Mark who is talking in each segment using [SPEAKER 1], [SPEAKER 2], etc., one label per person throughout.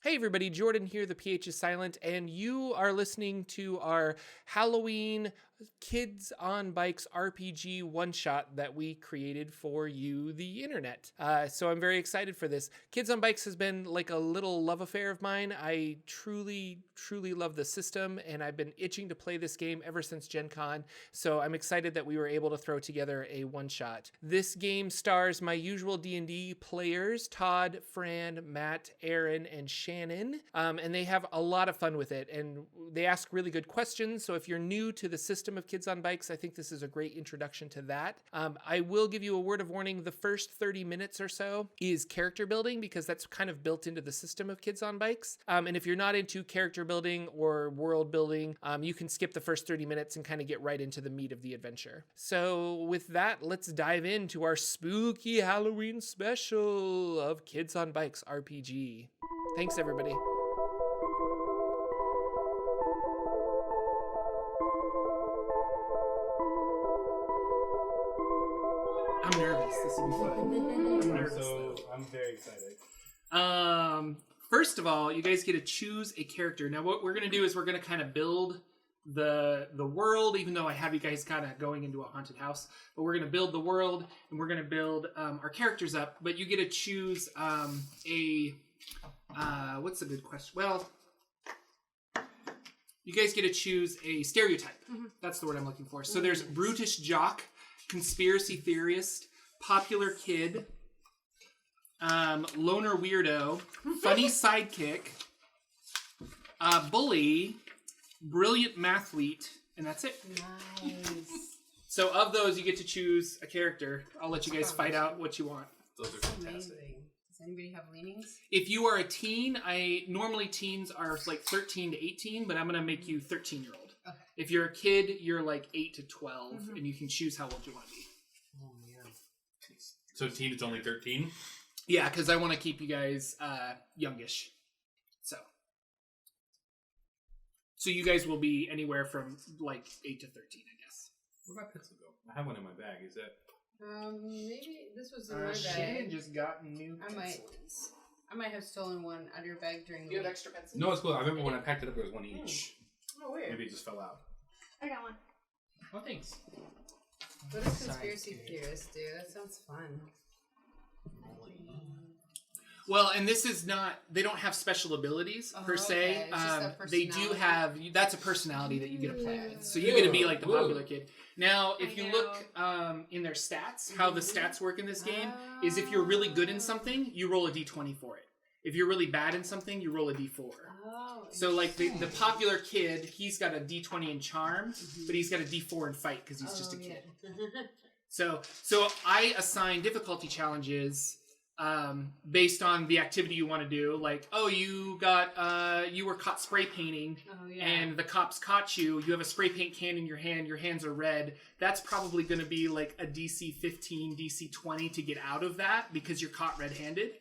[SPEAKER 1] Hey everybody, Jordan here, the PH is silent, and you are listening to our Halloween Kids on Bikes RPG one-shot that we created for you, the internet. So I'm very excited for this. Kids on Bikes has been like a little love affair of mine. I truly love the system, and I've been itching to play this game ever since Gen Con, so I'm excited that we were able to throw together a one-shot. This game stars my usual D&D players, Todd, Fran, Matt, Erin, and Shannon, and they have a lot of fun with it, and they ask really good questions, so if you're new to the system of Kids on Bikes, I think this is a great introduction to that. I will give you a word of warning. The first 30 minutes or so is character building, because that's kind of built into the system of Kids on Bikes, and if you're not into character building or world building, you can skip the first 30 minutes and kind of get right into the meat of the adventure. So with that, let's dive into our spooky Halloween special of Kids on Bikes RPG. Thanks, everybody. I'm nervous. This will be fun.
[SPEAKER 2] I'm very excited.
[SPEAKER 1] First of all, you guys get to choose a character. Now, what we're going to do is we're going to kind of build the world, even though I have you guys kind of going into a haunted house. But we're going to build the world, and we're going to build our characters up. But you get to choose what's a good question? Well, you guys get to choose a stereotype. Mm-hmm. That's the word I'm looking for. So there's brutish jock, conspiracy theorist, popular kid, loner weirdo, funny sidekick, bully, brilliant mathlete, and that's it.
[SPEAKER 3] Nice.
[SPEAKER 1] So of those, you get to choose a character. I'll let you guys fight out what you want.
[SPEAKER 2] Those are fantastic.
[SPEAKER 3] Amazing. Does anybody have leanings?
[SPEAKER 1] If you are a teen, normally teens are like 13 to 18, but I'm going to make you 13-year-old.
[SPEAKER 3] Okay.
[SPEAKER 1] If you're a kid, you're like 8 to 12, and you can choose how old you want to be.
[SPEAKER 3] Oh, yeah.
[SPEAKER 2] So teen, it's only 13?
[SPEAKER 1] Yeah, because I want to keep you guys youngish. So you guys will be anywhere from like 8 to 13, I guess.
[SPEAKER 2] Where'd my pencil go? I have one in my bag. Is that?
[SPEAKER 3] Maybe this was in my bag.
[SPEAKER 1] Shannon just got new pencils.
[SPEAKER 3] I might have stolen one out of your bag during the
[SPEAKER 1] You have
[SPEAKER 3] week.
[SPEAKER 1] extra pencils?
[SPEAKER 2] No, it's cool. I remember when I packed it up, there was one each.
[SPEAKER 1] Oh, weird.
[SPEAKER 2] Maybe it just fell out.
[SPEAKER 4] I got one.
[SPEAKER 1] Oh, thanks.
[SPEAKER 3] What does conspiracy theorists do? That sounds fun.
[SPEAKER 1] Well, and this is not, they don't have special abilities per se.
[SPEAKER 3] Okay. It's just a
[SPEAKER 1] They do
[SPEAKER 3] personality.
[SPEAKER 1] have, that's a personality that you get to play with. So you get to be like the popular kid. Now, if you look in their stats, how the stats work in this game is if you're really good in something, you roll a d20 for it. If you're really bad in something, you roll a d4.
[SPEAKER 3] Oh,
[SPEAKER 1] So like the popular kid, he's got a d20 in charm, but he's got a d4 in fight because he's just a kid. So I assign difficulty challenges based on the activity you want to do. Like, oh, you were caught spray painting, and the cops caught you. You have a spray paint can in your hand. Your hands are red. That's probably going to be like a DC 15, DC 20 to get out of that because you're caught red-handed.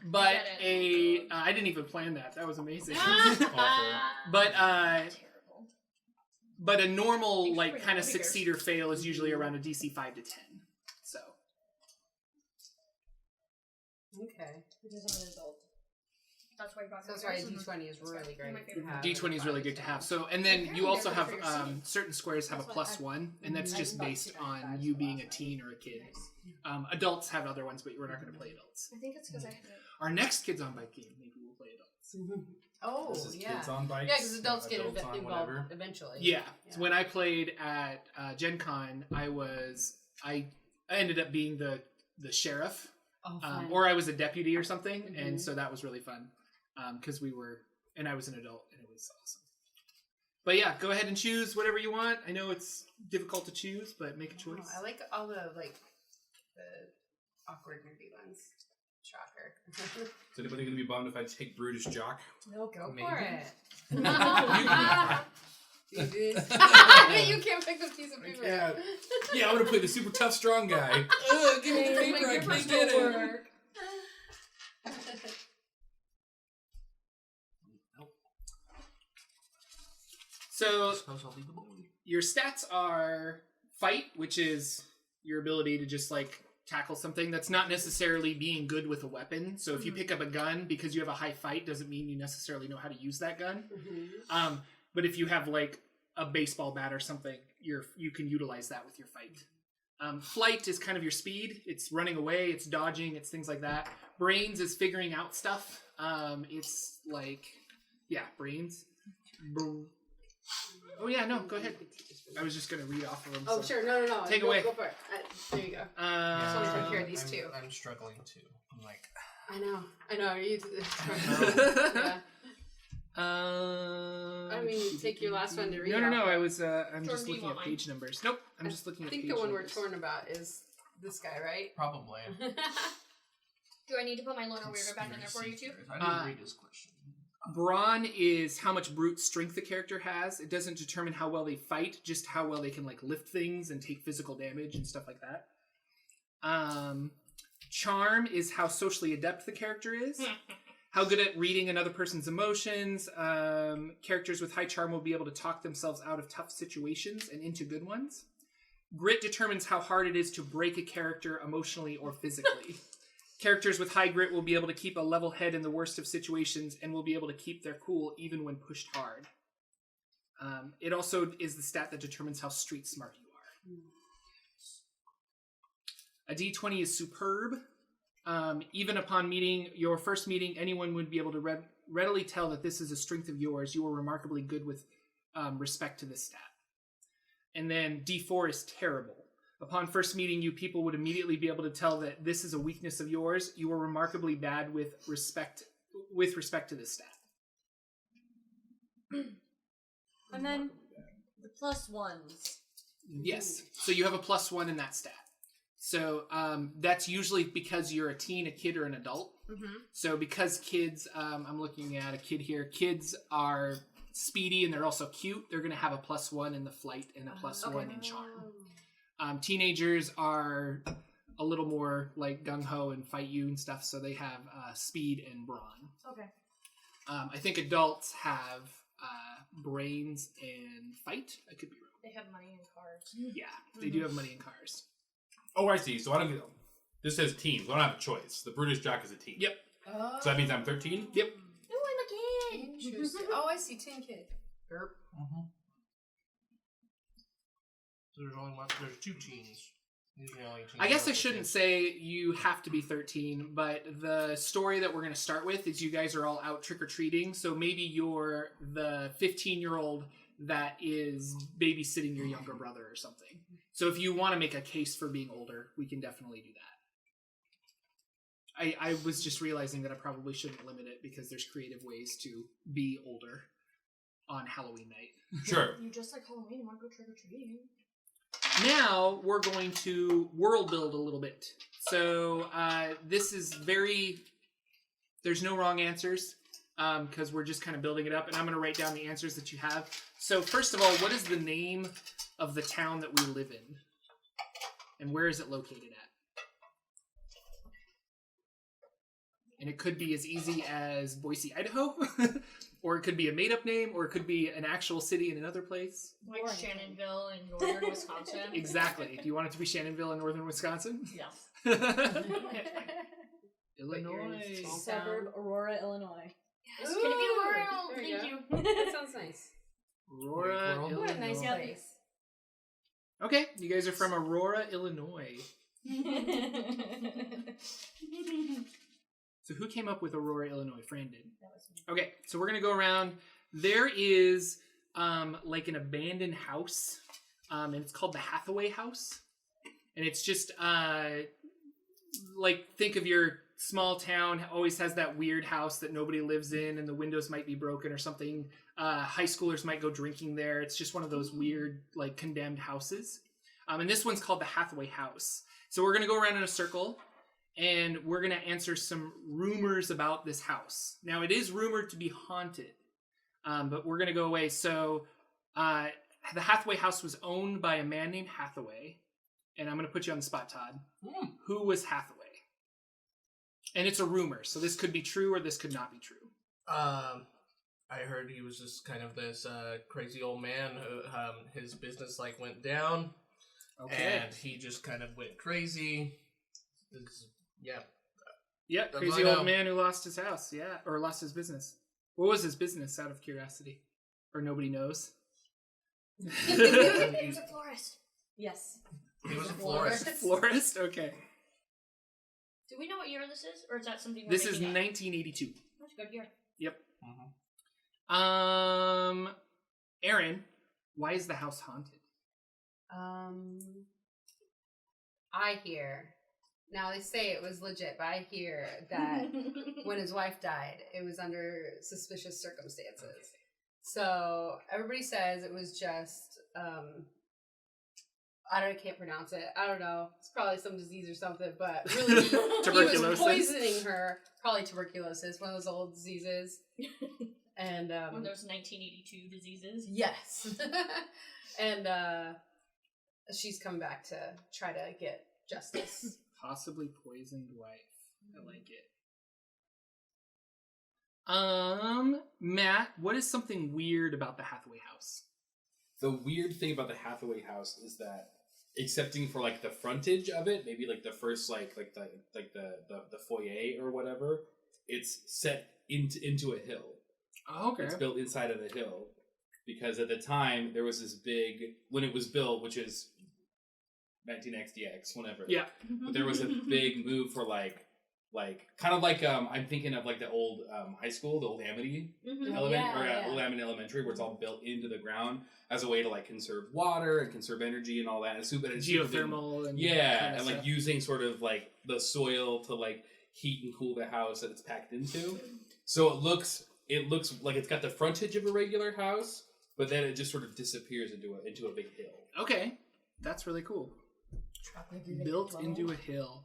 [SPEAKER 1] But I didn't even plan that. That was amazing. But a normal like kind of succeed or fail is usually around a DC 5 to 10. So.
[SPEAKER 3] Okay.
[SPEAKER 4] Which is an adult. That's why you got
[SPEAKER 3] That's why D20 is really great to have.
[SPEAKER 1] D20 is really good to have. So, and then you also have certain squares have a +1, and that's just based on you being a teen or a kid. Adults have other ones, but we're not going to play adults.
[SPEAKER 4] I think it's because I had it.
[SPEAKER 1] Our next Kids on Bike game, maybe we'll play adults.
[SPEAKER 3] Oh,
[SPEAKER 2] This is
[SPEAKER 3] yeah.
[SPEAKER 2] Kids on Bikes.
[SPEAKER 3] Yeah, because adults get
[SPEAKER 2] Adults on
[SPEAKER 3] involved
[SPEAKER 2] whatever.
[SPEAKER 3] eventually.
[SPEAKER 1] Yeah. So when I played at Gen Con, I ended up being the sheriff. Or I was a deputy or something, and so that was really fun because I was an adult, and it was awesome. But yeah, go ahead and choose whatever you want. I know it's difficult to choose, but make a choice.
[SPEAKER 3] I like all the awkward nerdy ones. Shocker.
[SPEAKER 2] Is anybody going to be bummed if I take Brutish Jock?
[SPEAKER 3] No, go
[SPEAKER 1] Maybe.
[SPEAKER 3] for it.
[SPEAKER 1] You can
[SPEAKER 3] Do this. You can't pick the piece of paper.
[SPEAKER 2] Yeah, I'm going to play the super tough, strong guy. Give me the paper, I can't get it.
[SPEAKER 1] So your stats are fight, which is your ability to just like tackle something. That's not necessarily being good with a weapon. So if you pick up a gun because you have a high fight, doesn't mean you necessarily know how to use that gun. But if you have like a baseball bat or something, you can utilize that with your fight. Flight is kind of your speed. It's running away, it's dodging, it's things like that. Brains is figuring out stuff. It's like, yeah, brains. Oh yeah, no, go ahead. I was just going to read off of them.
[SPEAKER 3] Oh, sure. No.
[SPEAKER 1] Take away.
[SPEAKER 3] Go for it. There you go. I just want to take care of these two.
[SPEAKER 5] I'm struggling too. I'm like...
[SPEAKER 3] I know. You, yeah. I mean, take your last one to read.
[SPEAKER 1] No.
[SPEAKER 3] off.
[SPEAKER 1] I was. I'm just
[SPEAKER 4] Jordan,
[SPEAKER 1] looking at page numbers. Nope. I'm just looking at page
[SPEAKER 3] I think the one
[SPEAKER 1] numbers.
[SPEAKER 3] we're torn about is this guy, right?
[SPEAKER 5] Probably.
[SPEAKER 4] Do I need to put my Lorna Weaver back in there for you too?
[SPEAKER 5] I didn't read his question.
[SPEAKER 1] Brawn is how much brute strength the character has. It doesn't determine how well they fight, just how well they can like lift things and take physical damage and stuff like that. Charm is how socially adept the character is. How good at reading another person's emotions. Characters with high charm will be able to talk themselves out of tough situations and into good ones. Grit determines how hard it is to break a character emotionally or physically. Characters with high grit will be able to keep a level head in the worst of situations and will be able to keep their cool even when pushed hard. It also is the stat that determines how street smart you are. A D20 is superb. Even upon your first meeting, anyone would be able to readily tell that this is a strength of yours. You are remarkably good with respect to this stat. And then D4 is terrible. Upon first meeting you, people would immediately be able to tell that this is a weakness of yours. You are remarkably bad with respect to this stat.
[SPEAKER 6] And then the plus ones.
[SPEAKER 1] Yes. So you have a +1 in that stat. So that's usually because you're a teen, a kid, or an adult. So because kids, I'm looking at a kid here. Kids are speedy and they're also cute. They're going to have a +1 in the flight and a +1 in charm. Teenagers are a little more like gung-ho and fight you and stuff, so they have speed and brawn.
[SPEAKER 6] Okay.
[SPEAKER 1] I think adults have brains and fight. I could be wrong.
[SPEAKER 4] They have money and cars.
[SPEAKER 1] Yeah, they do have money and cars.
[SPEAKER 2] Oh, I see. So I don't get... This says teens. I don't have a choice. The Brutish Jock is a teen.
[SPEAKER 1] Yep.
[SPEAKER 3] Oh.
[SPEAKER 2] So that means I'm 13?
[SPEAKER 1] Yep.
[SPEAKER 4] Ooh, I'm a kid.
[SPEAKER 3] Interesting. Oh, I see. Tin Kid. Burp.
[SPEAKER 5] So there's two teens. These are the only teens.
[SPEAKER 1] I guess I shouldn't say you have to be 13, but the story that we're going to start with is you guys are all out trick-or-treating, so maybe you're the 15-year-old that is babysitting your younger brother or something. So if you want to make a case for being older, we can definitely do that. I was just realizing that I probably shouldn't limit it because there's creative ways to be older on Halloween night.
[SPEAKER 2] Sure.
[SPEAKER 4] You just like Halloween, you want to go trick-or-treating.
[SPEAKER 1] Now we're going to world build a little bit. So this is there's no wrong answers because we're just kind of building it up, and I'm going to write down the answers that you have. So first of all, what is the name of the town that we live in? And where is it located at? And it could be as easy as Boise, Idaho, or it could be a made-up name, or it could be an actual city in another place.
[SPEAKER 4] Like Shannonville in northern Wisconsin.
[SPEAKER 1] Exactly. Do you want it to be Shannonville in northern Wisconsin?
[SPEAKER 6] Yes.
[SPEAKER 1] Illinois.
[SPEAKER 6] Suburb, Aurora, Illinois.
[SPEAKER 4] Yes, can it be Aurora?
[SPEAKER 3] There you
[SPEAKER 4] Thank
[SPEAKER 3] go.
[SPEAKER 4] you.
[SPEAKER 3] That sounds nice.
[SPEAKER 1] Aurora,
[SPEAKER 5] What a
[SPEAKER 1] Illinois.
[SPEAKER 3] What a nice place.
[SPEAKER 1] Okay, you guys are from Aurora, Illinois. So who came up with Aurora, Illinois? Fran did.
[SPEAKER 6] That was me.
[SPEAKER 1] Okay, so we're going to go around. There is like an abandoned house, and it's called the Hathaway House. And it's just like, think of your small town, always has that weird house that nobody lives in and the windows might be broken or something. High schoolers might go drinking there. It's just one of those weird, like, condemned houses. And this one's called the Hathaway House. So we're going to go around in a circle, and we're going to answer some rumors about this house. Now, it is rumored to be haunted, but we're going to go away. So the Hathaway House was owned by a man named Hathaway, and I'm going to put you on the spot, Todd. Who was Hathaway? And it's a rumor, so this could be true or this could not be true.
[SPEAKER 5] I heard he was just kind of this crazy old man who his business like went down,
[SPEAKER 1] Okay.
[SPEAKER 5] and he just kind of went crazy, Yeah.
[SPEAKER 1] Yep,
[SPEAKER 5] That's
[SPEAKER 1] crazy
[SPEAKER 5] what I
[SPEAKER 1] old
[SPEAKER 5] know.
[SPEAKER 1] man who lost his house. Yeah, or lost his business. What was his business, out of curiosity? Or nobody knows?
[SPEAKER 4] He was a florist.
[SPEAKER 6] Yes.
[SPEAKER 5] He was a florist.
[SPEAKER 1] Florist? Okay.
[SPEAKER 4] Do we know what year this is? Or is that something we're
[SPEAKER 1] This is
[SPEAKER 4] making up?
[SPEAKER 1] 1982.
[SPEAKER 4] That's a good year.
[SPEAKER 1] Yep.
[SPEAKER 5] Mm-hmm.
[SPEAKER 1] Erin, why is the house haunted?
[SPEAKER 3] I hear. Now they say it was legit, but I hear that when his wife died, it was under suspicious circumstances.
[SPEAKER 5] Okay.
[SPEAKER 3] So everybody says it was just I can't pronounce it. I don't know. It's probably some disease or something, but really he was poisoning her. Probably tuberculosis, one of those old diseases. And
[SPEAKER 4] One of those 1982 diseases.
[SPEAKER 3] yes. And she's coming back to try to get justice.
[SPEAKER 1] Possibly poisoned wife. I like it. Matt, what is something weird about the Hathaway house?
[SPEAKER 2] The weird thing about the Hathaway house is that, excepting for like the frontage of it, maybe like the first like the foyer or whatever, it's set into a hill.
[SPEAKER 1] Oh, okay.
[SPEAKER 2] It's built inside of the hill because at the time there was this big, when it was built, which is 19XDX, whenever.
[SPEAKER 1] Yeah.
[SPEAKER 2] But there was a big move for like kind of like I'm thinking of like the old high school, the old Amity old Amity Elementary, where it's all built into the ground as a way to like conserve water and conserve energy and all that. And
[SPEAKER 1] Geothermal and
[SPEAKER 2] and like using sort of like the soil to like heat and cool the house that it's packed into. So it looks like it's got the frontage of a regular house, but then it just sort of disappears into a big hill.
[SPEAKER 1] Okay, that's really cool. Built into a hill.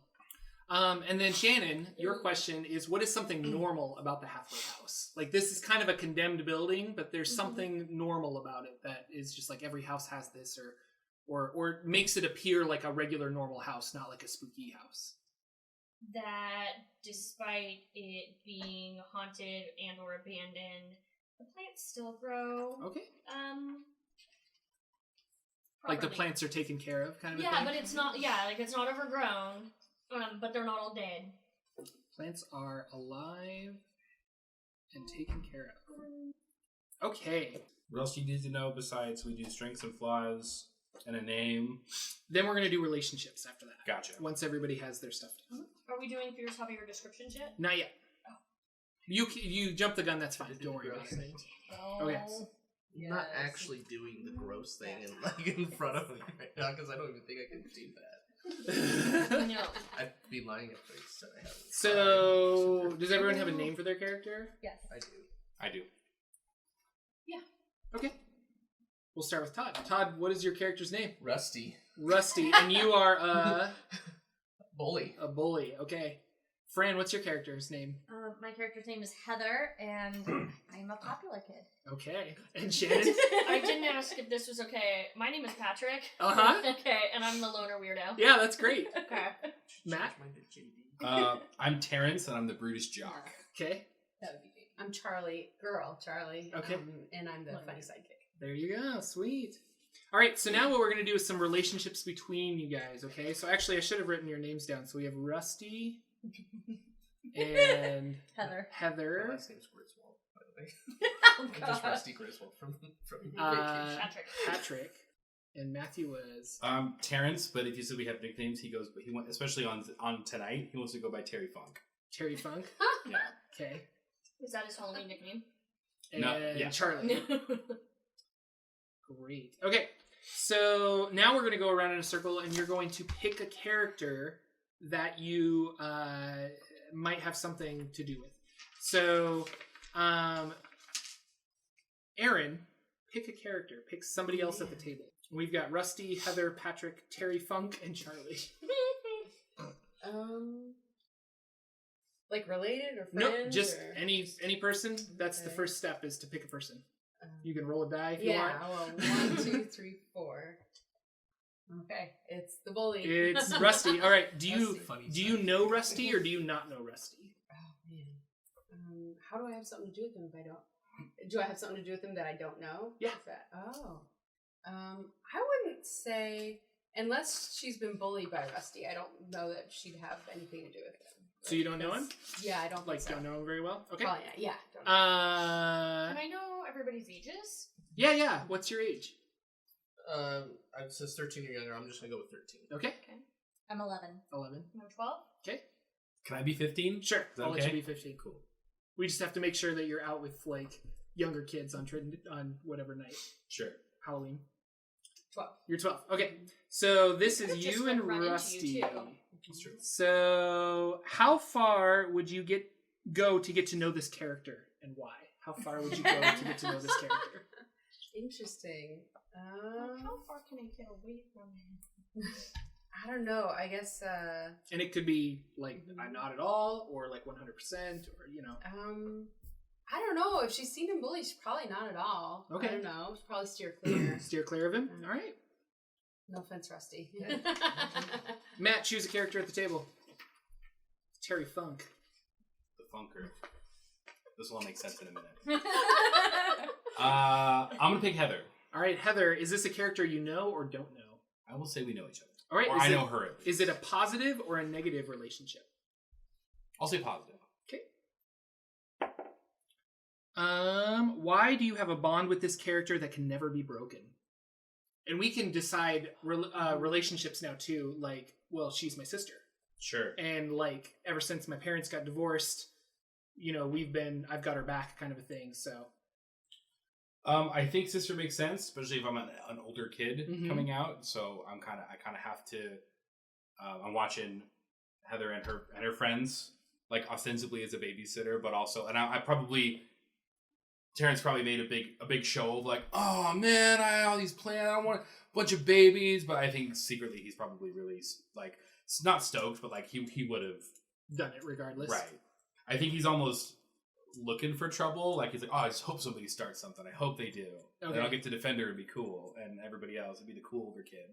[SPEAKER 1] And then Shannon, your question is, what is something normal about the Hathaway house? Like, this is kind of a condemned building, but there's something normal about it that is just like every house has this, or makes it appear like a regular normal house, not like a spooky house.
[SPEAKER 4] That despite it being haunted and or abandoned, the plants still grow.
[SPEAKER 1] Okay.
[SPEAKER 4] Properly.
[SPEAKER 1] Like the plants are taken care of, kind of.
[SPEAKER 4] Yeah,
[SPEAKER 1] a thing?
[SPEAKER 4] but it's not. Yeah, like it's not overgrown. But they're not all dead.
[SPEAKER 1] Plants are alive and taken care of. Okay.
[SPEAKER 2] What else do you need to know besides we do strengths and flaws and a name?
[SPEAKER 1] Then we're gonna do relationships after that.
[SPEAKER 2] Gotcha.
[SPEAKER 1] Once everybody has their stuff done.
[SPEAKER 4] Are we doing Fierce Hobby or descriptions yet?
[SPEAKER 1] Not yet. You jump the gun. That's fine. Don't worry about it.
[SPEAKER 4] Oh,
[SPEAKER 1] Okay.
[SPEAKER 3] Yes.
[SPEAKER 5] I'm not actually doing the gross thing in front of me right now because I don't even think I can do that.
[SPEAKER 4] No.
[SPEAKER 5] I'd be lying if I said I haven't.
[SPEAKER 1] So, does everyone have a name for their character?
[SPEAKER 6] Yes.
[SPEAKER 5] I do.
[SPEAKER 1] Okay. We'll start with Todd. Todd, what is your character's name?
[SPEAKER 5] Rusty.
[SPEAKER 1] Rusty, and you are a
[SPEAKER 5] Bully.
[SPEAKER 1] bully. Okay. Fran, what's your character's name?
[SPEAKER 6] My character's name is Heather, and I'm a popular kid.
[SPEAKER 1] Okay. And Shannon?
[SPEAKER 4] I didn't ask if this was okay. My name is Patrick.
[SPEAKER 1] Uh-huh.
[SPEAKER 4] Okay, and I'm the loner weirdo.
[SPEAKER 1] Yeah, that's great.
[SPEAKER 4] Okay.
[SPEAKER 1] Matt?
[SPEAKER 2] I'm Terrence, and I'm the Brutish jock.
[SPEAKER 1] Okay.
[SPEAKER 3] That would be great. I'm Charlie.
[SPEAKER 1] Okay.
[SPEAKER 3] And I'm the funny sidekick.
[SPEAKER 1] There you go. Sweet. All right, so now what we're going to do is some relationships between you guys, okay? So actually, I should have written your names down. So we have Rusty and
[SPEAKER 6] Heather.
[SPEAKER 5] My
[SPEAKER 1] Heather.
[SPEAKER 5] last name's Griswold, by the way.
[SPEAKER 6] Oh,
[SPEAKER 5] I'm just
[SPEAKER 6] God.
[SPEAKER 5] Rusty Griswold from Vacation.
[SPEAKER 4] Patrick.
[SPEAKER 1] And Matthew was...
[SPEAKER 2] Terrence, but if you said we have nicknames, he went, especially on tonight, he wants to go by Terry Funk.
[SPEAKER 1] Terry Funk.
[SPEAKER 2] Yeah.
[SPEAKER 1] Okay.
[SPEAKER 4] Is that his Halloween nickname?
[SPEAKER 1] And
[SPEAKER 2] No, yeah.
[SPEAKER 1] Charlie. Great. Okay, so now we're going to go around in a circle, and you're going to pick a character that you might have something to do with. So, Erin, pick a character. Pick somebody else at the table. We've got Rusty, Heather, Patrick, Terry Funk, and Charlie.
[SPEAKER 3] Like related or friends?
[SPEAKER 1] Nope, just
[SPEAKER 3] or...
[SPEAKER 1] any person. That's the
[SPEAKER 3] Okay.
[SPEAKER 1] first step, is to pick a person. You can roll a die if you
[SPEAKER 3] Yeah,
[SPEAKER 1] want.
[SPEAKER 3] well, 1, 2, 3, 4. Okay, it's the bully.
[SPEAKER 1] It's Rusty. All right. Do you
[SPEAKER 3] Rusty.
[SPEAKER 1] know Rusty or do you not know Rusty?
[SPEAKER 3] Oh man, how do I have something to do with him if I don't? Do I have something to do with him that I don't know?
[SPEAKER 1] Yeah.
[SPEAKER 3] I wouldn't say Unless she's been bullied by Rusty, I don't know that she'd have anything to do with it.
[SPEAKER 1] So you don't know him?
[SPEAKER 3] Yeah, I don't think so.
[SPEAKER 1] Don't know him very well? Okay.
[SPEAKER 3] Probably not. Yeah. Don't know.
[SPEAKER 4] Can I know everybody's ages?
[SPEAKER 1] Yeah. What's your age?
[SPEAKER 5] It says 13 or younger. I'm just gonna go with 13.
[SPEAKER 1] Okay.
[SPEAKER 6] I'm 11.
[SPEAKER 1] 11.
[SPEAKER 4] I'm 12.
[SPEAKER 1] Okay.
[SPEAKER 2] Can I be 15?
[SPEAKER 1] Sure. I'll let you
[SPEAKER 2] okay?
[SPEAKER 1] be 15. Cool. We just have to make sure that you're out with like younger kids on whatever night.
[SPEAKER 2] Sure.
[SPEAKER 1] Halloween.
[SPEAKER 3] 12.
[SPEAKER 1] You're 12. Okay. So this is
[SPEAKER 4] Just
[SPEAKER 1] you and
[SPEAKER 4] run into
[SPEAKER 1] Rusty.
[SPEAKER 4] you, too.
[SPEAKER 2] That's true.
[SPEAKER 1] So how far would you go to get to know this character and why? How far would you go to get to know this character?
[SPEAKER 3] Interesting.
[SPEAKER 4] How far can I get away from him?
[SPEAKER 3] I don't know. I guess.
[SPEAKER 1] And it could be like not at all, or like 100%, or you know.
[SPEAKER 3] I don't know. If she's seen him bullied, she's probably not at all.
[SPEAKER 1] Okay.
[SPEAKER 3] I don't know. She'll probably steer clear.
[SPEAKER 1] Steer clear of him. All right.
[SPEAKER 3] No offense, Rusty.
[SPEAKER 1] Matt, choose a character at the table. Terry Funk.
[SPEAKER 2] The Funker. This will all make sense in a minute. I'm gonna pick Heather.
[SPEAKER 1] All right, Heather. Is this a character you know or don't know?
[SPEAKER 2] I will say we know each other.
[SPEAKER 1] All right.
[SPEAKER 2] Or I know her.
[SPEAKER 1] Is it a positive or a negative relationship?
[SPEAKER 2] I'll say positive.
[SPEAKER 1] Okay. Why do you have a bond with this character that can never be broken? And we can decide relationships now too. Like, well, she's my sister.
[SPEAKER 2] Sure.
[SPEAKER 1] And like, ever since my parents got divorced, you know, I've got her back, kind of a thing. So.
[SPEAKER 2] I think sister makes sense, especially if I'm an older kid coming out. So I kind of have to. I'm watching Heather and her friends, like ostensibly as a babysitter, but also, and I probably. Terrence probably made a big show of like, oh man, I have all these plans. I want a bunch of babies, but I think secretly he's probably really like not stoked, but like he would have
[SPEAKER 1] done it regardless.
[SPEAKER 2] Right. I think he's almost looking for trouble. Like he's like, oh, I just hope somebody starts something. I hope they do. Okay. Then I'll get to defend her and be cool, and everybody else would be the cool older kid.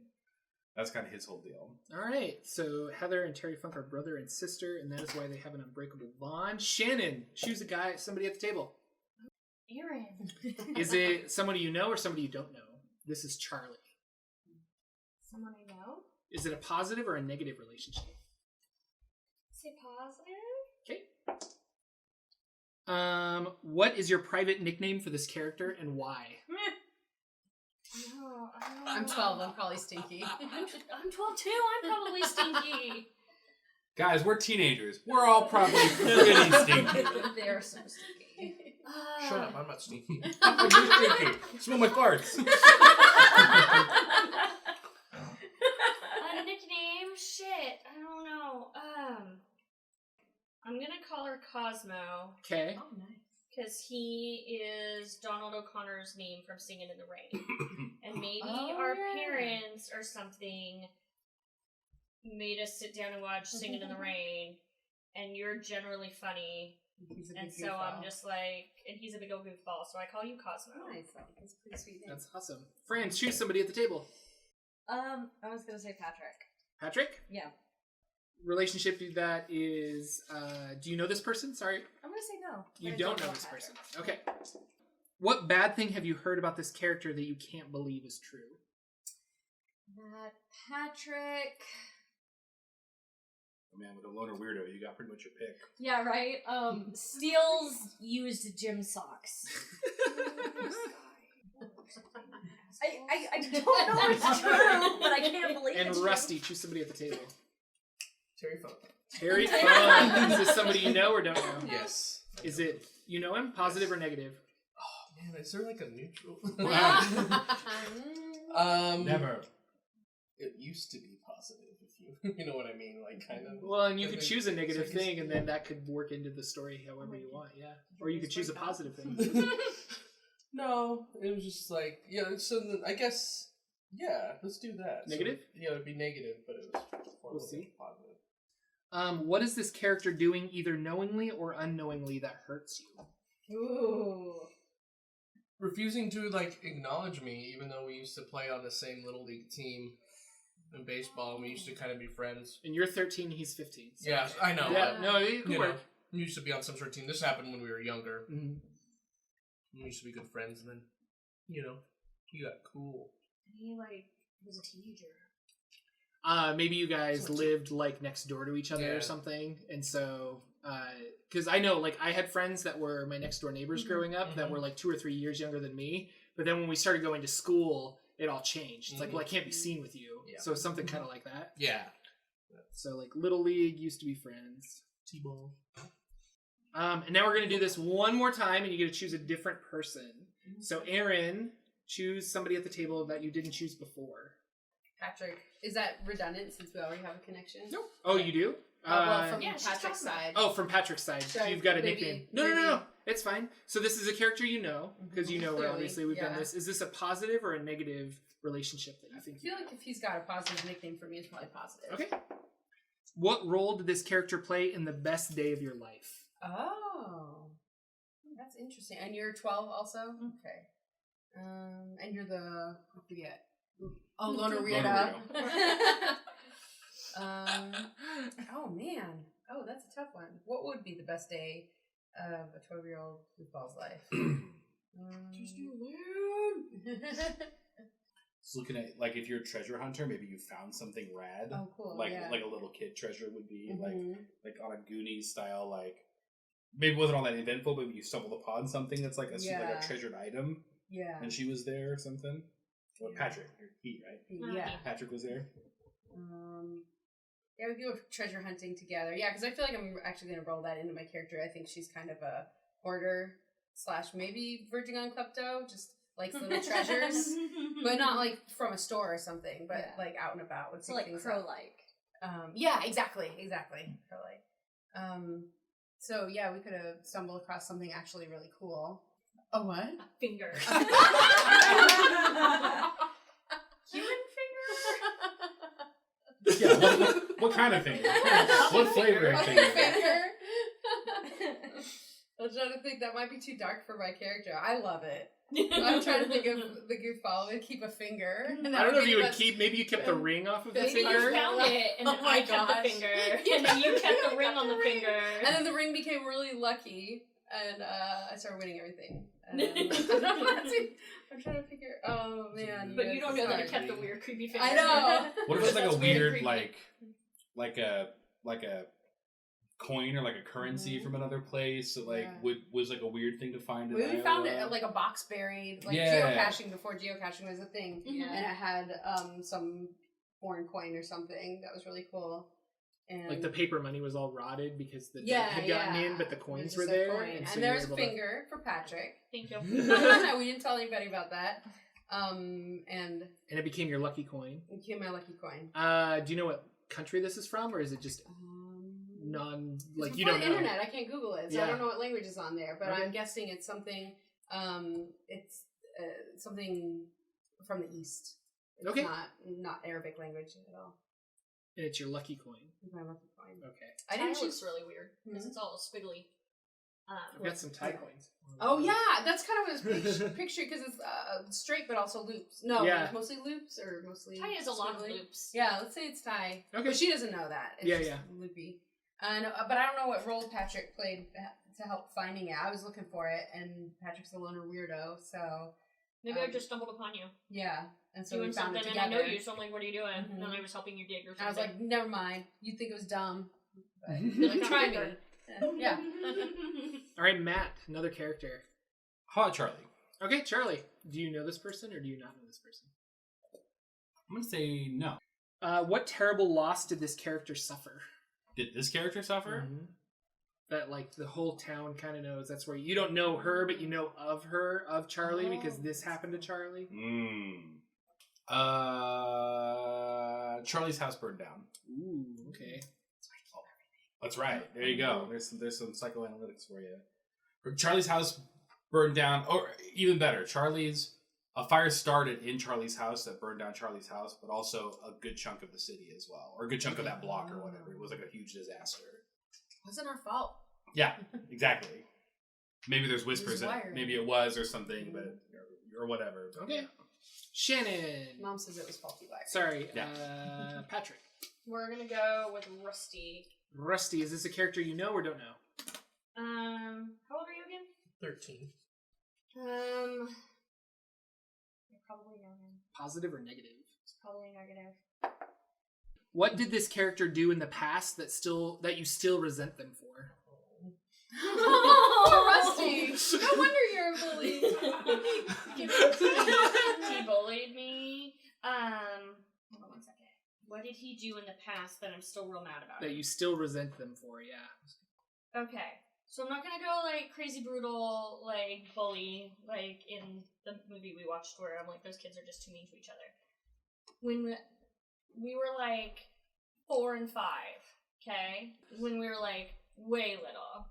[SPEAKER 2] That's kind of his whole deal. All
[SPEAKER 1] right. So Heather and Terry Funk are brother and sister, and that is why they have an unbreakable bond. Shannon, choose somebody at the table.
[SPEAKER 4] Erin.
[SPEAKER 1] Is it somebody you know or somebody you don't know? This is Charlie.
[SPEAKER 4] Someone I know?
[SPEAKER 1] Is it a positive or a negative relationship?
[SPEAKER 4] Say positive.
[SPEAKER 1] Okay. What is your private nickname for this character and why?
[SPEAKER 3] I'm 12. I'm probably stinky.
[SPEAKER 4] I'm 12 too. I'm probably stinky.
[SPEAKER 2] Guys, we're teenagers. We're all probably pretty stinky.
[SPEAKER 3] They're so stinky.
[SPEAKER 5] Shut up, I'm not stinky.
[SPEAKER 2] You're stinky. Smell my farts.
[SPEAKER 4] A nickname? Shit. I don't know. I'm gonna call her Cosmo.
[SPEAKER 1] Okay.
[SPEAKER 3] Oh, nice.
[SPEAKER 4] Because he is Donald O'Connor's name from Singing in the Rain. And maybe our parents or something made us sit down and watch Singing in the Rain. And you're generally funny. And so goofball. I'm just like, and he's a big old goofball, so I call you Cosmo.
[SPEAKER 3] Nice. That's a pretty sweet name.
[SPEAKER 1] That's awesome. Fran, choose somebody at the table.
[SPEAKER 6] I was gonna say Patrick.
[SPEAKER 1] Patrick?
[SPEAKER 6] Yeah.
[SPEAKER 1] Relationship that is, do you know this person? Sorry.
[SPEAKER 6] I'm gonna say no.
[SPEAKER 1] You don't know this person. Okay. What bad thing have you heard about this character that you can't believe is true?
[SPEAKER 6] That Patrick...
[SPEAKER 2] Oh, man, with a loner weirdo, you got pretty much your pick.
[SPEAKER 6] Yeah, right? Steals used gym socks. I don't know if it's true, but I can't believe it.
[SPEAKER 1] And Rusty, choose somebody at the table.
[SPEAKER 5] Terry Funk.
[SPEAKER 1] Terry Funk. Is this somebody you know or don't know?
[SPEAKER 5] Yes.
[SPEAKER 1] Is it, you know him? Positive or negative?
[SPEAKER 5] Oh, man, is there like a neutral?
[SPEAKER 2] Never.
[SPEAKER 5] It used to be positive, if you know what I mean, like kind of.
[SPEAKER 1] Well, and you could choose a negative thing, and then that could work into the story however you want, yeah. Or you could choose a positive thing.
[SPEAKER 5] No, it was just like, yeah, so then I guess, yeah, let's do that.
[SPEAKER 1] Negative?
[SPEAKER 5] So, yeah, it'd be negative, but it was
[SPEAKER 1] We'll see.
[SPEAKER 5] Positive.
[SPEAKER 1] What is this character doing either knowingly or unknowingly that hurts you?
[SPEAKER 6] Ooh.
[SPEAKER 5] Refusing to, like, acknowledge me, even though we used to play on the same Little League team in baseball, and we used to kind of be friends.
[SPEAKER 1] And you're 13, he's 15. So
[SPEAKER 5] Yeah, I know.
[SPEAKER 1] Yeah, no, it could work.
[SPEAKER 5] We used to be on some sort of team. This happened when we were younger.
[SPEAKER 1] Mm-hmm.
[SPEAKER 5] We used to be good friends, and then, you know, he got cool.
[SPEAKER 4] And he, like, was a teenager.
[SPEAKER 1] Maybe you guys lived like next door to each other or something, and so because I know like I had friends that were my next door neighbors growing up that were like 2 or 3 years younger than me, but then when we started going to school, it all changed. It's like, well, I can't be seen with you, so something kind of like that.
[SPEAKER 5] Yeah.
[SPEAKER 1] So like Little League used to be friends. T-ball. And now we're gonna do this one more time, and you get to choose a different person. So Erin, choose somebody at the table that you didn't choose before.
[SPEAKER 3] Patrick. Is that redundant since we already have a connection?
[SPEAKER 1] Nope. Oh, you do?
[SPEAKER 3] Well, from Patrick's side.
[SPEAKER 1] Oh, from Patrick's side. So you've got a nickname. No. It's fine. So this is a character you know, because you know obviously we've done this. Is this a positive or a negative relationship that you think?
[SPEAKER 3] I feel like if he's got a positive nickname for me, it's probably positive.
[SPEAKER 1] Okay. What role did this character play in the best day of your life?
[SPEAKER 3] Oh. That's interesting. And you're 12 also? Okay. And you're the, I forget. Oh, Loner Weirdo. Oh, man. Oh, that's a tough one. What would be the best day of a 12-year-old goofball's life? Just you learn.
[SPEAKER 2] Just looking at, like, if you're a treasure hunter, maybe you found something rad.
[SPEAKER 3] Oh, cool.
[SPEAKER 2] Like a little kid treasure would be, like on a Goonies style, like, maybe it wasn't all that eventful, but you stumbled upon something that's like a treasured item.
[SPEAKER 3] Yeah.
[SPEAKER 2] And she was there or something. Well, Patrick, or he, right?
[SPEAKER 3] Yeah.
[SPEAKER 2] Patrick was there.
[SPEAKER 3] Yeah, we go treasure hunting together. Yeah, because I feel like I'm actually going to roll that into my character. I think she's kind of a hoarder / maybe verging on klepto, just likes little treasures, but not like from a store or something, but like out and about.
[SPEAKER 6] So like Crow-like.
[SPEAKER 3] Yeah, exactly. Crow-like. So yeah, we could have stumbled across something actually really cool. A what?
[SPEAKER 4] A finger.
[SPEAKER 3] Human finger?
[SPEAKER 2] Yeah, what kind of finger? What flavor of finger?
[SPEAKER 3] I was trying to think, that might be too dark for my character. I love it. I'm trying to think of the goofball would keep a finger.
[SPEAKER 1] I don't know if you would keep, maybe you kept the ring off of the
[SPEAKER 4] Maybe
[SPEAKER 1] finger.
[SPEAKER 4] you found it, and then I kept the finger, and then you kept the ring on the finger.
[SPEAKER 3] And then the ring became really lucky, and I started winning everything. I'm trying to figure. Oh man!
[SPEAKER 4] But you don't know that you kept the weird, creepy finger.
[SPEAKER 3] I know.
[SPEAKER 2] What if it's like a weird, like a coin or like a currency from another place? So like, was like a weird thing to find.
[SPEAKER 3] We found it like a box buried, like geocaching before geocaching was a thing, and it had some foreign coin or something that was really cool. And
[SPEAKER 1] like the paper money was all rotted because the debt had gotten in, but the coins were there.
[SPEAKER 3] And so there's a finger for Patrick.
[SPEAKER 4] Thank you.
[SPEAKER 3] We didn't tell anybody about that. And
[SPEAKER 1] it became your lucky coin.
[SPEAKER 3] It became my lucky coin.
[SPEAKER 1] Do you know what country this is from, or is it just like you
[SPEAKER 3] don't
[SPEAKER 1] know?
[SPEAKER 3] Internet. I can't Google it, so I don't know what language is on there. But I'm guessing it's something. It's something from the East. It's not Arabic language at all.
[SPEAKER 1] And it's your lucky coin.
[SPEAKER 3] It's my lucky coin.
[SPEAKER 1] Okay.
[SPEAKER 4] I didn't choose really weird because it's all squiggly.
[SPEAKER 1] I've got some tie coins.
[SPEAKER 3] Oh yeah, that's kind of what I was picturing because it's straight but also loops. No, it's mostly loops or mostly.
[SPEAKER 4] Tie has a lot of loops.
[SPEAKER 3] Yeah, let's say it's tie.
[SPEAKER 1] Okay.
[SPEAKER 3] But she doesn't know that. It's just loopy. And but I don't know what role Patrick played to help finding it. I was looking for it, and Patrick's a loner weirdo, so
[SPEAKER 4] maybe I just stumbled upon you.
[SPEAKER 3] Yeah. And so
[SPEAKER 4] doing
[SPEAKER 3] we found
[SPEAKER 4] something,
[SPEAKER 3] it together.
[SPEAKER 4] and I know you, so I'm like, what are you doing? And then I was helping you dig or something.
[SPEAKER 3] I was like, never mind. You think it was dumb. But
[SPEAKER 4] like,
[SPEAKER 3] try me. Yeah.
[SPEAKER 1] All right, Matt, another character.
[SPEAKER 2] How about Charlie?
[SPEAKER 1] Okay, Charlie. Do you know this person or do you not know this person?
[SPEAKER 2] I'm going to say no.
[SPEAKER 1] What terrible loss did this character suffer?
[SPEAKER 2] Did this character suffer?
[SPEAKER 1] Mm-hmm. That like the whole town kind of knows. That's where you don't know her, but you know of her, of Charlie, because this happened to Charlie.
[SPEAKER 2] Charlie's house burned down.
[SPEAKER 1] Ooh, okay.
[SPEAKER 2] That's right. There you go. There's some psychoanalytics for you. Charlie's house burned down, or even better, a fire started in Charlie's house that burned down Charlie's house, but also a good chunk of the city as well, or a good chunk of that block or whatever. It was like a huge disaster.
[SPEAKER 3] It wasn't our fault.
[SPEAKER 2] Yeah, exactly. Maybe there's whispers that maybe it was or something, but or whatever. But
[SPEAKER 1] okay. Shannon.
[SPEAKER 3] Mom says it was faulty wire.
[SPEAKER 1] Sorry, Patrick.
[SPEAKER 4] We're gonna go with Rusty.
[SPEAKER 1] Rusty, is this a character you know or don't know?
[SPEAKER 4] How old are you again?
[SPEAKER 5] 13.
[SPEAKER 4] You're probably young.
[SPEAKER 1] Positive or negative?
[SPEAKER 4] It's probably negative.
[SPEAKER 1] What did this character do in the past that you still resent them for?
[SPEAKER 3] Oh, Rusty! No wonder you're a bully.
[SPEAKER 4] He bullied me. Hold on 1 second. What did he do in the past that I'm still real mad about?
[SPEAKER 1] That you still resent them for, yeah.
[SPEAKER 4] Okay. So I'm not gonna go like crazy brutal, like bully, like in the movie we watched where I'm like, those kids are just too mean to each other. When we were like 4 and 5, okay? When we were like way little,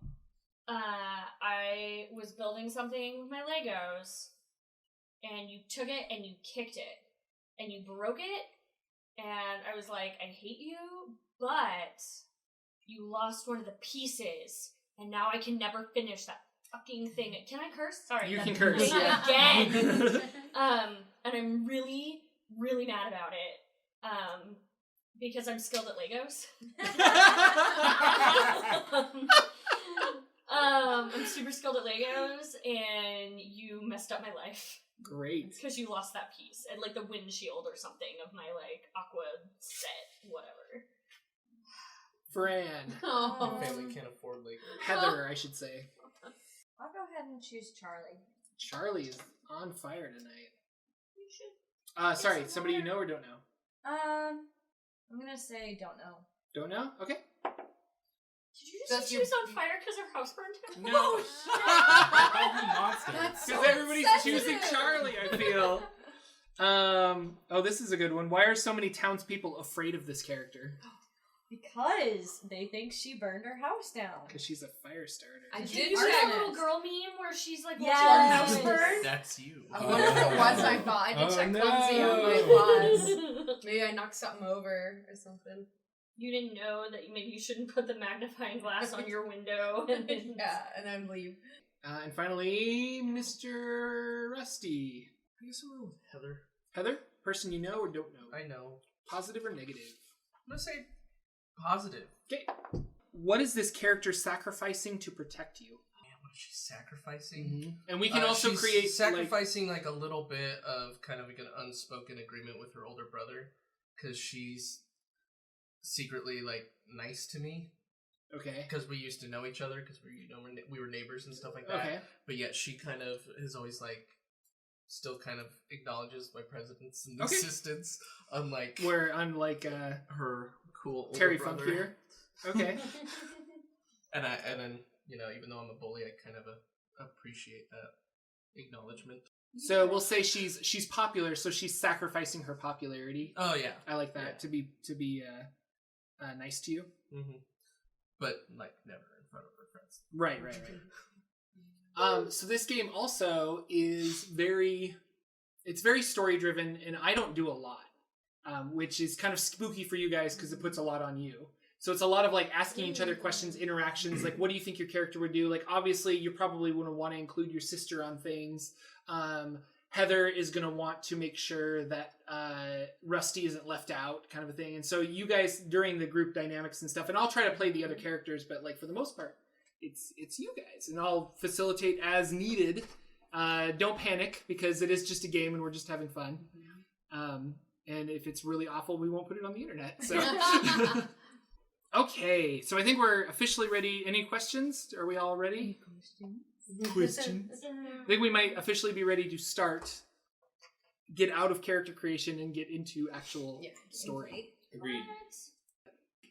[SPEAKER 4] I was building something with my Legos, and you took it and you kicked it, and you broke it, and I was like, I hate you, but you lost one of the pieces, and now I can never finish that fucking thing. Can I curse? Sorry.
[SPEAKER 1] You can curse, yeah.
[SPEAKER 4] Again. And I'm really, really mad about it. Because I'm skilled at Legos. I'm super skilled at Legos, and you messed up my life.
[SPEAKER 1] Great.
[SPEAKER 4] Because you lost that piece, and like the windshield or something of my like aqua set, whatever.
[SPEAKER 1] Fran.
[SPEAKER 3] Oh.
[SPEAKER 5] My family can't afford Legos.
[SPEAKER 1] Heather, I should say.
[SPEAKER 6] I'll go ahead and choose Charlie.
[SPEAKER 1] Charlie is on fire tonight.
[SPEAKER 4] You should.
[SPEAKER 1] Sorry, somebody you know or don't know?
[SPEAKER 6] I'm gonna say don't know.
[SPEAKER 1] Don't know? Okay.
[SPEAKER 4] Did you just say she was on fire because her house burned down?
[SPEAKER 1] No.
[SPEAKER 3] Oh,
[SPEAKER 2] Monster.
[SPEAKER 3] That's
[SPEAKER 1] Because
[SPEAKER 3] so
[SPEAKER 1] everybody's choosing
[SPEAKER 3] sensitive.
[SPEAKER 1] Charlie, I feel. Oh, this is a good one. Why are so many townspeople afraid of this character?
[SPEAKER 6] Because they think she burned her house down.
[SPEAKER 1] Because she's a fire starter.
[SPEAKER 3] I
[SPEAKER 4] Did
[SPEAKER 3] did
[SPEAKER 4] you see
[SPEAKER 3] check.
[SPEAKER 4] that little girl meme where she's like
[SPEAKER 6] Yes.
[SPEAKER 4] watching her house burn?
[SPEAKER 5] That's you.
[SPEAKER 3] I wonder if it was I thought. I did
[SPEAKER 2] Oh,
[SPEAKER 3] check
[SPEAKER 2] no.
[SPEAKER 3] clumsy on my was. Maybe I knocked something over or something.
[SPEAKER 4] You didn't know that maybe you shouldn't put the magnifying glass on your window.
[SPEAKER 3] Yeah, and then leave.
[SPEAKER 1] And finally, Mr. Rusty.
[SPEAKER 5] I guess I'm going with Heather.
[SPEAKER 1] Heather, person you know or don't know?
[SPEAKER 5] I know.
[SPEAKER 1] Positive or negative?
[SPEAKER 5] I'm gonna say positive.
[SPEAKER 1] Okay. What is this character sacrificing to protect you?
[SPEAKER 5] Man, what is she sacrificing?
[SPEAKER 1] And we can also
[SPEAKER 5] she's
[SPEAKER 1] create
[SPEAKER 5] sacrificing like a little bit of kind of like an unspoken agreement with her older brother, because she's secretly like nice to me.
[SPEAKER 1] Okay.
[SPEAKER 5] Because we used to know each other, because we were neighbors and stuff like that.
[SPEAKER 1] Okay.
[SPEAKER 5] But yet she kind of is always like still kind of acknowledges my presence and
[SPEAKER 1] Okay.
[SPEAKER 5] assistance, unlike
[SPEAKER 1] Where unlike
[SPEAKER 5] her cool older
[SPEAKER 1] Terry
[SPEAKER 5] brother.
[SPEAKER 1] Funk here. Okay.
[SPEAKER 5] And then even though I'm a bully, I kind of appreciate that acknowledgement.
[SPEAKER 1] So we'll say she's popular, so she's sacrificing her popularity.
[SPEAKER 5] Oh yeah,
[SPEAKER 1] I like that to be nice to you.
[SPEAKER 5] mm-hmm. But like never in front of her friends.
[SPEAKER 1] Right. So this game also is very story driven, and I don't do a lot, which is kind of spooky for you guys because it puts a lot on you. So it's a lot of like asking each other questions, interactions, like what do you think your character would do? Like obviously you probably wouldn't want to include your sister on things. Heather is going to want to make sure that Rusty isn't left out, kind of a thing. And so you guys during the group dynamics and stuff, and I'll try to play the other characters, but like for the most part, it's you guys, and I'll facilitate as needed. Don't panic because it is just a game and we're just having fun. And if it's really awful, we won't put it on the internet. So. Okay, so I think we're officially ready. Any questions? Are we all ready? Questions? I think we might officially be ready to start, get out of character creation and get into actual story.
[SPEAKER 2] Agreed.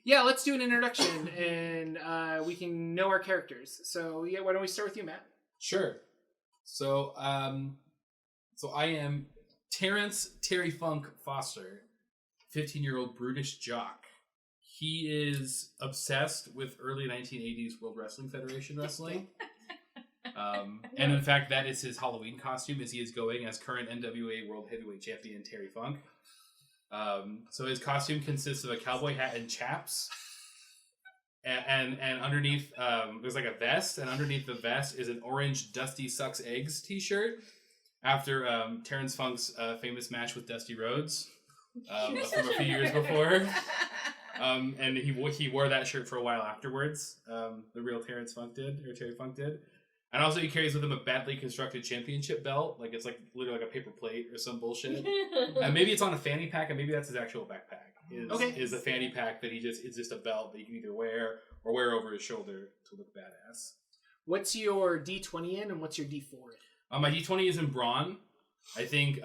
[SPEAKER 1] Yeah, let's do an introduction and we can know our characters. So yeah, why don't we start with you, Matt?
[SPEAKER 2] Sure. So I am Terry Funk Foster, 15-year-old brutish jock. He is obsessed with early 1980s World Wrestling Federation wrestling. And in fact, that is his Halloween costume as he is going as current NWA World Heavyweight Champion Terry Funk. So his costume consists of a cowboy hat and chaps. And underneath, there's like a vest. And underneath the vest is an orange Dusty Sucks Eggs t-shirt. After Terrence Funk's famous match with Dusty Rhodes from a few years before. And he wore that shirt for a while afterwards. The real Terry Funk did. And also he carries with him a badly constructed championship belt. Like it's like literally like a paper plate or some bullshit. And maybe it's on a fanny pack and maybe that's his actual backpack. is a fanny pack that it's just a belt that you can either wear or wear over his shoulder to look badass.
[SPEAKER 1] What's your D20 in and what's your D4 in?
[SPEAKER 2] My D20 is in brawn. I think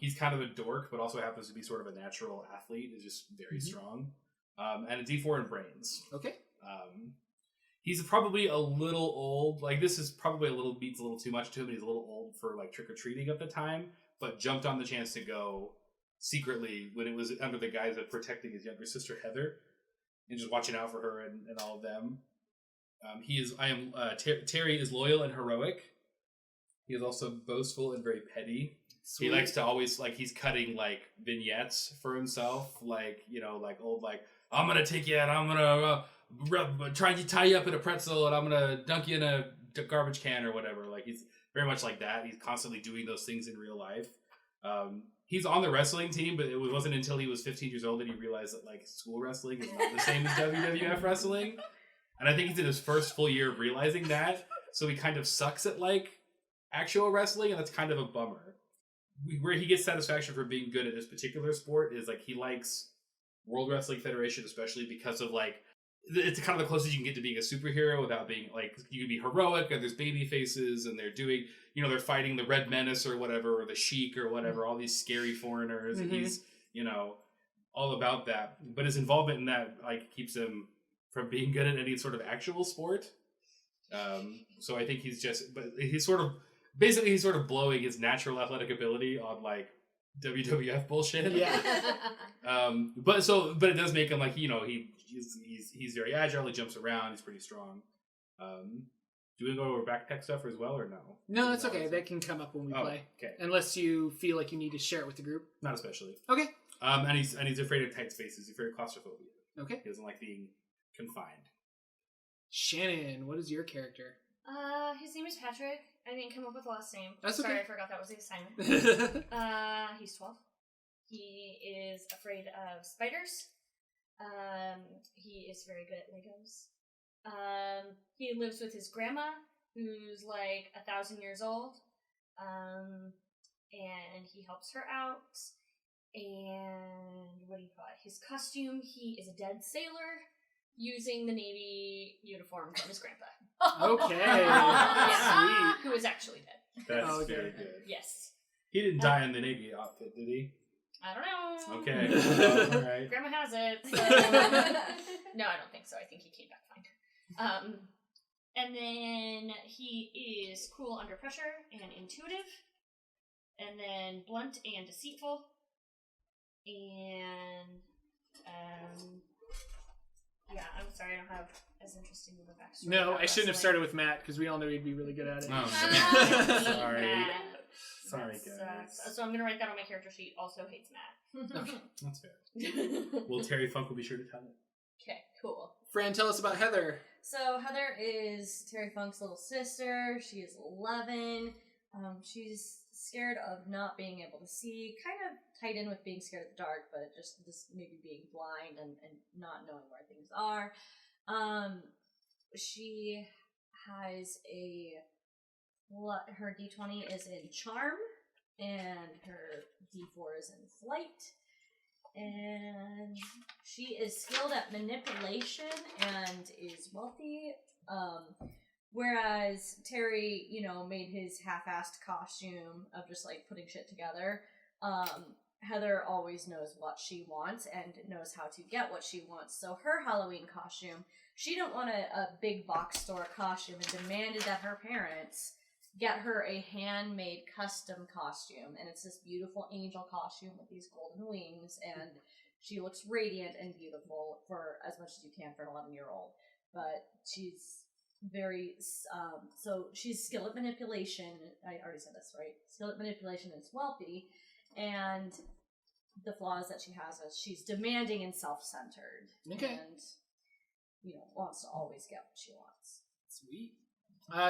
[SPEAKER 2] he's kind of a dork, but also happens to be sort of a natural athlete. Is just very strong. And a D4 in brains.
[SPEAKER 1] Okay.
[SPEAKER 2] He's probably a little old. Like, this is probably beats a little too much to him. He's a little old for, like, trick-or-treating at the time, but jumped on the chance to go secretly when it was under the guise of protecting his younger sister, Heather, and just watching out for her and all of them. Terry is loyal and heroic. He is also boastful and very petty. Sweet. He likes to always, like, he's cutting, like, vignettes for himself, like, you know, like, old, like, I'm gonna take you out, I'm gonna try to tie you up in a pretzel, and I'm gonna dunk you in a garbage can or whatever. Like, he's very much like that. He's constantly doing those things in real life. He's on the wrestling team, but it wasn't until he was 15 years old that he realized that, like, school wrestling is not the same as WWF wrestling. And I think he's in his first full year of realizing that, so he kind of sucks at, like, actual wrestling, and that's kind of a bummer. Where he gets satisfaction for being good at this particular sport is, like, he likes World Wrestling Federation, especially because of, like, it's kind of the closest you can get to being a superhero without being, like, you can be heroic, and there's baby faces, and they're doing, you know, they're fighting the Red Menace or whatever, or the Sheik or whatever, all these scary foreigners, and he's, you know, all about that. But his involvement in that, like, keeps him from being good at any sort of actual sport. So I think he's sort of blowing his natural athletic ability on, like, WWF bullshit.
[SPEAKER 1] Yeah.
[SPEAKER 2] But it does make him, like, you know, he's very agile. He jumps around. He's pretty strong. Do we go over backpack stuff as well, or no?
[SPEAKER 1] No, that's okay. That can come up when we play.
[SPEAKER 2] Okay.
[SPEAKER 1] Unless you feel like you need to share it with the group.
[SPEAKER 2] Not especially.
[SPEAKER 1] Okay.
[SPEAKER 2] And he's afraid of tight spaces. He's afraid of claustrophobia.
[SPEAKER 1] Okay.
[SPEAKER 2] He doesn't like being confined.
[SPEAKER 1] Shannon, what is your character?
[SPEAKER 4] His name is Patrick. I didn't come up with the last name.
[SPEAKER 1] That's
[SPEAKER 4] Sorry,
[SPEAKER 1] okay.
[SPEAKER 4] I forgot that was the assignment. He's 12. He is afraid of spiders. He is very good at Legos. He lives with his grandma, who's like 1,000 years old. And he helps her out. And what do you call it? His costume, he is a dead sailor using the Navy uniform from his grandpa.
[SPEAKER 1] Okay.
[SPEAKER 4] Yeah. Who is actually dead.
[SPEAKER 2] That's very good.
[SPEAKER 4] Yes.
[SPEAKER 2] He didn't die in the Navy outfit, did he?
[SPEAKER 4] I don't know.
[SPEAKER 2] Okay. All right.
[SPEAKER 4] Grandma has it. So. No, I don't think so. I think he came back fine. And then he is cool under pressure and intuitive. And then blunt and deceitful. And yeah, I'm sorry, I don't have as interesting of a backstory.
[SPEAKER 1] No, I shouldn't have started with Matt because we all knew he'd be really good at it.
[SPEAKER 2] Oh, sorry. Sorry, guys.
[SPEAKER 4] So I'm gonna write that on my character sheet. Also hates Matt.
[SPEAKER 1] Okay.
[SPEAKER 2] That's fair. Well, Terry Funk will be sure to tell it.
[SPEAKER 6] Okay, cool.
[SPEAKER 1] Fran, tell us about Heather.
[SPEAKER 6] So Heather is Terry Funk's little sister. She is 11. She's scared of not being able to see, kind of tied in with being scared of the dark, but just maybe being blind and not knowing where things are. She has her D20 is in charm, and her D4 is in flight, and she is skilled at manipulation and is wealthy. Whereas Terry, you know, made his half-assed costume of just, like, putting shit together. Heather always knows what she wants and knows how to get what she wants. So her Halloween costume, she didn't want a big box store costume and demanded that her parents get her a handmade custom costume. And it's this beautiful angel costume with these golden wings, and she looks radiant and beautiful for as much as you can for an 11-year-old. But she's very, so she's skilled at manipulation. I already said this, right? Skilled at manipulation and is wealthy. And the flaws that she has is she's demanding and self-centered.
[SPEAKER 1] Okay.
[SPEAKER 6] And, you know, wants to always get what she wants.
[SPEAKER 1] Sweet.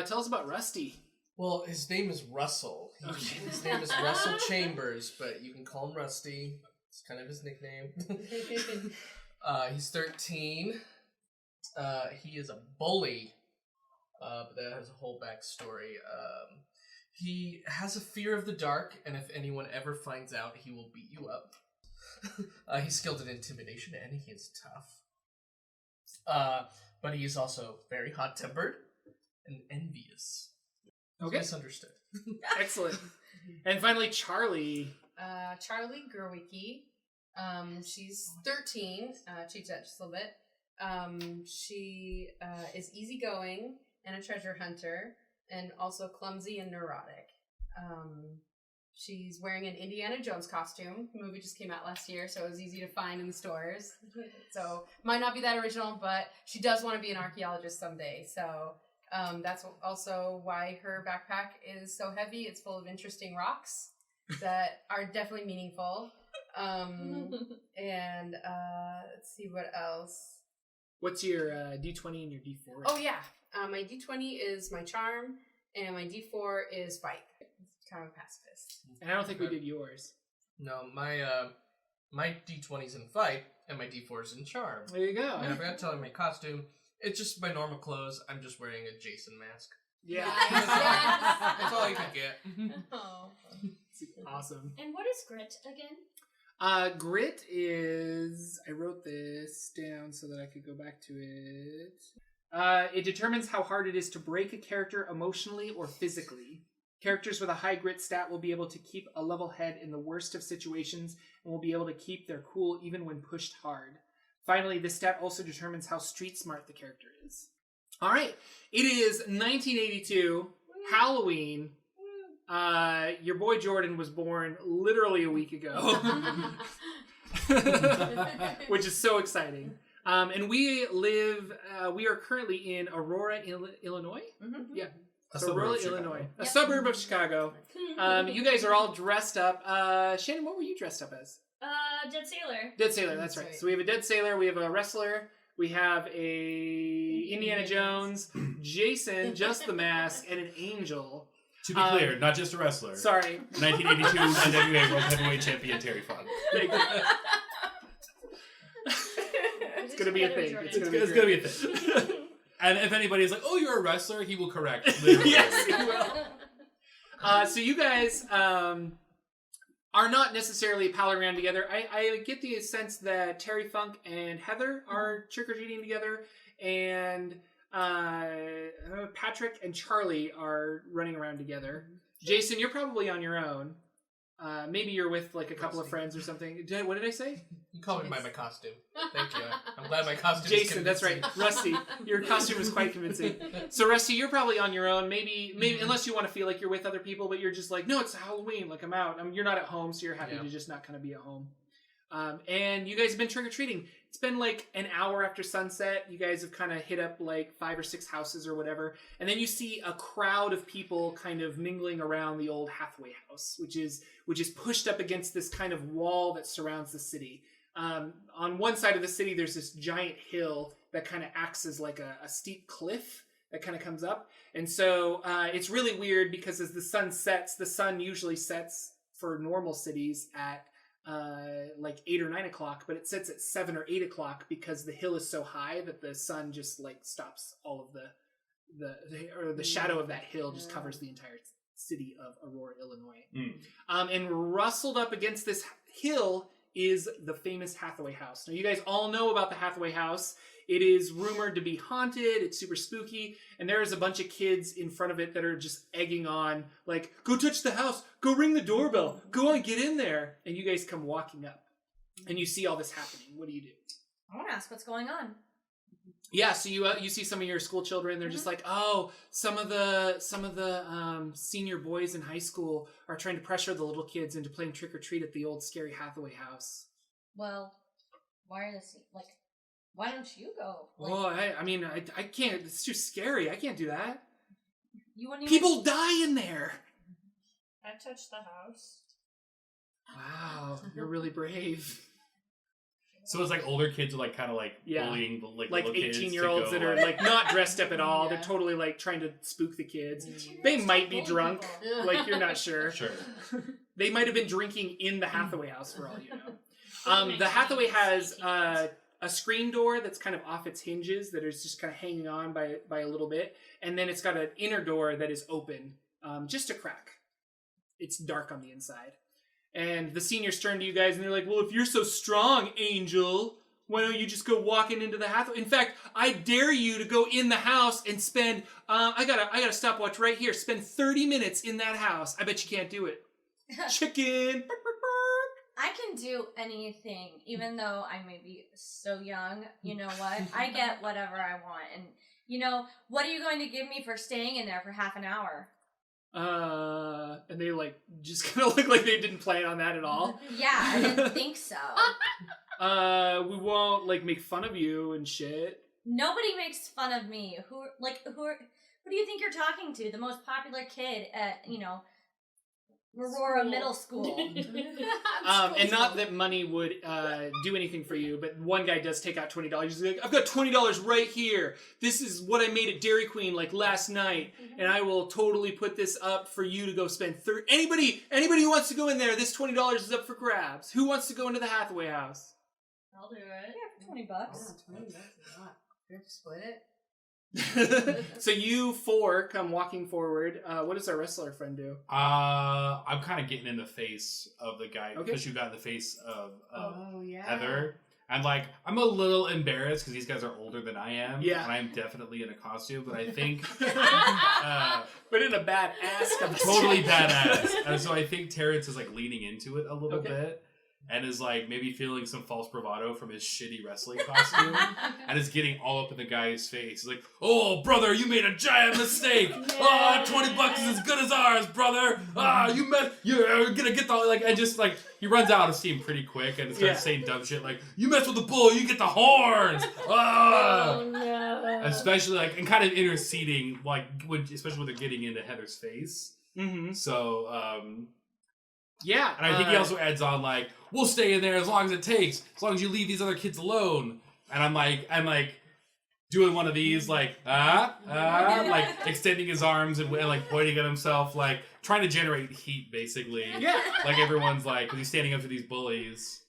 [SPEAKER 1] Tell us about Rusty.
[SPEAKER 5] Well, his name is Russell. His name is Russell Chambers, but you can call him Rusty. It's kind of his nickname. He's 13. He is a bully. But that has a whole backstory. He has a fear of the dark, and if anyone ever finds out, he will beat you up. He's skilled in intimidation and he is tough. But he is also very hot-tempered and envious.
[SPEAKER 1] Okay.
[SPEAKER 5] Misunderstood.
[SPEAKER 1] Excellent. And finally, Charlie.
[SPEAKER 3] Charlie Gerwicki. She's 13. Change that just a little bit. She is easygoing and a treasure hunter, and also clumsy and neurotic. She's wearing an Indiana Jones costume. The movie just came out last year, so it was easy to find in the stores. So might not be that original, but she does want to be an archaeologist someday. So that's also why her backpack is so heavy. It's full of interesting rocks that are definitely meaningful. And let's see what else.
[SPEAKER 1] What's your D20 and your D4?
[SPEAKER 3] Oh yeah, my D20 is my charm, and my D4 is fight. It's kind of a pacifist.
[SPEAKER 1] And I don't think we did yours.
[SPEAKER 5] No, my D20's in fight, and my D4's in charm.
[SPEAKER 1] There you go.
[SPEAKER 5] And I forgot to tell you my costume. It's just my normal clothes. I'm just wearing a Jason mask.
[SPEAKER 1] Yeah.
[SPEAKER 3] Nice.
[SPEAKER 5] That's all you can get.
[SPEAKER 3] Oh.
[SPEAKER 1] Awesome.
[SPEAKER 4] And what is grit again?
[SPEAKER 1] Grit is... I wrote this down so that I could go back to it. It determines how hard it is to break a character emotionally or physically. Characters with a high grit stat will be able to keep a level head in the worst of situations and will be able to keep their cool even when pushed hard. Finally, this stat also determines how street smart the character is. All right. It is 1982, Halloween. Your boy Jordan was born literally a week ago, which is so exciting. And we are currently in Aurora, Illinois.
[SPEAKER 3] Mm-hmm.
[SPEAKER 1] Yeah.
[SPEAKER 2] A
[SPEAKER 1] So
[SPEAKER 2] suburb
[SPEAKER 1] Aurora,
[SPEAKER 2] of Chicago.
[SPEAKER 1] Illinois. A
[SPEAKER 3] Yep.
[SPEAKER 1] suburb of Chicago. You guys are all dressed up. Shannon, what were you dressed up as?
[SPEAKER 4] Dead Sailor.
[SPEAKER 1] Dead Sailor, that's right. So we have a Dead Sailor, we have a wrestler, we have a Indiana Jones, Jason, just the mask, and an angel.
[SPEAKER 2] To be clear, not just a wrestler.
[SPEAKER 1] Sorry.
[SPEAKER 2] 1982 NWA World Heavyweight Champion Terry Funk.
[SPEAKER 1] It's gonna be a thing.
[SPEAKER 2] It's gonna be a thing. And if anybody's like, "Oh, you're a wrestler," he will correct. Literally.
[SPEAKER 1] Yes, he will. So you guys are not necessarily palling around together. I get the sense that Terry Funk and Heather are trick-or-treating together, and Patrick and Charlie are running around together. Jason, you're probably on your own. Maybe you're with like a couple of friends or something. What did I say?
[SPEAKER 5] You call me by my costume. Thank you. I'm glad my costume
[SPEAKER 1] Jason,
[SPEAKER 5] is
[SPEAKER 1] that's right. Rusty, your costume is quite convincing. So Rusty, you're probably on your own. Maybe unless you want to feel like you're with other people, but you're just like, no, it's Halloween. Like I'm out. You're not at home, so you're happy to just not kind of be at home. And you guys have been trick-or-treating. It's been like an hour after sunset. You guys have kind of hit up like 5 or 6 houses or whatever. And then you see a crowd of people kind of mingling around the old Hathaway house, which is pushed up against this kind of wall that surrounds the city. On one side of the city, there's this giant hill that kind of acts as like a steep cliff that kind of comes up. And so it's really weird because as the sun sets, the sun usually sets for normal cities at like 8 or 9 o'clock, but it sets at 7 or 8 o'clock because the hill is so high that the sun just like stops all of the shadow of that hill just covers the entire city of Aurora, Illinois. And rustled up against this hill is the famous Hathaway house. Now you guys all know about the Hathaway house. It is rumored to be haunted. It's super spooky. And there is a bunch of kids in front of it that are just egging on, like, go touch the house. Go ring the doorbell. Go on, get in there. And you guys come walking up. And you see all this happening. What do you do?
[SPEAKER 6] I want to ask what's going on.
[SPEAKER 1] Yeah, so you see some of your school children. They're just like, oh, some of the senior boys in high school are trying to pressure the little kids into playing trick or treat at the old scary Hathaway house.
[SPEAKER 6] Well, why are this why don't you go?
[SPEAKER 1] Oh, I can't. It's too scary. I can't do that.
[SPEAKER 6] You wouldn't even...
[SPEAKER 1] People die in there.
[SPEAKER 4] I touched the house.
[SPEAKER 1] Wow, you're really brave.
[SPEAKER 2] So it's like older kids are like kind of like bullying the like
[SPEAKER 1] 18-year-olds that are like not dressed up at all.
[SPEAKER 3] Yeah.
[SPEAKER 1] They're totally like trying to spook the kids. They might be drunk. Like you're not sure.
[SPEAKER 2] Sure.
[SPEAKER 1] They might have been drinking in the Hathaway house for all you know. The Hathaway has a screen door that's kind of off its hinges that is just kind of hanging on by a little bit, and then it's got an inner door that is open, just a crack. It's dark on the inside. And the seniors turn to you guys and they're like, well, if you're so strong, Angel, why don't you just go walking into the Hathaway? In fact, I dare you to go in the house and spend, I got a stopwatch right here. Spend 30 minutes in that house. I bet you can't do it. Chicken.
[SPEAKER 6] I can do anything, even though I may be so young. You know what? I get whatever I want. And, you know, what are you going to give me for staying in there for half an hour?
[SPEAKER 1] And they, like, just kind of look like they didn't plan on that at all.
[SPEAKER 6] Yeah, I didn't think so.
[SPEAKER 1] We won't, like, make fun of you and shit.
[SPEAKER 6] Nobody makes fun of me. Who do you think you're talking to? The most popular kid at, you know, Aurora Middle School.
[SPEAKER 1] And not that money would do anything for you, but one guy does take out $20. He's like, I've got $20 right here. This is what I made at Dairy Queen like last night, and I will totally put this up for you to go spend anybody who wants to go in there, this $20 is up for grabs. Who wants to go into the Hathaway house?
[SPEAKER 4] I'll do it.
[SPEAKER 6] Yeah, for $20.
[SPEAKER 3] Yeah, $20 is a lot. We have to split it.
[SPEAKER 1] So you four come walking forward. What does our wrestler friend do?
[SPEAKER 2] I'm kind of getting in the face of the guy because you got in the face of Heather. And like, I'm a little embarrassed because these guys are older than I am.
[SPEAKER 1] Yeah.
[SPEAKER 2] And I'm definitely in a costume, but I think
[SPEAKER 1] but in a badass costume.
[SPEAKER 2] totally badass. And so I think Terrence is like leaning into it a little bit. And is like maybe feeling some false bravado from his shitty wrestling costume. And is getting all up in the guy's face. He's like, oh, brother, you made a giant mistake. Oh, $20 is as good as ours, brother. You're gonna get the, like, and just like, he runs out of steam pretty quick and starts saying dumb shit like, you mess with the bull, you get the horns.
[SPEAKER 4] Oh, no.
[SPEAKER 2] Especially like, and kind of interceding, like, especially when they're getting into Heather's face.
[SPEAKER 1] Mm-hmm.
[SPEAKER 2] So,
[SPEAKER 1] yeah.
[SPEAKER 2] And I think he also adds on like, we'll stay in there as long as it takes, as long as you leave these other kids alone. And I'm like doing one of these like, like extending his arms and like pointing at himself, like trying to generate heat basically.
[SPEAKER 1] Yeah.
[SPEAKER 2] Like everyone's like, because he's standing up to these bullies.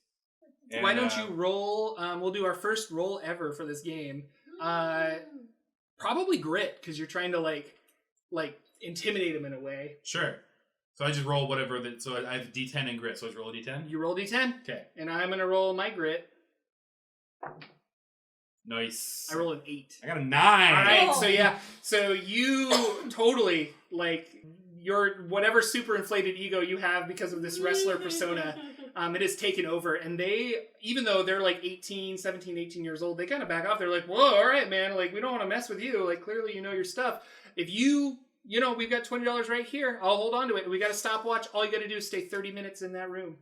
[SPEAKER 2] And,
[SPEAKER 1] why don't you roll? We'll do our first roll ever for this game. Probably grit, because you're trying to like intimidate him in a way.
[SPEAKER 2] Sure. So I just roll whatever so I have D10 and grit, so I just roll a D10?
[SPEAKER 1] You roll D10.
[SPEAKER 2] Okay.
[SPEAKER 1] And I'm going to roll my grit.
[SPEAKER 2] Nice.
[SPEAKER 1] I roll an 8.
[SPEAKER 2] I got a 9.
[SPEAKER 1] All right, so yeah. So you totally, like, your whatever super inflated ego you have because of this wrestler persona, it is taken over. And they, even though they're like 17, 18 years old, they kind of back off. They're like, whoa, all right, man. Like, we don't want to mess with you. Like, clearly you know your stuff. If you know, we've got $20 right here. I'll hold on to it. We got a stopwatch. All you got to do is stay 30 minutes in that room.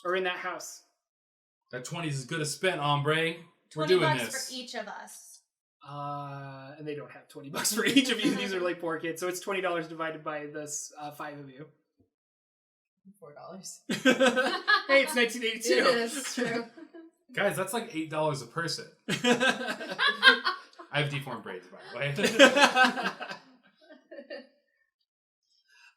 [SPEAKER 1] Or in that house.
[SPEAKER 2] That 20 is as good as spent, hombre. We're doing
[SPEAKER 6] $20
[SPEAKER 2] this.
[SPEAKER 6] for each of us.
[SPEAKER 1] And they don't have $20 for each of you. These are like poor kids. So it's $20 divided by this 5 of you.
[SPEAKER 3] $4.
[SPEAKER 1] Hey, it's 1982.
[SPEAKER 3] It is true.
[SPEAKER 2] Guys, that's like $8 a person. I have deformed braids, by the way.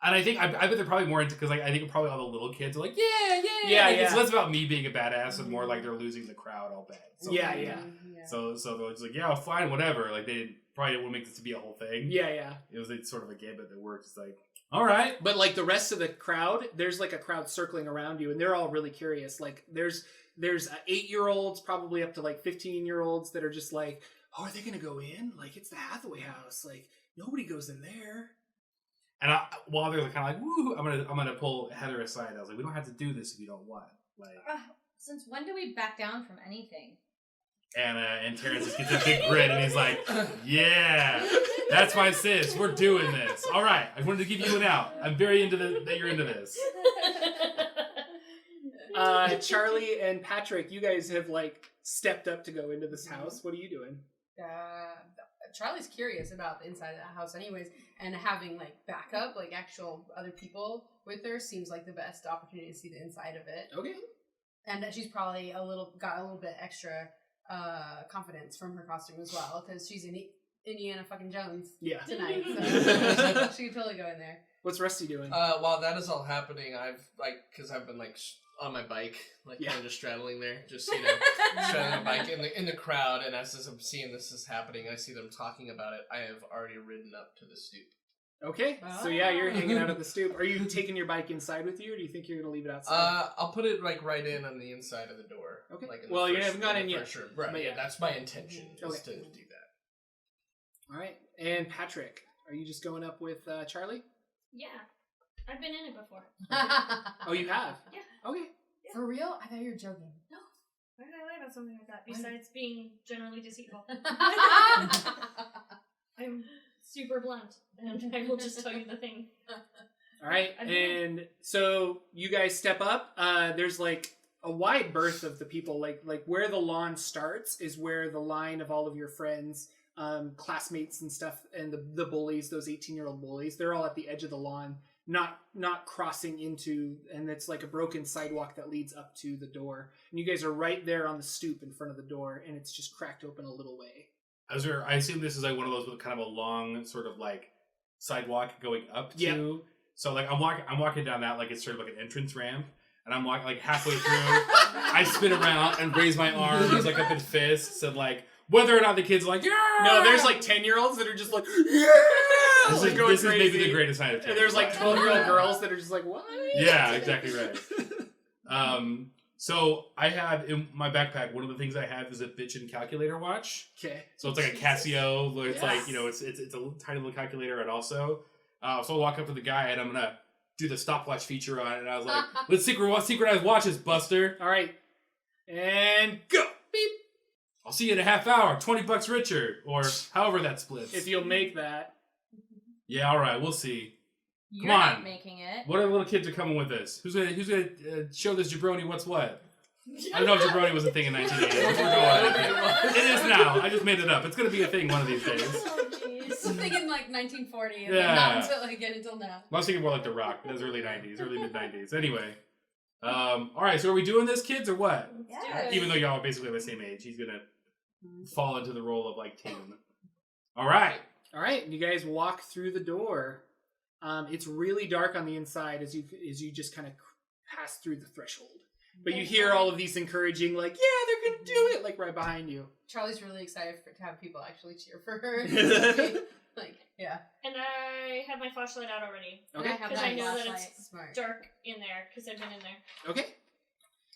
[SPEAKER 2] And I bet they're probably more into, because like I think probably all the little kids are like, yeah. Like, it's less about me being a badass and more like they're losing the crowd all bad. So,
[SPEAKER 1] Yeah.
[SPEAKER 2] So they're just like, yeah, fine, whatever. Like they probably didn't want to make this to be a whole thing.
[SPEAKER 1] Yeah.
[SPEAKER 2] It was sort of a gambit that worked. It's like, all right.
[SPEAKER 1] But like the rest of the crowd, there's like a crowd circling around you, and they're all really curious. Like there's 8-year-olds, probably up to like 15-year-olds that are just like, oh, are they gonna go in? Like it's the Hathaway house. Like nobody goes in there.
[SPEAKER 2] And while they're kind of like, woo, I'm gonna pull Heather aside. I was like, we don't have to do this if you don't want. Like,
[SPEAKER 6] since when do we back down from anything?
[SPEAKER 2] And Terrence just gets a big grin and he's like, yeah, that's my sis. We're doing this. All right, I wanted to give you an out. I'm very into that you're into this.
[SPEAKER 1] Charlie and Patrick, you guys have like stepped up to go into this house. What are you doing?
[SPEAKER 3] Charlie's curious about the inside of the house anyways, and having like backup, like actual other people with her seems like the best opportunity to see the inside of it.
[SPEAKER 1] Okay.
[SPEAKER 3] And she's probably got a little bit extra confidence from her costume as well, because she's in Indiana fucking Jones tonight, so she could totally go in there.
[SPEAKER 1] What's Rusty doing?
[SPEAKER 5] While that is all happening, because I've been on my bike, kind of just straddling there, just straddling my bike in the crowd, and as I'm seeing this is happening, I see them talking about it. I have already ridden up to the stoop.
[SPEAKER 1] Okay, so yeah, you're hanging out at the stoop. Are you taking your bike inside with you, or do you think you're going to leave it outside?
[SPEAKER 5] I'll put it like right in on the inside of the door.
[SPEAKER 1] Okay.
[SPEAKER 5] Like
[SPEAKER 1] Well, you haven't gone in yet.
[SPEAKER 5] Sure. Right.
[SPEAKER 1] But
[SPEAKER 5] Yeah,
[SPEAKER 1] yeah.
[SPEAKER 5] that's my intention. Is to
[SPEAKER 1] Okay.
[SPEAKER 5] do that.
[SPEAKER 1] All right. And Patrick, are you just going up with Charlie?
[SPEAKER 4] Yeah. I've been in it before.
[SPEAKER 1] Oh, you have?
[SPEAKER 4] Yeah.
[SPEAKER 1] Okay.
[SPEAKER 3] For real? I thought you were joking.
[SPEAKER 4] Why did I lie about something like that? Besides being generally deceitful. I'm super blunt, and I will just tell you the thing.
[SPEAKER 1] All right. And so you guys step up. There's like a wide berth of the people. Like where the lawn starts is where the line of all of your friends, classmates and stuff, and the bullies, those 18-year-old bullies, they're all at the edge of the lawn, not crossing into, and it's like a broken sidewalk that leads up to the door. And you guys are right there on the stoop in front of the door, and it's just cracked open a little way.
[SPEAKER 2] I assume this is like one of those with kind of a long sort of like sidewalk going up to.
[SPEAKER 1] Yep.
[SPEAKER 2] So like I'm walking down that like it's sort of like an entrance ramp, and I'm walking like halfway through. I spin around and raise my arms like up in fists, and like whether or not the kids are like, yeah.
[SPEAKER 1] No, there's like 10-year-olds that are just like, yeah.
[SPEAKER 2] This is maybe the greatest night of
[SPEAKER 1] And there's like 12-year-old girls that are just like, what?
[SPEAKER 2] Yeah, exactly right. So I have in my backpack, one of the things I have is a bitchin' calculator watch.
[SPEAKER 1] Okay.
[SPEAKER 2] So it's like a Casio, where it's
[SPEAKER 1] Yes.
[SPEAKER 2] like, you know, it's a tiny little calculator, and also, so I walk up to the guy and I'm gonna do the stopwatch feature on it, and I was like, let's synchronize watches, Buster.
[SPEAKER 1] All right. And go. Beep.
[SPEAKER 2] I'll see you in a half hour, $20 richer, or however that splits.
[SPEAKER 1] If you'll make that.
[SPEAKER 2] Yeah, all right, we'll see.
[SPEAKER 6] You're
[SPEAKER 2] Come
[SPEAKER 6] not
[SPEAKER 2] on.
[SPEAKER 6] making it.
[SPEAKER 2] What other little kids are coming with us? Who's gonna show this jabroni what's what? I don't know if jabroni was a thing in 1980. It is now. I just made it up. It's gonna be a thing one of these days.
[SPEAKER 6] Oh, jeez.
[SPEAKER 3] Something in like 1940, and
[SPEAKER 2] Yeah.
[SPEAKER 3] then not until until now.
[SPEAKER 2] I was thinking more like The Rock. It was early 90s, early mid 90s. Anyway, all right. So are we doing this, kids, or what?
[SPEAKER 6] Yes.
[SPEAKER 2] Even though y'all are basically the same age, he's gonna fall into the role of like Tim. All right.
[SPEAKER 1] All right. You guys walk through the door. It's really dark on the inside as you just kind of pass through the threshold. But you hear all of these encouraging, like, yeah, they're going to do it, like right behind you.
[SPEAKER 3] Charlie's really excited to have people actually cheer for her. Like, yeah.
[SPEAKER 4] And I have my flashlight out already.
[SPEAKER 1] Okay.
[SPEAKER 3] I have
[SPEAKER 4] Because
[SPEAKER 3] my
[SPEAKER 4] I know that
[SPEAKER 3] flashlight.
[SPEAKER 4] it's
[SPEAKER 3] Smart.
[SPEAKER 4] dark in there, because I've been in there.
[SPEAKER 1] Okay.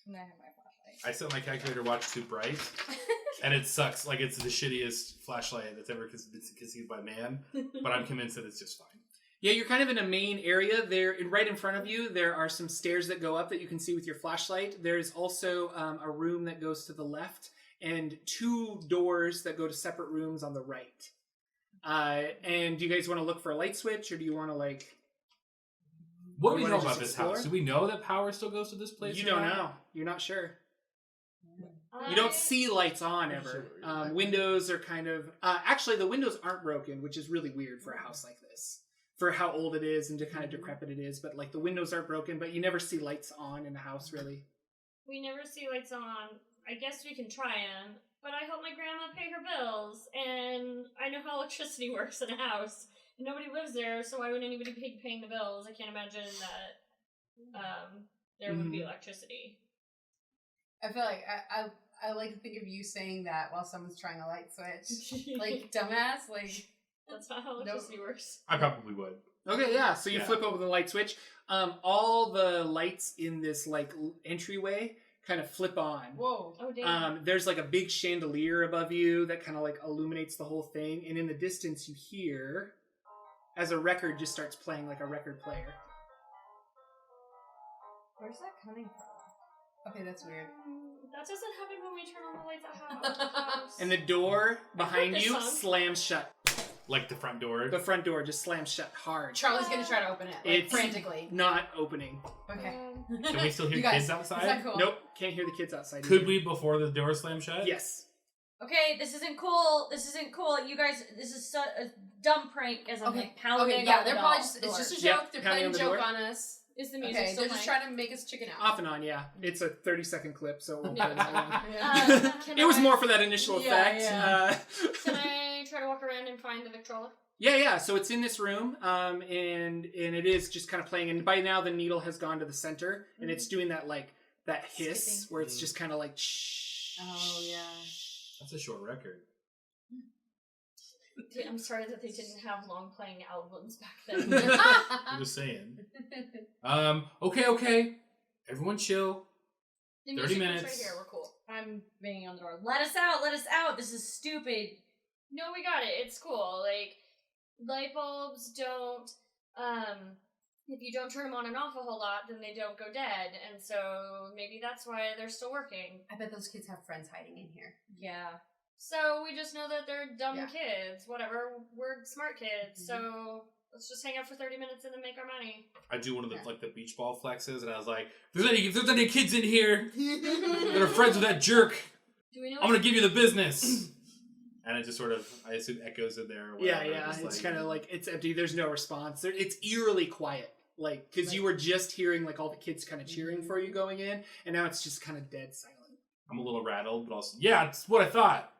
[SPEAKER 6] And I have my flashlight.
[SPEAKER 2] I set my calculator watch too bright, and it sucks. Like it's the shittiest flashlight that's ever been conceived by man. But I'm convinced that it's just fine.
[SPEAKER 1] Yeah, you're kind of in a main area there. Right in front of you, there are some stairs that go up that you can see with your flashlight. There's also a room that goes to the left and 2 doors that go to separate rooms on the right. And do you guys want to look for a light switch, or do you want to like...
[SPEAKER 2] What do
[SPEAKER 1] You
[SPEAKER 2] we
[SPEAKER 1] wanna
[SPEAKER 2] know about
[SPEAKER 1] just
[SPEAKER 2] this house?
[SPEAKER 1] explore?
[SPEAKER 2] Do we know that power still goes to this place?
[SPEAKER 1] You
[SPEAKER 2] or
[SPEAKER 1] don't
[SPEAKER 2] not?
[SPEAKER 1] know. You're not sure.
[SPEAKER 4] I-
[SPEAKER 1] You don't see lights on ever. Windows are kind of... actually, the windows aren't broken, which is really weird for a house like this. For how old it is and kind of decrepit it is. But like the windows aren't broken, but you never see lights on in the house, really.
[SPEAKER 4] We never see lights on. I guess we can try them, but I help my grandma pay her bills, and I know how electricity works in a house. Nobody lives there, so why would anybody be paying the bills? I can't imagine that there would be electricity.
[SPEAKER 3] I feel like I like to think of you saying that while someone's trying a light switch. Like, dumbass, like...
[SPEAKER 4] That's not how electricity works.
[SPEAKER 2] I probably would.
[SPEAKER 1] Okay, yeah. So you
[SPEAKER 2] Yeah.
[SPEAKER 1] flip over the light switch. All the lights in this like entryway kind of flip on.
[SPEAKER 3] Whoa.
[SPEAKER 4] Oh, damn.
[SPEAKER 1] There's like a big chandelier above you that kind of like illuminates the whole thing, and in the distance you hear as a record just starts playing, like a record player.
[SPEAKER 6] Where's that coming from?
[SPEAKER 3] Okay, that's weird.
[SPEAKER 4] That doesn't happen when we turn on the lights at house.
[SPEAKER 1] And the door behind
[SPEAKER 4] this
[SPEAKER 1] you
[SPEAKER 4] song.
[SPEAKER 1] slams shut.
[SPEAKER 2] Like the front door.
[SPEAKER 1] The front door just slams shut hard.
[SPEAKER 3] Charlie's gonna try to open it, like,
[SPEAKER 1] It's
[SPEAKER 3] frantically.
[SPEAKER 1] not opening.
[SPEAKER 3] Okay.
[SPEAKER 2] Can we still hear
[SPEAKER 3] You guys,
[SPEAKER 2] kids outside?
[SPEAKER 3] Is that cool?
[SPEAKER 1] Nope, can't hear the kids outside.
[SPEAKER 2] Could
[SPEAKER 1] either.
[SPEAKER 2] we before the door slam shut?
[SPEAKER 1] Yes.
[SPEAKER 6] Okay, this isn't cool. This isn't cool. You guys, this is a dumb prank as I'm
[SPEAKER 3] Okay.
[SPEAKER 6] like pounding
[SPEAKER 3] Okay, yeah,
[SPEAKER 6] on
[SPEAKER 3] they're
[SPEAKER 6] the
[SPEAKER 3] probably
[SPEAKER 6] door.
[SPEAKER 3] just, it's just a joke.
[SPEAKER 1] Yep,
[SPEAKER 3] They're
[SPEAKER 1] pounding
[SPEAKER 3] playing
[SPEAKER 1] on
[SPEAKER 3] a
[SPEAKER 1] the
[SPEAKER 3] joke
[SPEAKER 1] door.
[SPEAKER 3] on us.
[SPEAKER 4] Is the music
[SPEAKER 3] Okay,
[SPEAKER 4] still
[SPEAKER 3] they're just
[SPEAKER 4] playing?
[SPEAKER 3] trying to make us chicken out.
[SPEAKER 1] Off and on, yeah. It's a 30-second clip, so it won't play that long.
[SPEAKER 4] Can
[SPEAKER 1] It was
[SPEAKER 4] I-
[SPEAKER 1] more for that initial
[SPEAKER 3] Yeah,
[SPEAKER 1] effect.
[SPEAKER 3] yeah.
[SPEAKER 4] Can I try to walk around and find the Victrola?
[SPEAKER 1] Yeah. So it's in this room, and it is just kind of playing. And by now, the needle has gone to the center, and it's doing that like that hiss
[SPEAKER 3] Skipping.
[SPEAKER 1] where it's just kind of like shh.
[SPEAKER 3] Oh, yeah.
[SPEAKER 2] That's a short record.
[SPEAKER 4] I'm sorry that they didn't have long playing albums back then.
[SPEAKER 2] I'm just saying. Okay. Everyone chill.
[SPEAKER 4] The
[SPEAKER 2] 30
[SPEAKER 4] music
[SPEAKER 2] minutes.
[SPEAKER 4] right here. We're cool.
[SPEAKER 6] I'm banging on the door. Let us out! This is stupid.
[SPEAKER 4] No, we got it. It's cool. Like, light bulbs don't, if you don't turn them on and off a whole lot, then they don't go dead. And so maybe that's why they're still working.
[SPEAKER 3] I bet those kids have friends hiding in here.
[SPEAKER 6] Yeah.
[SPEAKER 4] So we just know that they're dumb
[SPEAKER 3] Yeah.
[SPEAKER 4] kids. Whatever. We're smart kids. So let's just hang out for 30 minutes and then make our money.
[SPEAKER 2] I do one of the the beach ball flexes, and I was like, if there's any kids in here that are friends with that jerk,
[SPEAKER 4] Do we know?
[SPEAKER 2] I'm gonna give you the business. And it just sort of, I assume, echoes in there. Or
[SPEAKER 1] Yeah,
[SPEAKER 2] whatever,
[SPEAKER 1] yeah.
[SPEAKER 2] just
[SPEAKER 1] It's kind of like, it's empty. There's no response. It's eerily quiet. Like, because you were just hearing, like, all the kids kind of cheering for you going in, and now it's just kind of dead silent.
[SPEAKER 2] I'm a little rattled, but also, yeah, it's what I thought.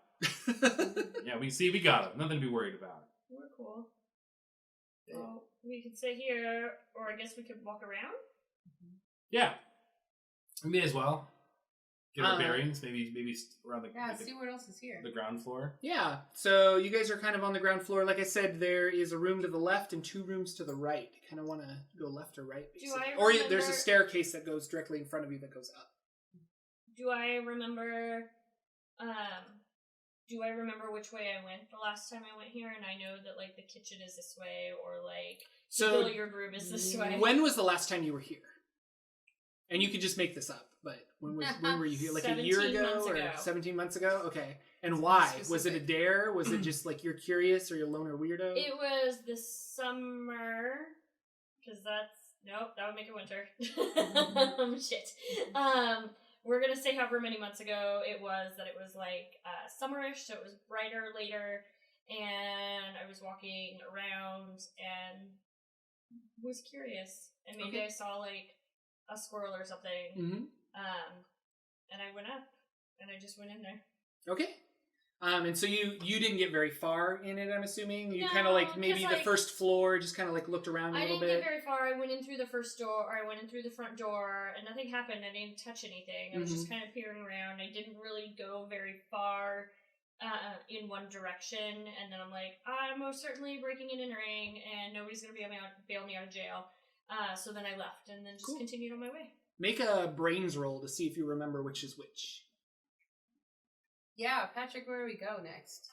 [SPEAKER 2] Yeah, we got it. Nothing to be worried about.
[SPEAKER 4] We're cool. Well, we could stay here, or I guess we could walk around.
[SPEAKER 2] Yeah. We may as well. Get our bearings, maybe around the
[SPEAKER 3] see what else is here.
[SPEAKER 2] the ground floor.
[SPEAKER 1] Yeah, so you guys are kind of on the ground floor. Like I said, there is a room to the left and 2 rooms to the right. You kind of want to go left or right, basically. Or there's a staircase that goes directly in front of you that goes up.
[SPEAKER 4] Do I remember which way I went the last time I went here? And I know that, like, the kitchen is this way, or, like, the billiard room is this way.
[SPEAKER 1] When was the last time you were here? And you could just make this up, but when were you here? Like a year ago or 17 months ago? Okay. And why? Was it a dare? Was it just like you're curious or you're a loner weirdo?
[SPEAKER 4] It was the summer, because that would make it winter. Shit. We're gonna say however many months ago it was that it was like summerish, so it was brighter later, and I was walking around and was curious, and maybe I saw like a squirrel or something.
[SPEAKER 1] Mm-hmm.
[SPEAKER 4] And I went up, and I just went in there.
[SPEAKER 1] Okay. And so you didn't get very far in it, I'm assuming? You
[SPEAKER 4] No,
[SPEAKER 1] kind of like maybe
[SPEAKER 4] 'cause,
[SPEAKER 1] the
[SPEAKER 4] like,
[SPEAKER 1] first floor, just kind of like looked around a little bit?
[SPEAKER 4] I didn't get very far. I went in through the first door, or I went in through the front door, and nothing happened. I didn't touch anything. I was just kind of peering around. I didn't really go very far in one direction, and then I'm like, I'm most certainly breaking and entering, and nobody's going to bail me out of jail. So then I left, and then just continued on my way.
[SPEAKER 1] Make a brains roll to see if you remember which is which.
[SPEAKER 3] Yeah, Patrick, where do we go next?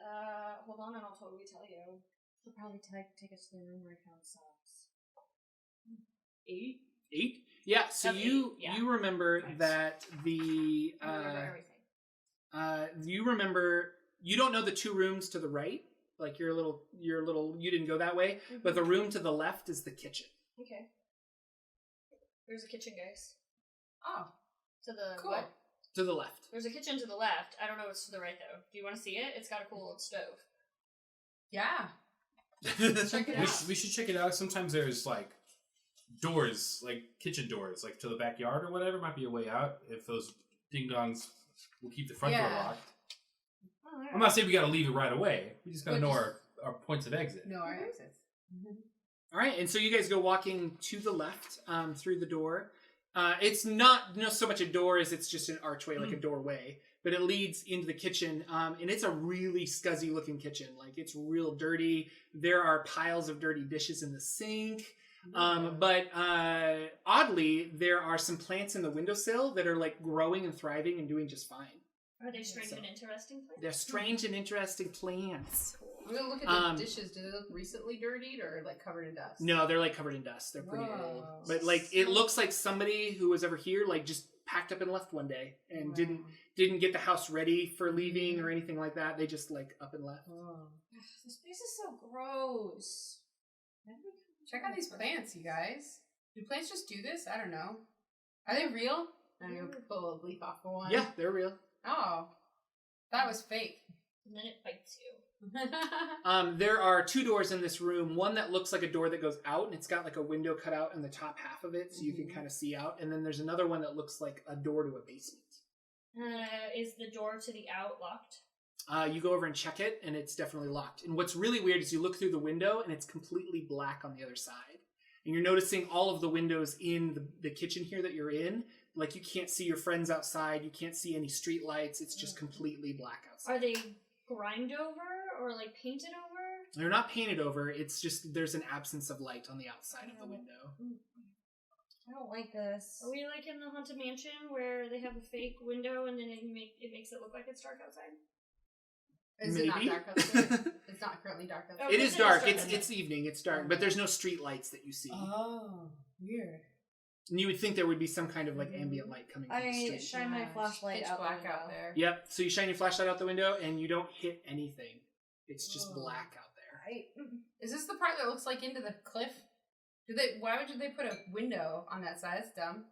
[SPEAKER 6] Hold on and I'll totally tell you. He'll probably take us to the room where he found socks.
[SPEAKER 1] 8? Yeah, so you remember that the
[SPEAKER 6] I remember everything.
[SPEAKER 1] you remember, you don't know the 2 rooms to the right, like you're a little you didn't go that way, but the room to the left is the kitchen.
[SPEAKER 4] Okay. There's a kitchen, guys.
[SPEAKER 3] Oh,
[SPEAKER 4] To the
[SPEAKER 3] cool.
[SPEAKER 4] what?
[SPEAKER 1] To the left.
[SPEAKER 4] There's a kitchen to the left. I don't know what's to the right, though. Do you want to see it? It's got a cool old stove.
[SPEAKER 3] Yeah.
[SPEAKER 4] Check it out.
[SPEAKER 2] We should check it out. Sometimes there's like doors, like kitchen doors, like to the backyard or whatever. Might be a way out if those ding dongs will keep the front door locked.
[SPEAKER 4] Oh, right.
[SPEAKER 2] I'm not saying we got to leave it right away. We just got to know our points of exit.
[SPEAKER 3] No, our exits.
[SPEAKER 1] All right, and so you guys go walking to the left through the door. It's not so much a door as it's just an archway, like a doorway, but it leads into the kitchen, and it's a really scuzzy looking kitchen. Like, it's real dirty. There are piles of dirty dishes in the sink, but oddly, there are some plants in the windowsill that are like growing and thriving and doing just fine.
[SPEAKER 4] Are they strange and interesting plants?
[SPEAKER 1] They're strange and interesting plants.
[SPEAKER 3] I'm gonna look at the dishes. Do they look recently dirtied or like covered in dust?
[SPEAKER 1] No, they're like covered in dust. They're pretty old.
[SPEAKER 3] Whoa.
[SPEAKER 1] But like it looks like somebody who was ever here like just packed up and left one day and didn't get the house ready for leaving or anything like that. They just like up and left.
[SPEAKER 6] This place is so gross.
[SPEAKER 3] Check out these plants, you guys. Do plants just do this? I don't know. Are they real? I'm gonna pull a leaf off for one.
[SPEAKER 1] Yeah, they're real.
[SPEAKER 3] Oh, that was fake.
[SPEAKER 4] And then it bites you.
[SPEAKER 1] There are 2 doors in this room. One that looks like a door that goes out, and it's got like a window cut out in the top half of it, so you can kind of see out. And then there's another one that looks like a door to a basement.
[SPEAKER 4] Is the door to the out locked?
[SPEAKER 1] You go over and check it, and it's definitely locked. And what's really weird is you look through the window, and it's completely black on the other side. And you're noticing all of the windows in the kitchen here that you're in. Like, you can't see your friends outside. You can't see any street lights. It's just completely black outside.
[SPEAKER 4] Are they grimed over, or like painted over?
[SPEAKER 1] They're not painted over. It's just there's an absence of light on the outside of the window.
[SPEAKER 6] I don't like this.
[SPEAKER 4] Are we like in the Haunted Mansion where they have a fake window and then it makes it look like it's dark outside?
[SPEAKER 3] Is it not dark outside? It's not currently dark outside.
[SPEAKER 1] It is dark. It's evening. It's dark, but there's no street lights that you see.
[SPEAKER 3] Oh, weird.
[SPEAKER 1] And you would think there would be some kind of like ambient light coming from the
[SPEAKER 6] I
[SPEAKER 1] street.
[SPEAKER 6] shine my flashlight
[SPEAKER 3] Pitch
[SPEAKER 6] out
[SPEAKER 3] black
[SPEAKER 6] the
[SPEAKER 3] out
[SPEAKER 6] window.
[SPEAKER 3] there.
[SPEAKER 1] Yep. So you shine your flashlight out the window and you don't hit anything. It's just black out there.
[SPEAKER 3] Is this the part that looks like into the cliff? Why would they put a window on that side? That's dumb.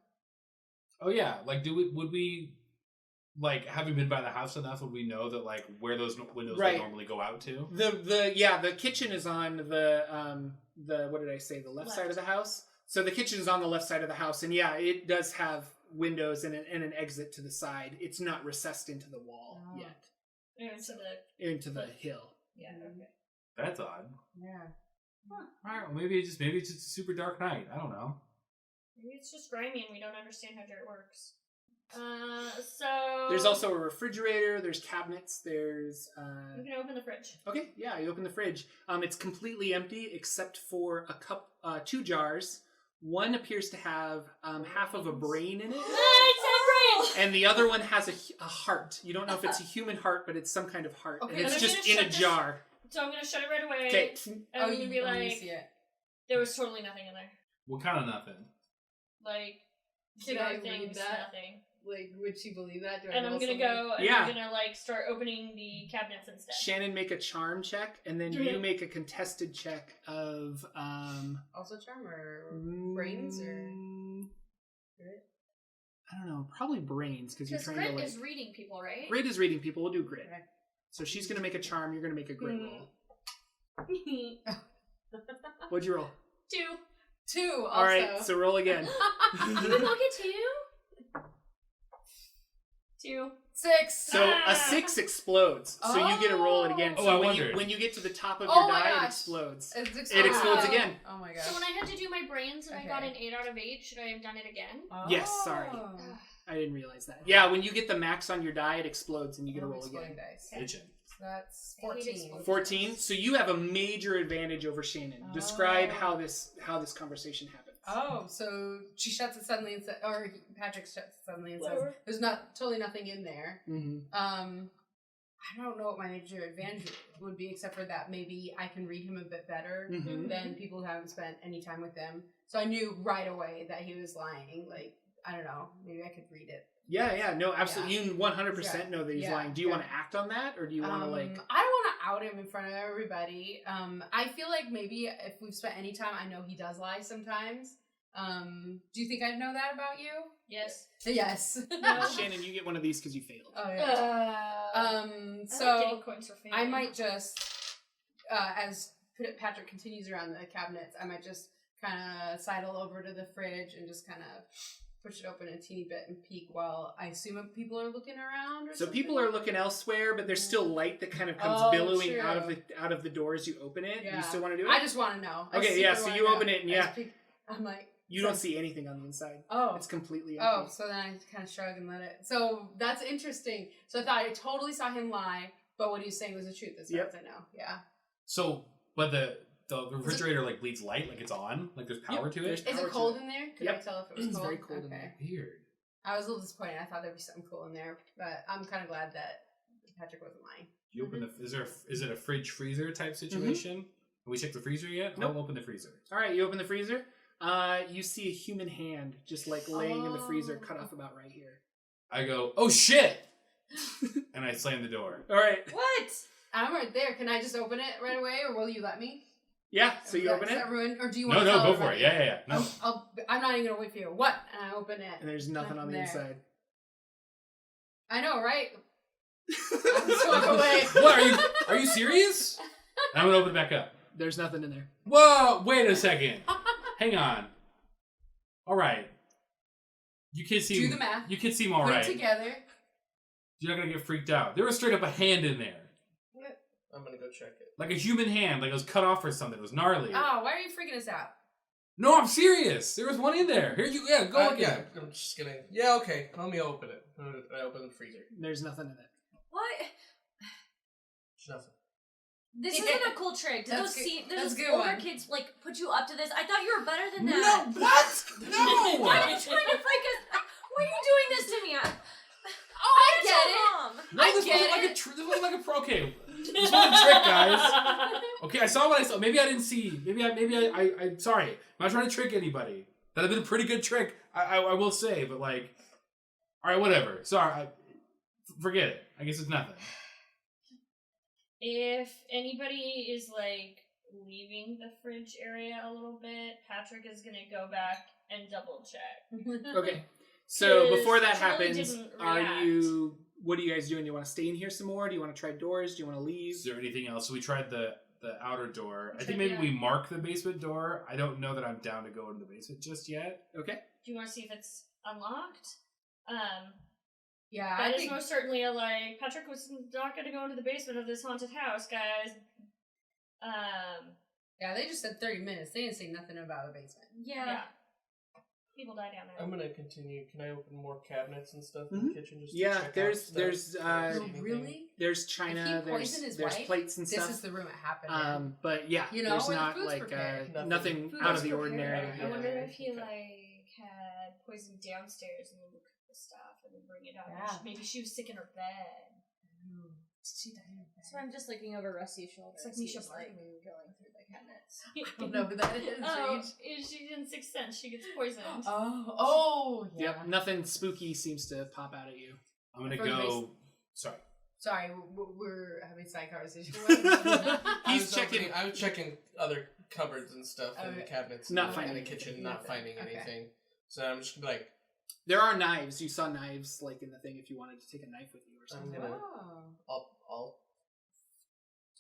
[SPEAKER 2] Oh yeah, like would we like having been by the house enough would we know that like where those windows would normally go out to?
[SPEAKER 1] The kitchen is on the what did I say, the left side of the house. So the kitchen is on the left side of the house, and yeah, it does have windows and an exit to the side. It's not recessed into the wall yet. Into the hill.
[SPEAKER 4] Yeah. Okay.
[SPEAKER 2] That's odd.
[SPEAKER 3] Yeah.
[SPEAKER 2] Huh. All right, maybe it's just a super dark night. I don't know.
[SPEAKER 4] Maybe it's just grimy and we don't understand how dirt works. So
[SPEAKER 1] There's also a refrigerator. There's cabinets. There's
[SPEAKER 4] you can open the fridge.
[SPEAKER 1] Okay, yeah, you open the fridge. It's completely empty except for a cup, 2 jars. One appears to have half of a brain in it. And the other one has a heart. You don't know if it's a human heart, but it's some kind of heart.
[SPEAKER 3] Okay,
[SPEAKER 1] and it's just in a jar.
[SPEAKER 4] So I'm going to shut it right away.
[SPEAKER 1] Okay.
[SPEAKER 4] And I'm going to be like, there was totally nothing in there.
[SPEAKER 2] What kind of nothing?
[SPEAKER 4] Like,
[SPEAKER 3] Can I read
[SPEAKER 4] things,
[SPEAKER 3] that?
[SPEAKER 4] nothing.
[SPEAKER 3] Like, would she believe that?
[SPEAKER 4] And I'm going to go, and
[SPEAKER 1] Yeah.
[SPEAKER 4] I'm going to, like, start opening the cabinets instead.
[SPEAKER 1] Shannon, make a charm check, and then you make a contested check of...
[SPEAKER 3] Also charm or brains or... Grit?
[SPEAKER 1] I don't know, probably brains, because you're
[SPEAKER 4] Because
[SPEAKER 1] trying to
[SPEAKER 4] Grit
[SPEAKER 1] like...
[SPEAKER 4] is reading people, right?
[SPEAKER 1] Grit is reading people. We'll do Grit.
[SPEAKER 3] Okay.
[SPEAKER 1] So she's going to make a charm, you're going to make a Grit roll. What'd you roll?
[SPEAKER 4] 2.
[SPEAKER 3] 2 also.
[SPEAKER 1] Alright, so roll again.
[SPEAKER 4] You can look at 2? 2.
[SPEAKER 3] 6.
[SPEAKER 1] So a 6 explodes. So you get to roll it again.
[SPEAKER 2] Oh,
[SPEAKER 1] So
[SPEAKER 2] I
[SPEAKER 1] when
[SPEAKER 2] wondered.
[SPEAKER 1] when you get to the top of
[SPEAKER 3] Oh
[SPEAKER 1] your
[SPEAKER 3] my
[SPEAKER 1] die, it
[SPEAKER 3] gosh.
[SPEAKER 1] explodes.
[SPEAKER 3] It
[SPEAKER 1] explodes again.
[SPEAKER 3] Oh my gosh.
[SPEAKER 4] So when I had to do my brains and I got
[SPEAKER 3] Okay.
[SPEAKER 4] an 8 out of 8, should I have done it again?
[SPEAKER 1] Yes, sorry. I didn't realize that. Yeah, when you get the max on your die, it explodes and you get to roll
[SPEAKER 3] Exploding
[SPEAKER 1] again.
[SPEAKER 3] dice.
[SPEAKER 2] Itching.
[SPEAKER 3] That's
[SPEAKER 4] I hate
[SPEAKER 3] 14.
[SPEAKER 4] exploding.
[SPEAKER 1] 14. So you have a major advantage over Shannon. Describe how this conversation happens.
[SPEAKER 3] Oh, so she shuts it suddenly and says, or Patrick shuts it suddenly and says,
[SPEAKER 4] Whatever.
[SPEAKER 3] "There's totally nothing in there."
[SPEAKER 1] Mm-hmm.
[SPEAKER 3] I don't know what my major advantage would be, except for that maybe I can read him a bit better
[SPEAKER 1] Mhm.
[SPEAKER 3] than people who haven't spent any time with him. So I knew right away that he was lying. Like, I don't know, maybe I could read it.
[SPEAKER 1] Yeah, no, absolutely. You 100% know that he's
[SPEAKER 3] Yeah,
[SPEAKER 1] lying. Do you
[SPEAKER 3] yeah.
[SPEAKER 1] want to act on that, or do you want to like?
[SPEAKER 3] I don't want to out him in front of everybody. I feel like maybe if we've spent any time, I know he does lie sometimes. Do you think I know that about you?
[SPEAKER 4] Yes.
[SPEAKER 3] Yes.
[SPEAKER 4] No.
[SPEAKER 1] Shannon, you get one of these because you failed.
[SPEAKER 3] Oh yeah.
[SPEAKER 4] I like
[SPEAKER 3] So
[SPEAKER 4] getting coins for failing.
[SPEAKER 3] I might just, as Patrick continues around the cabinets, I might just kind of sidle over to the fridge and just kind of push it open a teeny bit and peek while I assume people are looking around. Or
[SPEAKER 1] So
[SPEAKER 3] something.
[SPEAKER 1] people are looking elsewhere, but there's still light that kind of comes
[SPEAKER 3] Oh,
[SPEAKER 1] billowing
[SPEAKER 3] true.
[SPEAKER 1] out of the door as you open it.
[SPEAKER 3] Yeah.
[SPEAKER 1] You still want to do it?
[SPEAKER 3] I just want to know. I
[SPEAKER 1] Okay,
[SPEAKER 3] super
[SPEAKER 1] yeah, so
[SPEAKER 3] wanna
[SPEAKER 1] you
[SPEAKER 3] know.
[SPEAKER 1] open it and
[SPEAKER 3] I
[SPEAKER 1] yeah.
[SPEAKER 3] just peek- I'm like,
[SPEAKER 1] You don't see anything on the inside.
[SPEAKER 3] oh.
[SPEAKER 1] It's completely empty.
[SPEAKER 3] Oh, so then I kind of shrug and let it. So that's interesting. So I thought I totally saw him lie, but what he was saying was the truth as far as I know. Yeah.
[SPEAKER 2] So, but the refrigerator like bleeds light, like it's on, like there's power to it.
[SPEAKER 3] Is it cold in there? Could I
[SPEAKER 1] Yep.
[SPEAKER 3] tell if it was
[SPEAKER 1] It's
[SPEAKER 3] cold?
[SPEAKER 1] very cold in there.
[SPEAKER 2] Weird.
[SPEAKER 3] I was a little disappointed. I thought there'd be something cool in there, but I'm kind of glad that Patrick wasn't lying.
[SPEAKER 2] You open the. Is it a fridge freezer type situation? Have we checked the freezer yet?
[SPEAKER 1] Nope.
[SPEAKER 2] I'll open the freezer.
[SPEAKER 1] All right, you open the freezer. You see a human hand just like laying in the freezer, cut off about right here.
[SPEAKER 2] I go, oh shit, and I slam the door.
[SPEAKER 1] All right.
[SPEAKER 3] What? I'm right there. Can I just open it right away, or will you let me?
[SPEAKER 1] Yeah. So you
[SPEAKER 3] Is
[SPEAKER 1] open
[SPEAKER 3] that
[SPEAKER 1] it,
[SPEAKER 3] ruined, or do you want
[SPEAKER 2] No,
[SPEAKER 3] to
[SPEAKER 2] no,
[SPEAKER 3] tell
[SPEAKER 2] go for it. Yeah. No.
[SPEAKER 3] I'm not even gonna wait for you. What? And I open it.
[SPEAKER 1] and there's nothing on the
[SPEAKER 3] there.
[SPEAKER 1] inside.
[SPEAKER 3] I know, right? I just walk away.
[SPEAKER 2] What are you serious? And I'm gonna open it back up.
[SPEAKER 1] There's nothing in there.
[SPEAKER 2] Whoa! Wait a second. Hang on. All right. You kids seem.
[SPEAKER 3] Do the math.
[SPEAKER 2] You kids seem all
[SPEAKER 3] Put
[SPEAKER 2] right.
[SPEAKER 3] it together.
[SPEAKER 2] You're not gonna get freaked out. There was straight up a hand in there,
[SPEAKER 5] I'm gonna go check it.
[SPEAKER 2] like a human hand, like it was cut off or something. It was gnarly.
[SPEAKER 3] Oh, why are you freaking us out?
[SPEAKER 2] No, I'm serious. There was one in there. Here you go look
[SPEAKER 5] yeah,
[SPEAKER 2] at it.
[SPEAKER 5] I'm just gonna. Yeah, okay. Let me open it. I open the freezer.
[SPEAKER 1] There's nothing in it.
[SPEAKER 6] What?
[SPEAKER 5] There's nothing.
[SPEAKER 6] This isn't a cool trick. Did
[SPEAKER 3] That's
[SPEAKER 6] those
[SPEAKER 3] good.
[SPEAKER 6] did
[SPEAKER 3] That's
[SPEAKER 6] those
[SPEAKER 3] a good
[SPEAKER 6] older
[SPEAKER 3] one.
[SPEAKER 6] kids like put you up to this? I thought you were better than
[SPEAKER 2] No,
[SPEAKER 6] that.
[SPEAKER 2] what? No!
[SPEAKER 6] Why are you trying to freak us? Why are you doing this to me?
[SPEAKER 3] I get it.
[SPEAKER 6] Mom.
[SPEAKER 2] No,
[SPEAKER 3] I
[SPEAKER 2] this
[SPEAKER 3] get
[SPEAKER 2] wasn't like
[SPEAKER 3] it.
[SPEAKER 2] this wasn't like a pro. Okay, this wasn't a trick, guys. Okay, I saw what I saw. Maybe I didn't see. Maybe I'm sorry. I'm not trying to trick anybody. That'd have been a pretty good trick, I will say. But like, all right, whatever. Sorry, forget it. I guess it's nothing.
[SPEAKER 4] If anybody is like leaving the fridge area a little bit, Patrick is gonna go back and double check.
[SPEAKER 1] Okay. So
[SPEAKER 4] 'Cause
[SPEAKER 1] before that
[SPEAKER 4] Charlie
[SPEAKER 1] happens,
[SPEAKER 4] didn't
[SPEAKER 1] are
[SPEAKER 4] react.
[SPEAKER 1] you? What are you guys doing? Do you want to stay in here some more? Do you want to try doors? Do you want to leave?
[SPEAKER 2] Is there anything else? So we tried the outer door. I think
[SPEAKER 4] Yeah.
[SPEAKER 2] maybe we mark the basement door. I don't know that I'm down to go into the basement just yet.
[SPEAKER 1] Okay.
[SPEAKER 4] Do you want to see if it's unlocked?
[SPEAKER 3] Yeah,
[SPEAKER 4] That
[SPEAKER 3] I
[SPEAKER 4] is
[SPEAKER 3] think
[SPEAKER 4] most certainly a like. Patrick was not going to go into the basement of this haunted house, guys.
[SPEAKER 3] yeah, they just said 30 minutes. They didn't say nothing about the basement.
[SPEAKER 4] Yeah. People die down there.
[SPEAKER 5] I'm gonna continue. Can I open more cabinets and stuff in
[SPEAKER 1] Mhm.
[SPEAKER 5] the kitchen? Just to
[SPEAKER 1] Yeah,
[SPEAKER 5] check out
[SPEAKER 1] there's-
[SPEAKER 5] stuff?
[SPEAKER 1] there's,
[SPEAKER 5] See
[SPEAKER 1] uh,
[SPEAKER 5] anything?
[SPEAKER 3] Really?
[SPEAKER 1] There's china.
[SPEAKER 3] If he poisoned his
[SPEAKER 1] There's
[SPEAKER 3] wife,
[SPEAKER 1] plates and
[SPEAKER 3] This
[SPEAKER 1] stuff.
[SPEAKER 3] is the room it happened in.
[SPEAKER 1] But yeah,
[SPEAKER 3] You know,
[SPEAKER 1] there's
[SPEAKER 3] where the
[SPEAKER 1] not
[SPEAKER 3] food's
[SPEAKER 1] like
[SPEAKER 3] prepared.
[SPEAKER 1] nothing
[SPEAKER 3] Food
[SPEAKER 1] out
[SPEAKER 3] was
[SPEAKER 1] of the
[SPEAKER 3] prepared.
[SPEAKER 1] ordinary.
[SPEAKER 4] I wonder
[SPEAKER 1] Yeah.
[SPEAKER 4] if he
[SPEAKER 5] Okay.
[SPEAKER 4] like had poison downstairs and then would cook the stuff and then bring it out.
[SPEAKER 3] Yeah.
[SPEAKER 4] Maybe she was sick in her bed.
[SPEAKER 6] So I'm just looking over Rusty's shoulder.
[SPEAKER 4] It's like
[SPEAKER 6] as he's,
[SPEAKER 4] Misha
[SPEAKER 6] like
[SPEAKER 4] Barton.
[SPEAKER 6] going through the cabinets.
[SPEAKER 3] I don't know who that is.
[SPEAKER 4] Oh,
[SPEAKER 3] Reed.
[SPEAKER 4] she's in Sixth Sense. She gets poisoned.
[SPEAKER 3] Oh, yeah.
[SPEAKER 1] Yep, nothing spooky seems to pop out at you.
[SPEAKER 2] I'm gonna
[SPEAKER 3] For the
[SPEAKER 2] go. Sorry.
[SPEAKER 3] Sorry, we're having side conversation.
[SPEAKER 5] I was checking other cupboards and stuff in the
[SPEAKER 3] Okay.
[SPEAKER 5] cabinets.
[SPEAKER 1] Not
[SPEAKER 5] in the
[SPEAKER 1] finding
[SPEAKER 5] kitchen,
[SPEAKER 3] anything.
[SPEAKER 5] not finding
[SPEAKER 3] Okay.
[SPEAKER 5] anything. So I'm just gonna be like,
[SPEAKER 1] There are knives. You saw knives like in the thing. If you wanted to take a knife with you or
[SPEAKER 5] I'm
[SPEAKER 1] something.
[SPEAKER 5] gonna,
[SPEAKER 3] Oh.
[SPEAKER 5] I'll.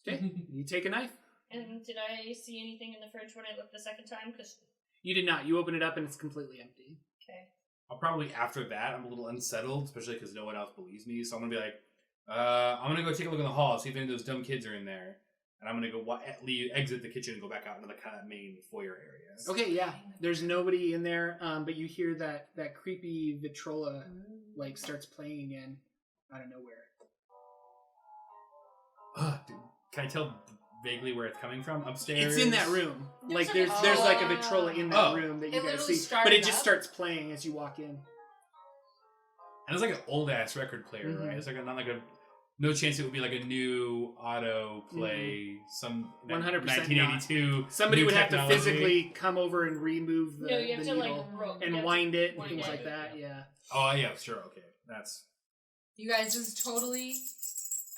[SPEAKER 1] Okay, you take a knife.
[SPEAKER 4] And did I see anything in the fridge when I looked the second time? Because
[SPEAKER 1] You did not. You open it up and it's completely empty.
[SPEAKER 4] okay,
[SPEAKER 2] I'll probably after that. I'm a little unsettled, especially because no one else believes me. So I'm gonna be like, I'm gonna go take a look in the hall, see if any of those dumb kids are in there, and I'm gonna go exit the kitchen and go back out into the kind of main foyer area.
[SPEAKER 1] Okay, yeah. There's nobody in there, but you hear that creepy Vitrola like starts playing again out of nowhere.
[SPEAKER 2] Dude, can I tell vaguely where it's coming from? Upstairs.
[SPEAKER 1] It's in that room. Like
[SPEAKER 4] There's
[SPEAKER 1] there's
[SPEAKER 4] a-
[SPEAKER 1] like a Vitrola in that
[SPEAKER 2] Oh.
[SPEAKER 1] room that you
[SPEAKER 3] It
[SPEAKER 1] guys
[SPEAKER 3] literally
[SPEAKER 1] see,
[SPEAKER 3] started
[SPEAKER 1] but it just
[SPEAKER 3] up?
[SPEAKER 1] starts playing as you walk in.
[SPEAKER 2] And it's like an old ass record player,
[SPEAKER 1] Mhm.
[SPEAKER 2] right? It's like not like a. No chance it would be like a new auto play, some
[SPEAKER 1] 100%
[SPEAKER 2] 1982.
[SPEAKER 1] Somebody
[SPEAKER 2] new
[SPEAKER 1] would have
[SPEAKER 2] technology.
[SPEAKER 1] to physically come over and remove the,
[SPEAKER 4] no, you have
[SPEAKER 1] the
[SPEAKER 4] to
[SPEAKER 1] needle
[SPEAKER 4] like roll, you
[SPEAKER 1] and
[SPEAKER 4] have to
[SPEAKER 1] wind it and
[SPEAKER 4] wind
[SPEAKER 1] things
[SPEAKER 4] it.
[SPEAKER 1] like that. Yeah.
[SPEAKER 2] Oh yeah, sure, okay. That's
[SPEAKER 3] You guys, this is totally.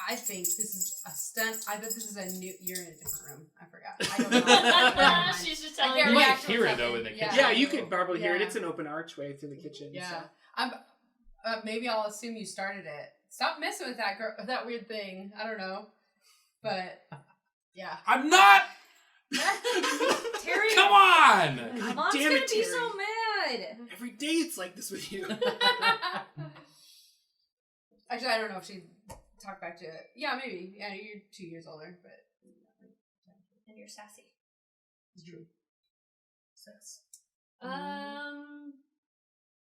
[SPEAKER 3] I think this is a stunt. I bet this is a new. You're in a different room. I forgot. I don't know. Never mind.
[SPEAKER 4] She's just
[SPEAKER 3] I
[SPEAKER 4] telling
[SPEAKER 3] can't
[SPEAKER 2] You
[SPEAKER 4] me.
[SPEAKER 2] might
[SPEAKER 3] react to
[SPEAKER 2] hear
[SPEAKER 3] what's
[SPEAKER 2] it, though, in
[SPEAKER 3] happening.
[SPEAKER 2] the kitchen.
[SPEAKER 1] Yeah, you could probably hear it.
[SPEAKER 3] Yeah.
[SPEAKER 1] It's an open archway through the kitchen.
[SPEAKER 3] Yeah.
[SPEAKER 1] So.
[SPEAKER 3] I'm. Maybe I'll assume you started it. Stop messing with that girl. That weird thing. I don't know. But yeah.
[SPEAKER 2] I'm not.
[SPEAKER 6] Terry,
[SPEAKER 2] Come on.
[SPEAKER 6] Mom's
[SPEAKER 1] damn
[SPEAKER 6] gonna
[SPEAKER 1] it,
[SPEAKER 6] be
[SPEAKER 1] Terry.
[SPEAKER 6] so mad.
[SPEAKER 1] Every day it's like this with you.
[SPEAKER 3] Actually, I don't know if she talked back to it. Yeah, maybe. Yeah, you're 2 years older, but
[SPEAKER 4] And you're sassy.
[SPEAKER 3] it's true.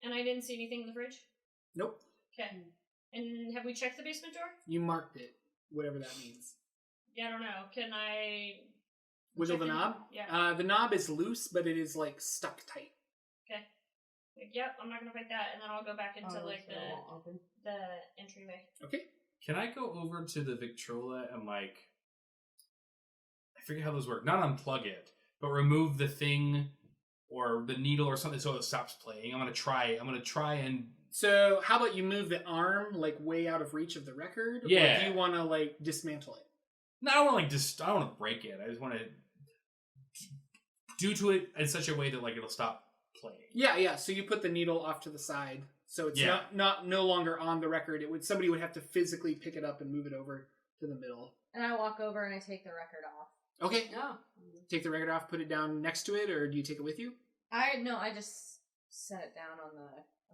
[SPEAKER 4] And I didn't see anything in the fridge.
[SPEAKER 1] Nope.
[SPEAKER 4] Okay. And have we checked the basement door?
[SPEAKER 1] You marked it, whatever that means.
[SPEAKER 4] Yeah, I don't know. Can I
[SPEAKER 1] Wiggle the
[SPEAKER 4] check
[SPEAKER 1] knob?
[SPEAKER 4] Yeah.
[SPEAKER 1] The knob is loose, but it is like stuck tight.
[SPEAKER 4] Okay. Like, yep, I'm not gonna fight that, and then I'll go back into
[SPEAKER 3] Oh,
[SPEAKER 4] like
[SPEAKER 3] so it won't open.
[SPEAKER 4] the entryway.
[SPEAKER 1] Okay.
[SPEAKER 2] Can I go over to the Victrola and like I forget how those work. Not unplug it, but remove the thing or the needle or something so it stops playing. I'm gonna try and
[SPEAKER 1] So how about you move the arm like way out of reach of the record? Or
[SPEAKER 2] Yeah.
[SPEAKER 1] do you want to like dismantle it?
[SPEAKER 2] no, I don't want I don't want to break it. I just want to do to it in such a way that like it'll stop playing.
[SPEAKER 1] Yeah. So you put the needle off to the side, so it's
[SPEAKER 2] Yeah.
[SPEAKER 1] no longer on the record. Somebody would have to physically pick it up and move it over to the middle.
[SPEAKER 6] And I walk over and I take the record off.
[SPEAKER 1] Okay.
[SPEAKER 3] No.
[SPEAKER 1] Take the record off, put it down next to it, or do you take it with you?
[SPEAKER 6] I just set it down on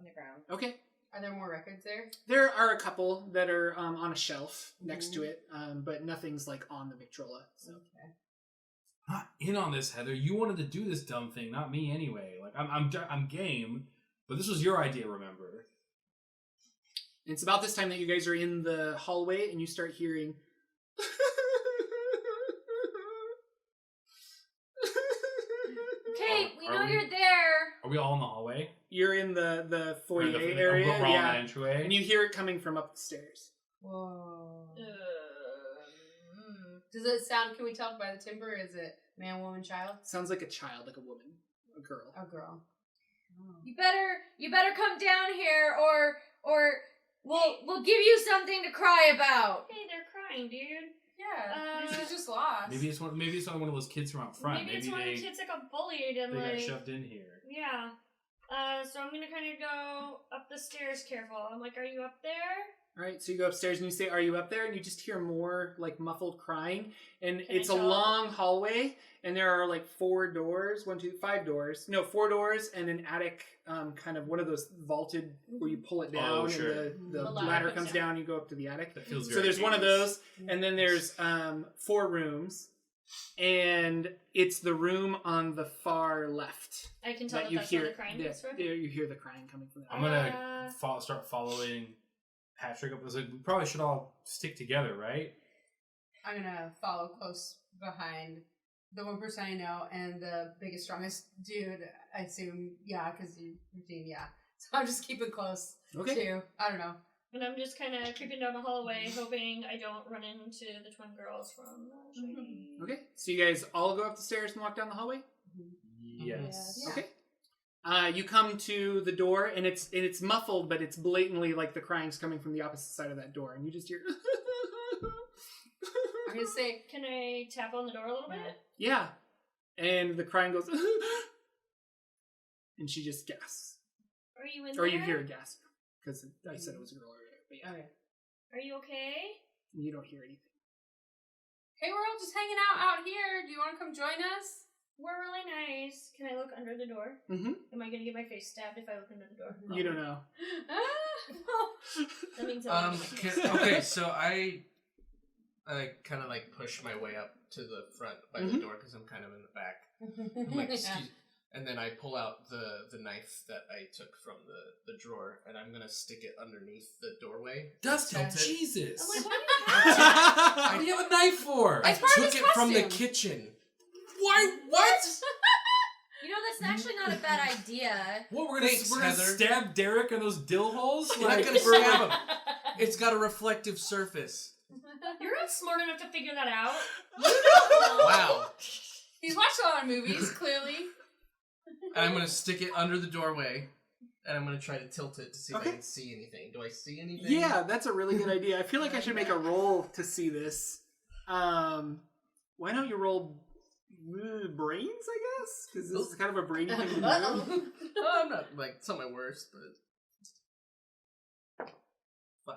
[SPEAKER 6] the ground.
[SPEAKER 1] Okay.
[SPEAKER 3] Are there more records there?
[SPEAKER 1] There are a couple that are on a shelf next to it, but nothing's like on the Victrola. So.
[SPEAKER 3] Okay.
[SPEAKER 2] Not in on this, Heather. You wanted to do this dumb thing, not me anyway. Like I'm game, but this was your idea, remember?
[SPEAKER 1] It's about this time that you guys are in the hallway and you start hearing
[SPEAKER 6] know you're there.
[SPEAKER 2] Are we all in the hallway?
[SPEAKER 1] You're in the foyer
[SPEAKER 2] Or the-
[SPEAKER 1] area,
[SPEAKER 2] we're all in
[SPEAKER 1] yeah,
[SPEAKER 2] the entryway.
[SPEAKER 1] and you hear it coming from up the stairs.
[SPEAKER 3] Whoa. Does it sound? Can we tell by the timbre? Is it man, woman, child?
[SPEAKER 1] Sounds like a child, like a woman, a girl.
[SPEAKER 3] A girl.
[SPEAKER 6] You better come down here, or we'll give you something to cry about.
[SPEAKER 4] Hey, they're crying, dude.
[SPEAKER 3] Yeah, she's just lost.
[SPEAKER 2] Maybe it's not one of those kids from out front.
[SPEAKER 4] Maybe it's one of the kids that got bullied and
[SPEAKER 2] they
[SPEAKER 4] like
[SPEAKER 2] got shoved in here.
[SPEAKER 4] Yeah. So I'm gonna kind of go up the stairs careful. I'm like, are you up there?
[SPEAKER 1] All right, so you go upstairs and you say, "Are you up there?" And you just hear more like muffled crying, and
[SPEAKER 4] Can
[SPEAKER 1] it's
[SPEAKER 4] I
[SPEAKER 1] a
[SPEAKER 4] tell?
[SPEAKER 1] long hallway, and there are like 4 doors, 5 doors, no, 4 doors, and an attic, kind of one of those vaulted where you pull it down,
[SPEAKER 2] sure.
[SPEAKER 1] and the
[SPEAKER 4] The
[SPEAKER 1] ladder
[SPEAKER 4] ladder
[SPEAKER 1] comes
[SPEAKER 4] comes
[SPEAKER 1] down. You go up to the attic.
[SPEAKER 2] That feels
[SPEAKER 1] So
[SPEAKER 2] very
[SPEAKER 1] there's one of
[SPEAKER 2] dangerous.
[SPEAKER 1] those, and then there's 4 rooms, and it's the room on the far left
[SPEAKER 4] I can tell
[SPEAKER 1] that
[SPEAKER 4] that
[SPEAKER 1] you
[SPEAKER 4] that's
[SPEAKER 1] hear.
[SPEAKER 4] where the crying comes from.
[SPEAKER 1] You hear the crying coming from that.
[SPEAKER 2] I'm gonna start following Patrick up. I was like, we probably should all stick together, right?
[SPEAKER 3] I'm gonna follow close behind the one person I know and the biggest, strongest dude. I assume, yeah, because your team, yeah. So I'm just keeping close.
[SPEAKER 1] Okay.
[SPEAKER 3] To, I don't know.
[SPEAKER 4] And I'm just kind of creeping down the hallway, hoping I don't run into the twin girls from Shiny.
[SPEAKER 1] Okay, so you guys all go up the stairs and walk down the hallway.
[SPEAKER 2] Yes.
[SPEAKER 3] Yeah.
[SPEAKER 1] Okay. You come to the door, and it's muffled, but it's blatantly like the crying's coming from the opposite side of that door, and you just hear.
[SPEAKER 3] I'm gonna say,
[SPEAKER 4] Can I tap on the door a little bit?
[SPEAKER 1] Yeah, and the crying goes, and she just gasps,
[SPEAKER 4] Are you in
[SPEAKER 1] or
[SPEAKER 4] there?
[SPEAKER 1] you hear a gasp because I said it was a girl earlier, but yeah,
[SPEAKER 3] okay.
[SPEAKER 4] Are you okay?
[SPEAKER 1] you don't hear anything.
[SPEAKER 3] Hey, we're all just hanging out here. Do you want to come join us?
[SPEAKER 4] We're really nice. Can I look under the door?
[SPEAKER 1] Mm-hmm.
[SPEAKER 4] Am I gonna get my face stabbed if I look under the door?
[SPEAKER 1] You don't know.
[SPEAKER 4] That means I'm
[SPEAKER 5] Okay, so I kind of like push my way up to the front by the door because I'm kind of in the back. I'm like, excuse, and then I pull out the knife that I took from the drawer, and I'm gonna stick it underneath the doorway.
[SPEAKER 2] Dustin,
[SPEAKER 5] Tilt it.
[SPEAKER 2] Jesus!
[SPEAKER 4] like, what do you have?
[SPEAKER 2] What do you have a knife for?
[SPEAKER 5] I
[SPEAKER 3] It's part of
[SPEAKER 5] took
[SPEAKER 3] his
[SPEAKER 5] it from the
[SPEAKER 3] costume.
[SPEAKER 5] kitchen.
[SPEAKER 2] Why? What?
[SPEAKER 6] You know, that's actually not a bad idea.
[SPEAKER 2] What we're
[SPEAKER 5] Thanks,
[SPEAKER 2] gonna
[SPEAKER 5] Heather.
[SPEAKER 2] stab Derek in those dill holes?
[SPEAKER 5] You're not gonna stab him. It's got a reflective surface.
[SPEAKER 4] You're not smart enough to figure that out.
[SPEAKER 5] Wow.
[SPEAKER 3] He's watched a lot of movies, clearly.
[SPEAKER 5] And I'm gonna stick it under the doorway, and I'm gonna try to tilt it to see if
[SPEAKER 1] Okay.
[SPEAKER 5] I can see anything. Do I see anything?
[SPEAKER 1] Yeah, that's a really good idea. I feel like I should make a roll to see this. Why don't you roll brains, I guess? Because this is kind of a brainy thing to do.
[SPEAKER 5] Oh, I'm not like it's not my worst, but 5.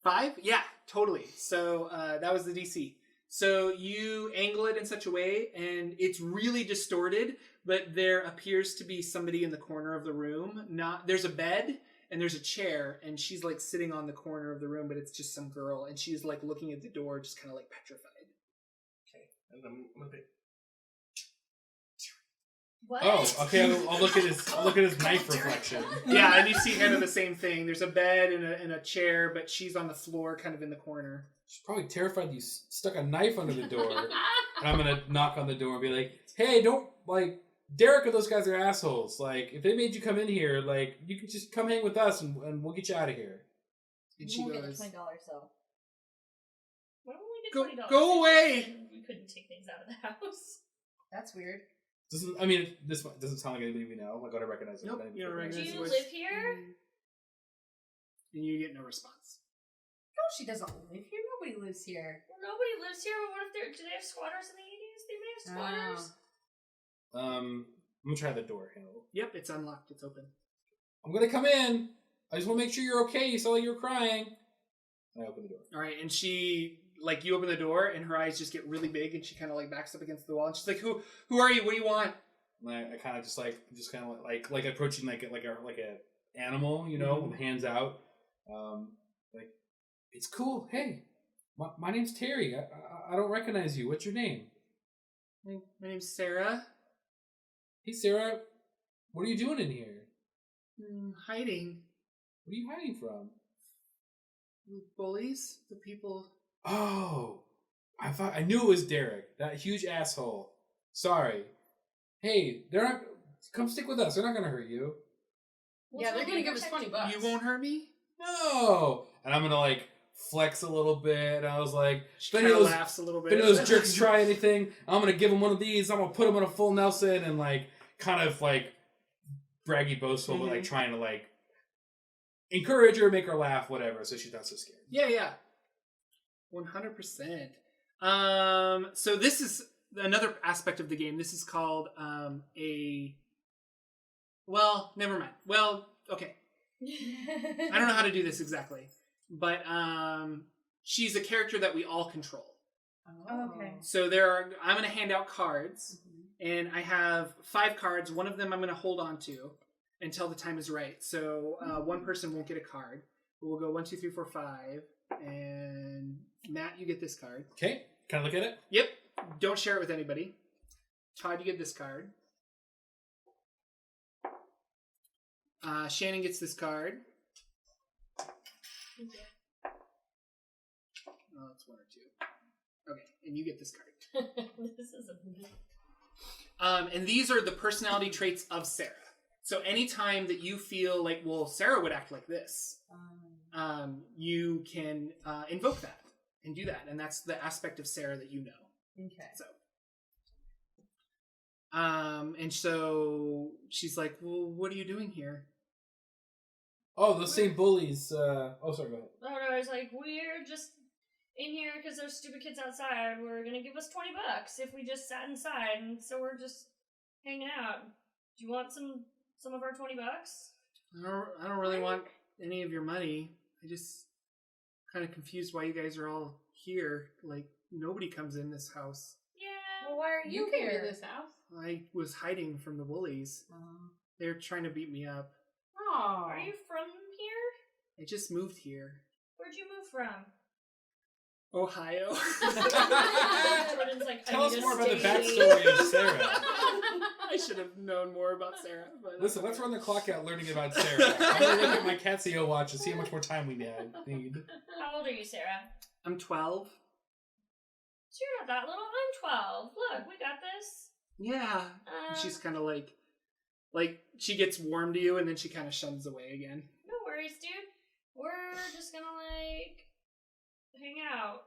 [SPEAKER 1] 5? Yeah, totally. So that was the DC. So you angle it in such a way, and it's really distorted, but there appears to be somebody in the corner of the room. There's a bed, and there's a chair, and she's like sitting on the corner of the room, but it's just some girl, and she's like looking at the door, just kind of like petrified.
[SPEAKER 5] Okay, and I'm gonna pick.
[SPEAKER 4] What?
[SPEAKER 2] Oh, okay. I'll look at his knife reflection.
[SPEAKER 1] Yeah, and you see kind of the same thing. There's a bed and a chair, but she's on the floor, kind of in the corner.
[SPEAKER 2] She's probably terrified you stuck a knife under the door. And I'm gonna knock on the door and be like, "Hey, don't like Derek or those guys are assholes. Like, if they made you come in here, like, you can just come hang with us and we'll get you out of here."
[SPEAKER 1] And
[SPEAKER 6] You
[SPEAKER 1] she
[SPEAKER 6] won't get the
[SPEAKER 1] goes,
[SPEAKER 6] $20 though.
[SPEAKER 4] Why don't we
[SPEAKER 1] Go-
[SPEAKER 4] get $20?
[SPEAKER 1] go away!
[SPEAKER 4] And we couldn't take things out of the house.
[SPEAKER 3] That's weird.
[SPEAKER 2] This doesn't sound like anybody we know. Like, I don't recognize it.
[SPEAKER 1] Nope, you don't
[SPEAKER 4] Do
[SPEAKER 1] recognize
[SPEAKER 4] you
[SPEAKER 1] voice.
[SPEAKER 4] live here?
[SPEAKER 1] And you get no response.
[SPEAKER 3] No, she doesn't live here. Nobody lives here.
[SPEAKER 4] Well, nobody lives here. But what if do they have squatters in the 80s? They may have squatters.
[SPEAKER 2] I'm gonna try the door handle.
[SPEAKER 1] Yep, it's unlocked. It's open.
[SPEAKER 2] I'm gonna come in. I just want to make sure you're okay. You sound like you're crying. And I open the door.
[SPEAKER 1] All right, and she, like, you open the door, and her eyes just get really big, and she kind of, like, backs up against the wall, and she's like, "Who are you? What do you want?"
[SPEAKER 2] And I kind of just approaching like a animal, you know, with hands out. Like, it's cool. Hey, my name's Terry. I don't recognize you. What's your name?
[SPEAKER 1] My name's Sarah.
[SPEAKER 2] Hey, Sarah. What are you doing in here?
[SPEAKER 1] Hiding.
[SPEAKER 2] What are you hiding from?
[SPEAKER 1] Bullies? The people...
[SPEAKER 2] Oh, I knew it was Derek, that huge asshole. Sorry. Hey, Come stick with us. They're not gonna hurt you.
[SPEAKER 3] Yeah, they're gonna give us $20.
[SPEAKER 1] You won't hurt me?
[SPEAKER 2] No. And I'm gonna like flex a little bit. And I was like, if
[SPEAKER 1] Kind
[SPEAKER 2] any
[SPEAKER 1] of
[SPEAKER 2] of those,
[SPEAKER 1] laughs a little
[SPEAKER 2] if any
[SPEAKER 1] bit.
[SPEAKER 2] of those jerks try anything, I'm gonna give them one of these. I'm gonna put them in a full Nelson and like kind of like braggy, boastful, but like trying to like encourage her, make her laugh, whatever. So she's not so scared.
[SPEAKER 1] Yeah. 100%. So this is another aspect of the game. This is called well, never mind. Well, okay. I don't know how to do this exactly. But she's a character that we all control.
[SPEAKER 6] Oh, okay.
[SPEAKER 1] So I'm going to hand out cards, and I have 5 cards. One of them I'm going to hold on to until the time is right. So one person won't get a card. But we'll go 1, 2, 3, 4, 5. And Matt, you get this card.
[SPEAKER 2] Okay. Can I look at it?
[SPEAKER 1] Yep. Don't share it with anybody. Todd, you get this card. Shannon gets this card. Oh, it's 1 or 2. Okay, and you get this card.
[SPEAKER 4] This is
[SPEAKER 1] And these are the personality traits of Sarah. So anytime that you feel like, well, Sarah would act like this, you can invoke that and do that. And that's the aspect of Sarah that you know.
[SPEAKER 3] Okay.
[SPEAKER 1] So, and so she's like, well, what are you doing here?
[SPEAKER 2] Oh, those same bullies. Sorry, go ahead.
[SPEAKER 4] No, I was like, we're just in here because there's stupid kids outside. We're gonna give us $20 if we just sat inside, and so we're just hanging out. Do you want some of our $20?
[SPEAKER 1] I don't really want any of your money. I just kind of confused why you guys are all here. Like, nobody comes in this house.
[SPEAKER 4] Yeah.
[SPEAKER 6] Well, why are
[SPEAKER 3] You
[SPEAKER 6] you
[SPEAKER 3] came to
[SPEAKER 6] here?
[SPEAKER 3] this house.
[SPEAKER 1] I was hiding from the bullies. They're trying to beat me up.
[SPEAKER 3] Oh.
[SPEAKER 4] Are you from here?
[SPEAKER 1] I just moved here.
[SPEAKER 4] Where'd you move from?
[SPEAKER 1] Ohio.
[SPEAKER 4] Jordan's like,
[SPEAKER 2] Tell
[SPEAKER 4] I
[SPEAKER 2] us
[SPEAKER 4] need a
[SPEAKER 2] more about the
[SPEAKER 4] state.
[SPEAKER 2] backstory of Sarah.
[SPEAKER 1] I should have known more about Sarah. But
[SPEAKER 2] Listen, let's run the clock out learning about Sarah. I'm going to look at my Casio watch and see how much more time we need.
[SPEAKER 4] How old are you, Sarah?
[SPEAKER 1] I'm 12.
[SPEAKER 4] So you're not that little. I'm 12. Look, we got this.
[SPEAKER 1] Yeah. And she's kind of like she gets warm to you and then she kind of shuns away again.
[SPEAKER 4] No worries, dude. We're just gonna hang out.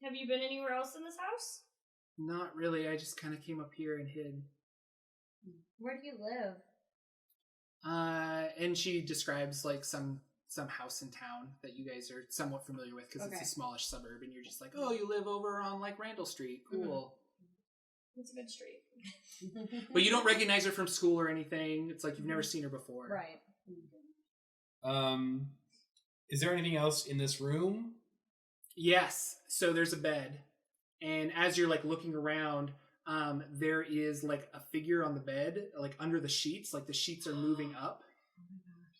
[SPEAKER 4] Have you been anywhere else in this house?
[SPEAKER 1] Not really. I just kind of came up here and hid.
[SPEAKER 6] Where do you live?
[SPEAKER 1] And she describes like some house in town that you guys are somewhat familiar with because it's a smallish suburb, and you're just like, oh, you live over on like Randall Street. Cool.
[SPEAKER 4] It's a good street.
[SPEAKER 1] But you don't recognize her from school or anything. It's like you've never seen her before.
[SPEAKER 6] Right.
[SPEAKER 2] Is there anything else in this room?
[SPEAKER 1] Yes. So there's a bed, and as you're like looking around, there is like a figure on the bed, like under the sheets. Like the sheets are moving up,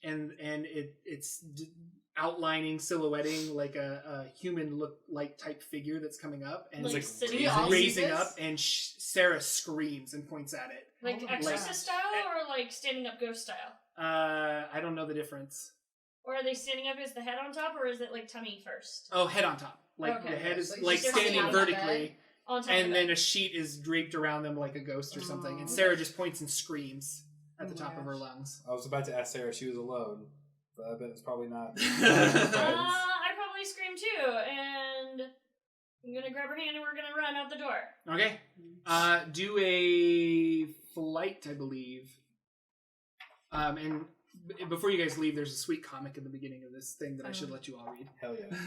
[SPEAKER 1] and it's outlining, silhouetting like a human look-like type figure that's coming up, and
[SPEAKER 4] Like
[SPEAKER 1] it's
[SPEAKER 4] sitting
[SPEAKER 1] like
[SPEAKER 4] on
[SPEAKER 1] raising
[SPEAKER 3] this?
[SPEAKER 1] up, and Sarah screams and points at it.
[SPEAKER 4] Like Exorcist style or like standing up ghost style?
[SPEAKER 1] I don't know the difference.
[SPEAKER 4] Or are they standing up as the head on top, or is it like tummy first?
[SPEAKER 1] Oh, head on top. Like
[SPEAKER 4] Okay.
[SPEAKER 1] the head is
[SPEAKER 3] So
[SPEAKER 1] like
[SPEAKER 3] she's
[SPEAKER 1] standing
[SPEAKER 3] sitting on the
[SPEAKER 1] vertically,
[SPEAKER 4] On top
[SPEAKER 1] and
[SPEAKER 4] of
[SPEAKER 1] then
[SPEAKER 4] it.
[SPEAKER 1] a sheet is draped around them like a ghost or something. And
[SPEAKER 3] Oh.
[SPEAKER 1] Sarah just points and screams at the
[SPEAKER 3] Oh my
[SPEAKER 1] top of her
[SPEAKER 3] gosh.
[SPEAKER 1] lungs.
[SPEAKER 2] I was about to ask Sarah if she was alone, but I bet it's probably not.
[SPEAKER 4] I probably scream too, and I'm gonna grab her hand and we're gonna run out the door.
[SPEAKER 1] Okay. Do a flight, I believe. And before you guys leave, there's a sweet comic in the beginning of this thing that I should let you all read.
[SPEAKER 2] Hell yeah.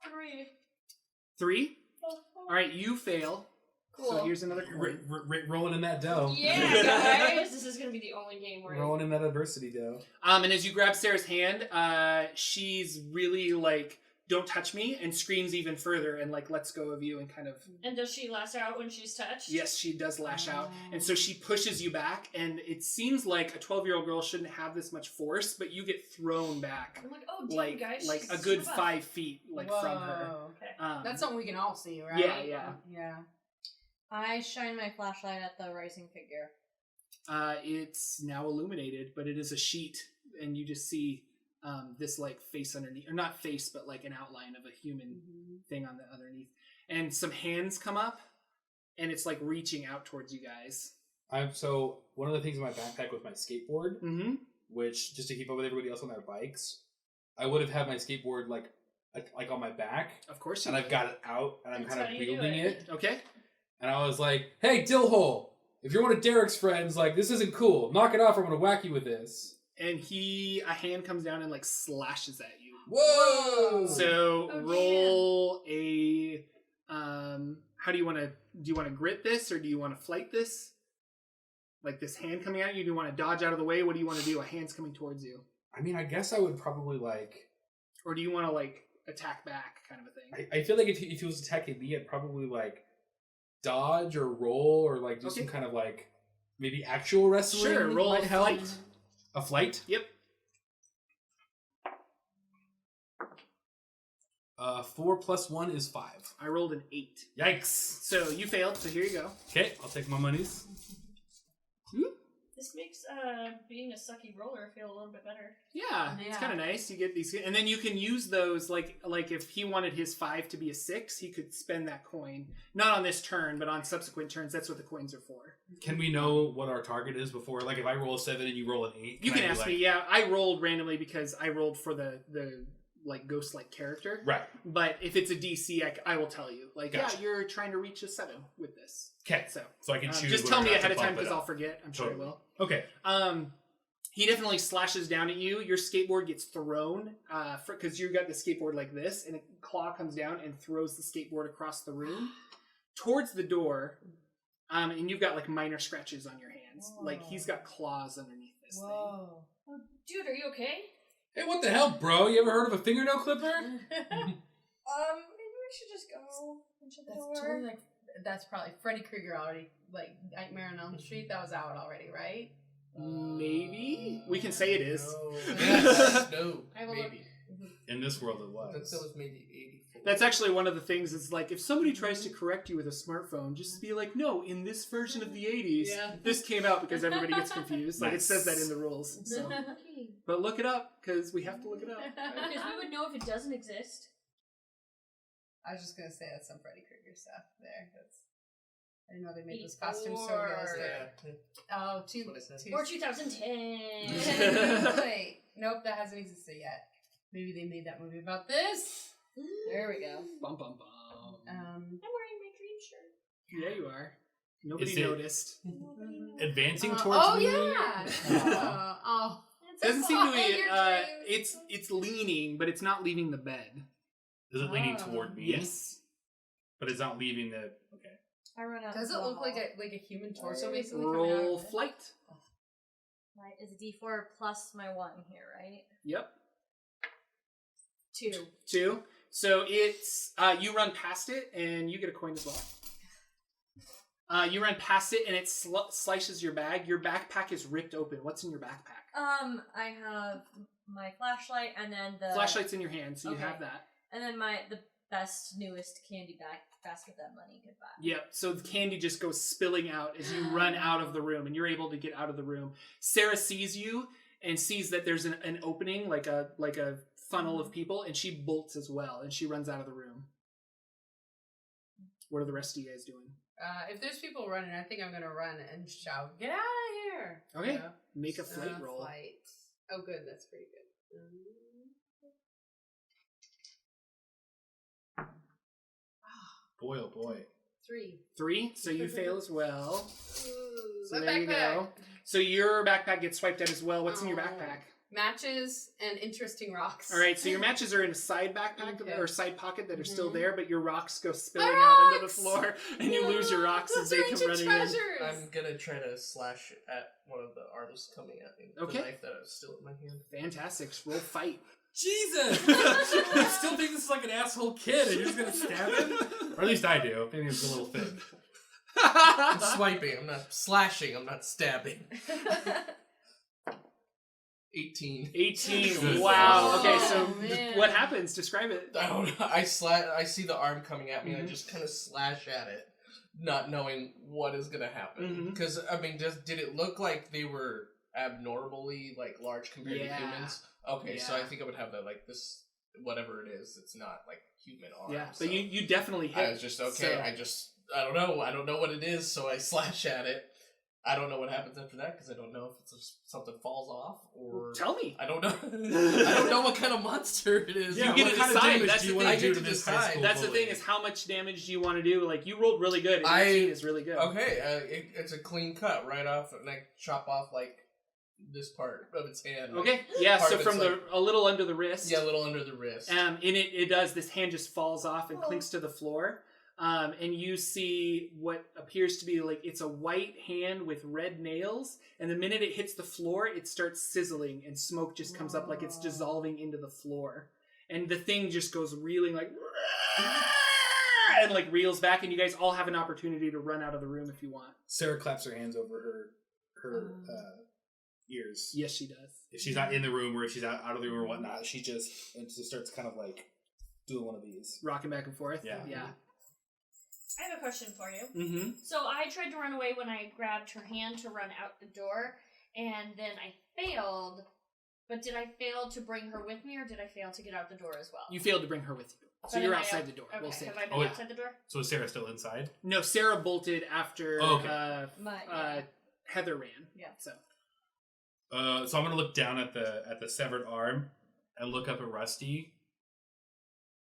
[SPEAKER 4] 3.
[SPEAKER 1] 3? All right, you fail.
[SPEAKER 4] Cool.
[SPEAKER 1] So here's another coin.
[SPEAKER 2] Rolling in that dough.
[SPEAKER 4] Yeah, guys, this is gonna be the only game where
[SPEAKER 2] Rolling in that adversity dough.
[SPEAKER 1] And as you grab Sarah's hand, she's really like, "Don't touch me," and screams even further and like lets go of you and kind of.
[SPEAKER 4] And does she lash out when she's touched?
[SPEAKER 1] Yes, she does lash out, and so she pushes you back. And it seems like a 12-year-old girl shouldn't have this much force, but you get thrown back
[SPEAKER 4] I'm like, oh, damn,
[SPEAKER 1] like
[SPEAKER 4] guys,
[SPEAKER 1] like
[SPEAKER 4] she's
[SPEAKER 1] a good
[SPEAKER 4] super buff.
[SPEAKER 1] 5 feet like from her.
[SPEAKER 3] Whoa.
[SPEAKER 4] Okay.
[SPEAKER 3] That's something we can all see, right?
[SPEAKER 1] Yeah.
[SPEAKER 3] Yeah.
[SPEAKER 6] I shine my flashlight at the rising figure.
[SPEAKER 1] It's now illuminated, but it is a sheet, and you just see this like face underneath, or not face, but like an outline of a human thing on the underneath, and some hands come up, and it's like reaching out towards you guys.
[SPEAKER 2] So one of the things in my backpack was my skateboard,
[SPEAKER 1] Mm-hmm.
[SPEAKER 2] which just to keep up with everybody else on their bikes, I would have had my skateboard like on my back,
[SPEAKER 1] Of course.
[SPEAKER 2] and I've got it out, and I'm
[SPEAKER 4] That's
[SPEAKER 2] kind of
[SPEAKER 4] how you do
[SPEAKER 2] wielding
[SPEAKER 4] it.
[SPEAKER 2] it,
[SPEAKER 1] Okay.
[SPEAKER 2] and I was like, "Hey, Dillhole, if you're one of Derek's friends, like this isn't cool. Knock it off, or I'm gonna whack you with this."
[SPEAKER 1] And a hand comes down and like slashes at you.
[SPEAKER 2] Whoa!
[SPEAKER 1] So
[SPEAKER 3] Oh,
[SPEAKER 1] roll a. How do you want to grit this, or do you want to flight this? Like this hand coming at you, do you want to dodge out of the way? What do you want to do? A hand's coming towards you,
[SPEAKER 2] I mean, I guess I would probably like.
[SPEAKER 1] or do you want to like attack back, kind of a thing?
[SPEAKER 2] I feel like if he was attacking me, I'd probably like dodge or roll or like do
[SPEAKER 1] Okay.
[SPEAKER 2] some kind of like maybe actual wrestling.
[SPEAKER 1] Sure, roll
[SPEAKER 2] might
[SPEAKER 1] a
[SPEAKER 2] help.
[SPEAKER 1] flight.
[SPEAKER 2] A flight?
[SPEAKER 1] Yep.
[SPEAKER 2] 4 plus 1 is 5.
[SPEAKER 1] I rolled an 8.
[SPEAKER 2] Yikes.
[SPEAKER 1] So you failed. So here you go.
[SPEAKER 2] Okay, I'll take my monies.
[SPEAKER 4] This makes being a sucky roller feel a little bit better.
[SPEAKER 1] Yeah, it's
[SPEAKER 3] Yeah.
[SPEAKER 1] kind of nice. You get these, and then you can use those like if he wanted his 5 to be a 6, he could spend that coin. Not on this turn, but on subsequent turns. That's what the coins are for.
[SPEAKER 2] Can we know what our target is before? Like if I roll a 7 and you roll an 8?
[SPEAKER 1] You can
[SPEAKER 2] I be
[SPEAKER 1] ask
[SPEAKER 2] like,
[SPEAKER 1] me. Yeah, I rolled randomly because I rolled for the like ghost-like character.
[SPEAKER 2] Right.
[SPEAKER 1] But if it's a DC, I will tell you. Like,
[SPEAKER 2] Gotcha.
[SPEAKER 1] yeah, you're trying to reach a 7 with this.
[SPEAKER 2] Okay.
[SPEAKER 1] So
[SPEAKER 2] I can choose.
[SPEAKER 1] just tell me
[SPEAKER 2] whether or
[SPEAKER 1] ahead
[SPEAKER 2] not
[SPEAKER 1] of
[SPEAKER 2] to
[SPEAKER 1] time
[SPEAKER 2] bump it
[SPEAKER 1] because I'll
[SPEAKER 2] up.
[SPEAKER 1] forget. I'm sure I
[SPEAKER 2] Totally.
[SPEAKER 1] will.
[SPEAKER 2] Okay.
[SPEAKER 1] He definitely slashes down at you. Your skateboard gets thrown because you got the skateboard like this, and a claw comes down and throws the skateboard across the room towards the door. And you've got like minor scratches on your hands.
[SPEAKER 3] Whoa.
[SPEAKER 1] Like he's got claws underneath this thing.
[SPEAKER 3] Whoa.
[SPEAKER 4] Oh, dude, are you okay?
[SPEAKER 2] Hey, what the hell, bro? You ever heard of a fingernail clipper?
[SPEAKER 6] Maybe we should just go and shut the
[SPEAKER 3] That's
[SPEAKER 6] door.
[SPEAKER 3] totally like that's probably Freddy Krueger already. Like Nightmare on Elm Street, that was out already, right?
[SPEAKER 1] Maybe we can say it is.
[SPEAKER 5] No. Yes, no.
[SPEAKER 4] I will
[SPEAKER 5] Maybe.
[SPEAKER 2] In this world, it
[SPEAKER 5] I think
[SPEAKER 2] was.
[SPEAKER 5] that was maybe 84.
[SPEAKER 1] That's actually one of the things. It's like if somebody tries to correct you with a smartphone, just be like, "No, in this version of the '80s,
[SPEAKER 3] Yeah.
[SPEAKER 1] this came out," because everybody gets confused. Like it
[SPEAKER 2] Nice.
[SPEAKER 1] says that in the rules. So.
[SPEAKER 4] Okay.
[SPEAKER 1] But look it up because we have to look it up.
[SPEAKER 4] Because we would know if it doesn't exist.
[SPEAKER 3] I was just gonna say that's some Freddy Krueger stuff there. I didn't know they made those costumes so realistic.
[SPEAKER 5] Yeah.
[SPEAKER 3] Oh,
[SPEAKER 5] That's what I said.
[SPEAKER 4] Or 2010.
[SPEAKER 3] Wait, nope, that hasn't existed yet. Maybe they made that movie about this. There we go.
[SPEAKER 1] Bum bum bum.
[SPEAKER 4] I'm wearing my dream shirt.
[SPEAKER 1] Yeah, you are. Nobody
[SPEAKER 2] Is it-
[SPEAKER 1] noticed.
[SPEAKER 4] Nobody knows.
[SPEAKER 2] Advancing
[SPEAKER 3] Oh,
[SPEAKER 2] towards me?
[SPEAKER 3] yeah. Oh.
[SPEAKER 4] It's
[SPEAKER 1] Doesn't seem to
[SPEAKER 3] Oh,
[SPEAKER 1] be.
[SPEAKER 3] your dreams.
[SPEAKER 1] It's leaning, but it's not leaving the bed.
[SPEAKER 2] Is it leaning
[SPEAKER 3] Oh.
[SPEAKER 2] toward me?
[SPEAKER 1] Yes.
[SPEAKER 2] But it's not leaving the... Okay.
[SPEAKER 6] I run out.
[SPEAKER 3] Does it
[SPEAKER 6] into the
[SPEAKER 3] look like
[SPEAKER 6] hall.
[SPEAKER 3] a human torso basically? coming out
[SPEAKER 1] Roll
[SPEAKER 3] of it?
[SPEAKER 1] flight.
[SPEAKER 6] Right, is D4 plus my 1 here, right?
[SPEAKER 1] Yep.
[SPEAKER 6] 2.
[SPEAKER 1] 2. So it's you run past it and you get a coin as well. You run past it and it slices your bag. Your backpack is ripped open. What's in your backpack?
[SPEAKER 6] I have my flashlight and then the
[SPEAKER 1] Flashlight's in your hand, so you
[SPEAKER 6] Okay.
[SPEAKER 1] have that.
[SPEAKER 6] and then the best newest candy basket that money could buy.
[SPEAKER 1] Yep. So the candy just goes spilling out as you run out of the room, and you're able to get out of the room. Sarah sees you and sees that there's an opening, like a funnel of people, and she bolts as well, and she runs out of the room. What are the rest of you guys doing?
[SPEAKER 3] If there's people running, I think I'm gonna run and shout, "Get out of here!"
[SPEAKER 1] Okay.
[SPEAKER 3] Yeah.
[SPEAKER 1] Make a flight roll.
[SPEAKER 3] Flight. Oh, good. That's pretty good.
[SPEAKER 2] Boy, oh boy.
[SPEAKER 3] 3.
[SPEAKER 1] 3. So you fail as well.
[SPEAKER 3] Ooh,
[SPEAKER 1] So
[SPEAKER 3] my
[SPEAKER 1] there you
[SPEAKER 3] backpack.
[SPEAKER 1] go. So your backpack gets swiped out as well. What's in your
[SPEAKER 3] Oh.
[SPEAKER 1] backpack?
[SPEAKER 3] Matches and interesting rocks.
[SPEAKER 1] All right, so your matches are in a side backpack
[SPEAKER 3] Okay.
[SPEAKER 1] or side pocket that are still
[SPEAKER 3] Mhm.
[SPEAKER 1] there, but your rocks go spilling
[SPEAKER 3] My
[SPEAKER 1] out into the
[SPEAKER 3] rocks!
[SPEAKER 1] floor, and you lose your rocks as
[SPEAKER 3] Those
[SPEAKER 1] they
[SPEAKER 3] are
[SPEAKER 1] come
[SPEAKER 3] ancient
[SPEAKER 1] running in.
[SPEAKER 3] treasures.
[SPEAKER 5] I'm gonna try to slash at one of the arms coming at me.
[SPEAKER 1] Okay.
[SPEAKER 5] The knife that was still in my hand.
[SPEAKER 1] Fantastic. Roll fight.
[SPEAKER 2] Jesus! I still think this is like an asshole kid, and you're just gonna stab him? Or at least I do. Maybe it's a little thick.
[SPEAKER 5] I'm swiping. I'm not slashing. I'm not stabbing. 18.
[SPEAKER 1] 18. Wow.
[SPEAKER 3] Oh,
[SPEAKER 1] Okay, so
[SPEAKER 3] man.
[SPEAKER 1] what happens? Describe it.
[SPEAKER 5] I don't know. I see the arm coming at me.
[SPEAKER 1] Mhm.
[SPEAKER 5] I just kind of slash at it, not knowing what is gonna happen.
[SPEAKER 1] Mhm.
[SPEAKER 5] Because I mean, did it look like they were abnormally like large compared
[SPEAKER 1] Yeah.
[SPEAKER 5] to humans? Okay, so
[SPEAKER 1] Yeah.
[SPEAKER 5] I think I would have that like this, whatever it is. It's not like human arm.
[SPEAKER 1] Yeah,
[SPEAKER 5] so
[SPEAKER 1] but you definitely hit.
[SPEAKER 5] I was just okay.
[SPEAKER 1] So-
[SPEAKER 5] I don't know what it is. So I slash at it. I don't know what happens after that because I don't know if it's just something falls off or
[SPEAKER 1] Tell me.
[SPEAKER 5] I don't know. I don't know what kind of monster it is.
[SPEAKER 1] Yeah, you get to decide. That's the thing.
[SPEAKER 5] I get to decide.
[SPEAKER 1] That's the thing is how much damage do you want to do? Like you rolled really good. And 18 is really good.
[SPEAKER 5] Okay, it's a clean cut right off, and I chop off like this part of its hand.
[SPEAKER 1] Okay, yeah.
[SPEAKER 5] Part
[SPEAKER 1] So
[SPEAKER 5] of
[SPEAKER 1] from
[SPEAKER 5] it's, like,
[SPEAKER 1] a little under the wrist.
[SPEAKER 5] Yeah, a little under the wrist.
[SPEAKER 1] In it does. This hand just falls off and clinks to the floor. And you see what appears to be like it's a white hand with red nails, and the minute it hits the floor, it starts sizzling, and smoke just comes up like it's dissolving into the floor, and the thing just goes reeling like, and like reels back, and you guys all have an opportunity to run out of the room if you want.
[SPEAKER 2] Sarah claps her hands over her ears.
[SPEAKER 1] Yes, she does.
[SPEAKER 2] If she's not in the room or if she's out of the room or whatnot, she just starts kind of like doing one of these,
[SPEAKER 1] rocking back and forth. Yeah.
[SPEAKER 4] I have a question for you.
[SPEAKER 1] Mm-hmm.
[SPEAKER 4] So I tried to run away when I grabbed her hand to run out the door, and then I failed. But did I fail to bring her with me, or did I fail to get out the door as well?
[SPEAKER 1] You failed to bring her with you. So
[SPEAKER 4] But
[SPEAKER 1] you're
[SPEAKER 4] am I
[SPEAKER 1] outside
[SPEAKER 4] out-
[SPEAKER 1] the door.
[SPEAKER 4] Okay,
[SPEAKER 1] We'll say.
[SPEAKER 4] have I been outside the door?
[SPEAKER 2] So is Sarah still inside?
[SPEAKER 1] No, Sarah bolted after Heather ran.
[SPEAKER 6] Yeah.
[SPEAKER 1] So
[SPEAKER 2] So I'm gonna look down at the severed arm and look up at Rusty.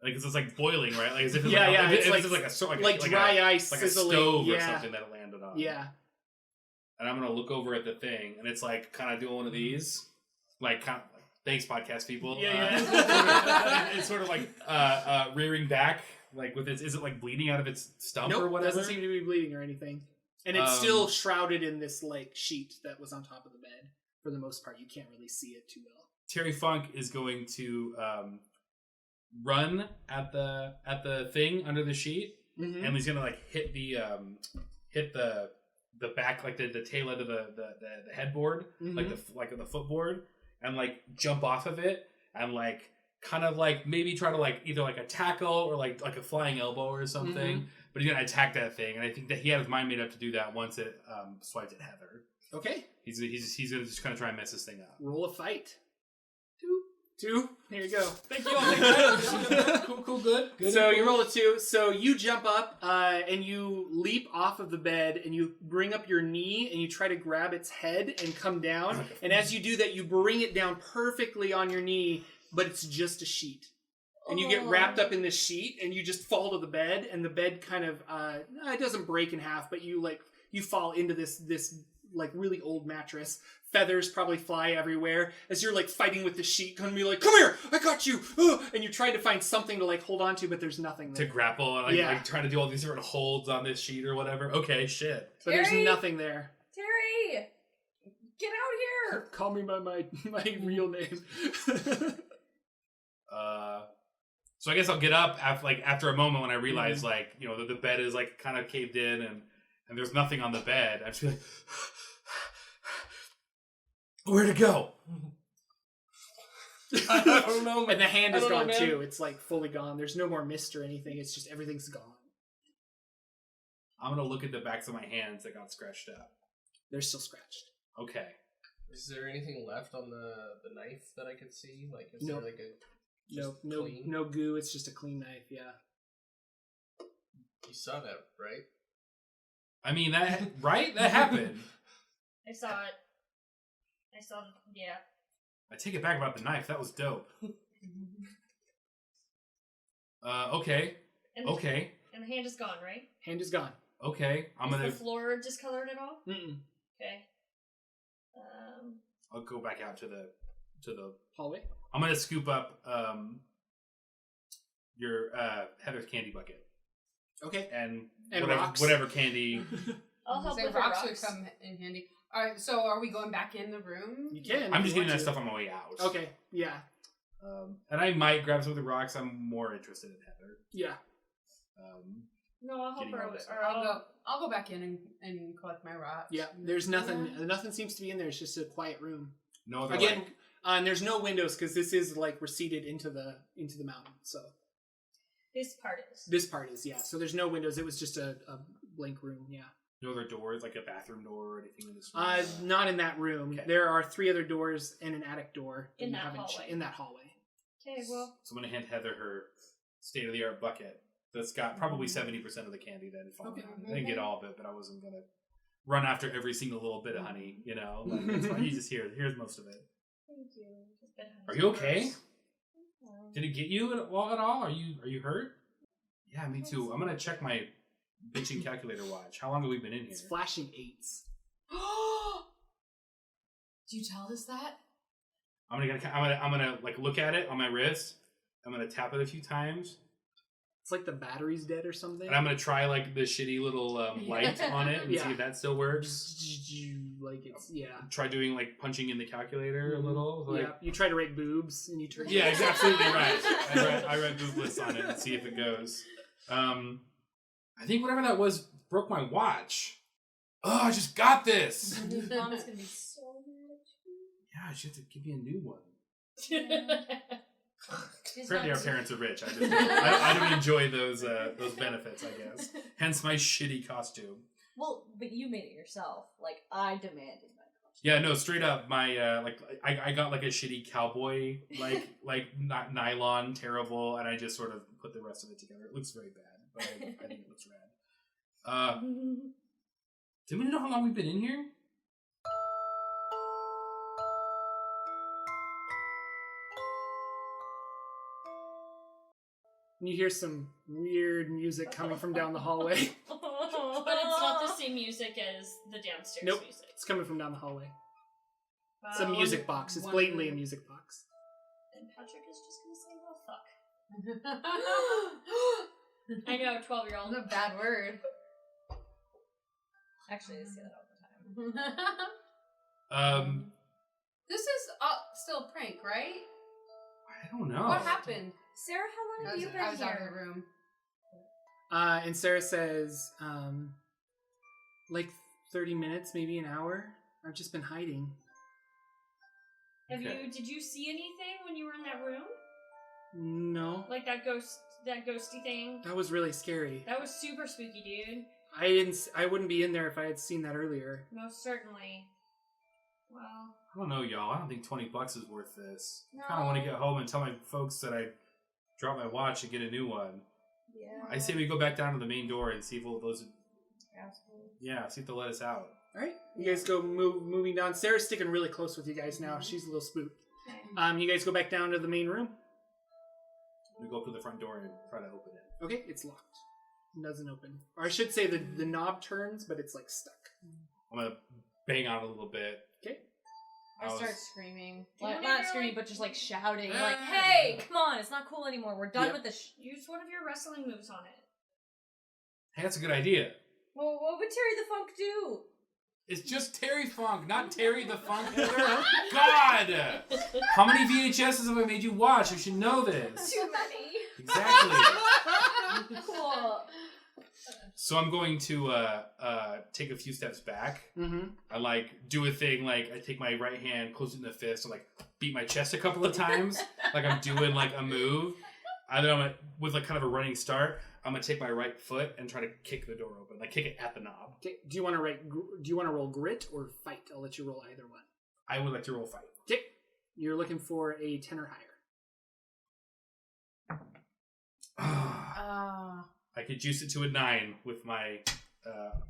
[SPEAKER 2] Like it's like boiling, right? Like as if it's
[SPEAKER 1] like dry ice,
[SPEAKER 2] like
[SPEAKER 1] sizzling.
[SPEAKER 2] a stove or
[SPEAKER 1] Yeah.
[SPEAKER 2] something that it landed on.
[SPEAKER 1] Yeah.
[SPEAKER 2] And I'm gonna look over at the thing, and it's like kind of doing one of these, like kind of, thanks podcast people.
[SPEAKER 1] Yeah.
[SPEAKER 2] It's sort of like rearing back, like with its. Is it like bleeding out of its stump
[SPEAKER 1] Nope,
[SPEAKER 2] or whatever?
[SPEAKER 1] doesn't seem to be bleeding or anything. And it's still shrouded in this like sheet that was on top of the bed. For the most part, you can't really see it too well.
[SPEAKER 2] Terry Funk is going to run at the thing under the sheet, and he's gonna like hit the back, like the tail end of the headboard, like the footboard, and like jump off of it, and like kind of like maybe try to like either like a tackle or like a flying elbow or something. But he's gonna attack that thing, and I think that he had his mind made up to do that once it swiped at Heather.
[SPEAKER 1] Okay.
[SPEAKER 2] He's gonna just kind of try and mess this thing up.
[SPEAKER 1] Roll a fight. Two. Here you go.
[SPEAKER 2] Thank you. Cool, good.
[SPEAKER 1] So you roll a 2. So you jump up and you leap off of the bed and you bring up your knee and you try to grab its head and come down. And as you do that, you bring it down perfectly on your knee, but it's just a sheet. And you get wrapped up in this sheet and you just fall to the bed, and the bed kind of it doesn't break in half, but you fall into this like really old mattress. Feathers probably fly everywhere as you're like fighting with the sheet, gonna be like, "Come here, I got you!" And you're trying to find something to like hold on to, but there's nothing there.
[SPEAKER 2] To grapple, like trying to do all these different holds on this sheet or whatever. Okay, shit.
[SPEAKER 1] But there's nothing there.
[SPEAKER 6] Terry, get out here!
[SPEAKER 1] Call me by my real name.
[SPEAKER 2] So I guess I'll get up after a moment when I realize the bed is like kind of caved in and there's nothing on the bed. I just feel like, where'd it go?
[SPEAKER 5] I don't know.
[SPEAKER 1] And the hand is gone too. It's like fully gone. There's no more mist or anything. It's just everything's gone.
[SPEAKER 2] I'm gonna look at the backs of my hands that got scratched up.
[SPEAKER 1] They're still scratched.
[SPEAKER 2] Okay.
[SPEAKER 5] Is there anything left on the knife that I could see? Like, is
[SPEAKER 1] Nope.
[SPEAKER 5] there like
[SPEAKER 1] No goo. It's just a clean knife. Yeah.
[SPEAKER 5] You saw that, right?
[SPEAKER 2] I mean that happened.
[SPEAKER 4] I saw it. Yeah.
[SPEAKER 2] I take it back about the knife. That was dope. Okay. Okay.
[SPEAKER 4] And the hand is gone, right?
[SPEAKER 1] Hand is gone.
[SPEAKER 2] Okay.
[SPEAKER 4] Is the floor discolored at all?
[SPEAKER 1] Mm-mm.
[SPEAKER 4] Okay.
[SPEAKER 2] I'll go back out to the
[SPEAKER 1] hallway.
[SPEAKER 2] I'm gonna scoop up your Heather's candy bucket.
[SPEAKER 1] Okay.
[SPEAKER 2] And
[SPEAKER 1] rocks.
[SPEAKER 2] whatever candy.
[SPEAKER 4] I'll help with the
[SPEAKER 3] rocks
[SPEAKER 4] rocks.
[SPEAKER 3] would come in handy. All right, so are we going back in the room?
[SPEAKER 1] You can.
[SPEAKER 2] I'm just getting that stuff on my way out.
[SPEAKER 1] Okay. Yeah.
[SPEAKER 2] And I might grab some of the rocks. I'm more interested in Heather.
[SPEAKER 1] Yeah.
[SPEAKER 4] No, I'll help her.
[SPEAKER 3] I'll go back in and collect my rocks.
[SPEAKER 1] Yeah. There's nothing. Nothing seems to be in there. It's just a quiet room.
[SPEAKER 2] No other.
[SPEAKER 1] Again, and there's no windows because this is like receded into the mountain. So
[SPEAKER 4] this part is.
[SPEAKER 1] This part is, yeah. So there's no windows. It was just a blank room. Yeah.
[SPEAKER 2] No other doors, like a bathroom door or anything in this room?
[SPEAKER 1] Not in that room. Okay. There are 3 other doors and an attic door
[SPEAKER 4] in that hallway.
[SPEAKER 1] In that hallway.
[SPEAKER 4] Okay, well.
[SPEAKER 2] So I'm going to hand Heather her state-of-the-art bucket that's got probably 70% of the candy that had fallen out. I didn't get all of it, but I wasn't going to run after every single little bit of honey, you know? Like, it's fine. Here's most of it.
[SPEAKER 4] Thank you.
[SPEAKER 2] Are you okay? Did it get you at all? Are you hurt? Yeah, me too. I'm gonna check my bitching calculator watch. How long have we been in here?
[SPEAKER 1] It's flashing 8s.
[SPEAKER 3] Do you tell us that?
[SPEAKER 2] I'm gonna like look at it on my wrist. I'm gonna tap it a few times.
[SPEAKER 1] It's like the battery's dead or something.
[SPEAKER 2] And I'm gonna try like the shitty little light on it and see if that still works.
[SPEAKER 1] Like it's
[SPEAKER 2] Try doing like punching in the calculator a little. Like,
[SPEAKER 1] yeah, you try to write boobs and you turn.
[SPEAKER 2] Yeah, it's absolutely right. I read boobless on it and see if it goes. I think whatever that was broke my watch. Oh, I just got this.
[SPEAKER 6] Mom's gonna be so mad at you.
[SPEAKER 2] Yeah, she had to give me a new one.
[SPEAKER 6] She's
[SPEAKER 2] Apparently,
[SPEAKER 6] not
[SPEAKER 2] our parents are rich. I don't enjoy those benefits. I guess. Hence my shitty costume.
[SPEAKER 6] Well, but you made it yourself. Like, I demanded my costume.
[SPEAKER 2] Yeah, no, straight up. My I got like a shitty cowboy not nylon, terrible, and I just sort of put the rest of it together. It looks very bad, but I think it looks rad. Do we know how long we've been in here?
[SPEAKER 1] And you hear some weird music coming from down the hallway.
[SPEAKER 4] But it's not the same music as the downstairs
[SPEAKER 1] Nope,
[SPEAKER 4] music.
[SPEAKER 1] it's coming from down the hallway.
[SPEAKER 4] Wow.
[SPEAKER 1] It's a music box. It's blatantly a music box.
[SPEAKER 4] And Patrick is just gonna say, "Well, fuck." I know, 12-year-old.
[SPEAKER 3] That's a bad word.
[SPEAKER 6] Actually, I say that all the time.
[SPEAKER 3] This is still a prank, right?
[SPEAKER 2] I don't know.
[SPEAKER 3] What happened?
[SPEAKER 6] Sarah, how long have you been
[SPEAKER 3] I was out of the
[SPEAKER 6] here?
[SPEAKER 3] room.
[SPEAKER 1] And Sarah says, like 30 minutes, maybe an hour. I've just been hiding.
[SPEAKER 4] Did you see anything when you were in that room?
[SPEAKER 1] No.
[SPEAKER 4] Like that ghosty thing?
[SPEAKER 1] That was really scary.
[SPEAKER 4] That was super spooky, dude.
[SPEAKER 1] I wouldn't be in there if I had seen that earlier.
[SPEAKER 4] Most certainly. Well,
[SPEAKER 2] I don't know, y'all. I don't think $20 is worth this.
[SPEAKER 4] No.
[SPEAKER 2] I kind of want to get home and tell my folks that I dropped my watch and get a new one.
[SPEAKER 6] Yeah.
[SPEAKER 2] I say we go back down to the main door and see if those.
[SPEAKER 6] Absolutely.
[SPEAKER 2] Yeah, see if they'll let us out.
[SPEAKER 1] All right, you guys go moving down. Sarah's sticking really close with you guys now. She's a little spooked.
[SPEAKER 4] okay.
[SPEAKER 1] You guys go back down to the main room.
[SPEAKER 2] We go up to the front door and try to open it.
[SPEAKER 1] Okay, it's locked. It doesn't open. Or I should say the knob turns, but it's like stuck.
[SPEAKER 2] I'm gonna bang on it a little bit.
[SPEAKER 1] Okay.
[SPEAKER 3] I start screaming.
[SPEAKER 6] Like,
[SPEAKER 4] Can
[SPEAKER 6] not
[SPEAKER 4] we
[SPEAKER 6] screaming,
[SPEAKER 4] really-
[SPEAKER 6] but just like shouting.
[SPEAKER 2] Ah.
[SPEAKER 6] Like, hey, come on, it's not cool anymore. We're done
[SPEAKER 1] Yep.
[SPEAKER 6] with this.
[SPEAKER 4] Use one of your wrestling moves on it.
[SPEAKER 2] Hey, that's a good idea.
[SPEAKER 6] Well, what would Terry the Funk do?
[SPEAKER 2] It's just Terry Funk, not Terry the Funk. God! How many VHSs have I made you watch? You should know this.
[SPEAKER 6] Too many.
[SPEAKER 2] Exactly.
[SPEAKER 6] Cool.
[SPEAKER 2] So I'm going to take a few steps back.
[SPEAKER 1] Mm-hmm.
[SPEAKER 2] I like do a thing like I take my right hand, close it in the fist, and like beat my chest a couple of times, like I'm doing like a move. And then I'm gonna, with like kind of a running start, I'm gonna take my right foot and try to kick the door open, like kick it at the knob.
[SPEAKER 1] Okay. Do you want to roll grit or fight? I'll let you roll either one.
[SPEAKER 2] I would like to roll fight.
[SPEAKER 1] Okay. You're looking for a 10 or higher.
[SPEAKER 2] I could juice it to a 9 with my.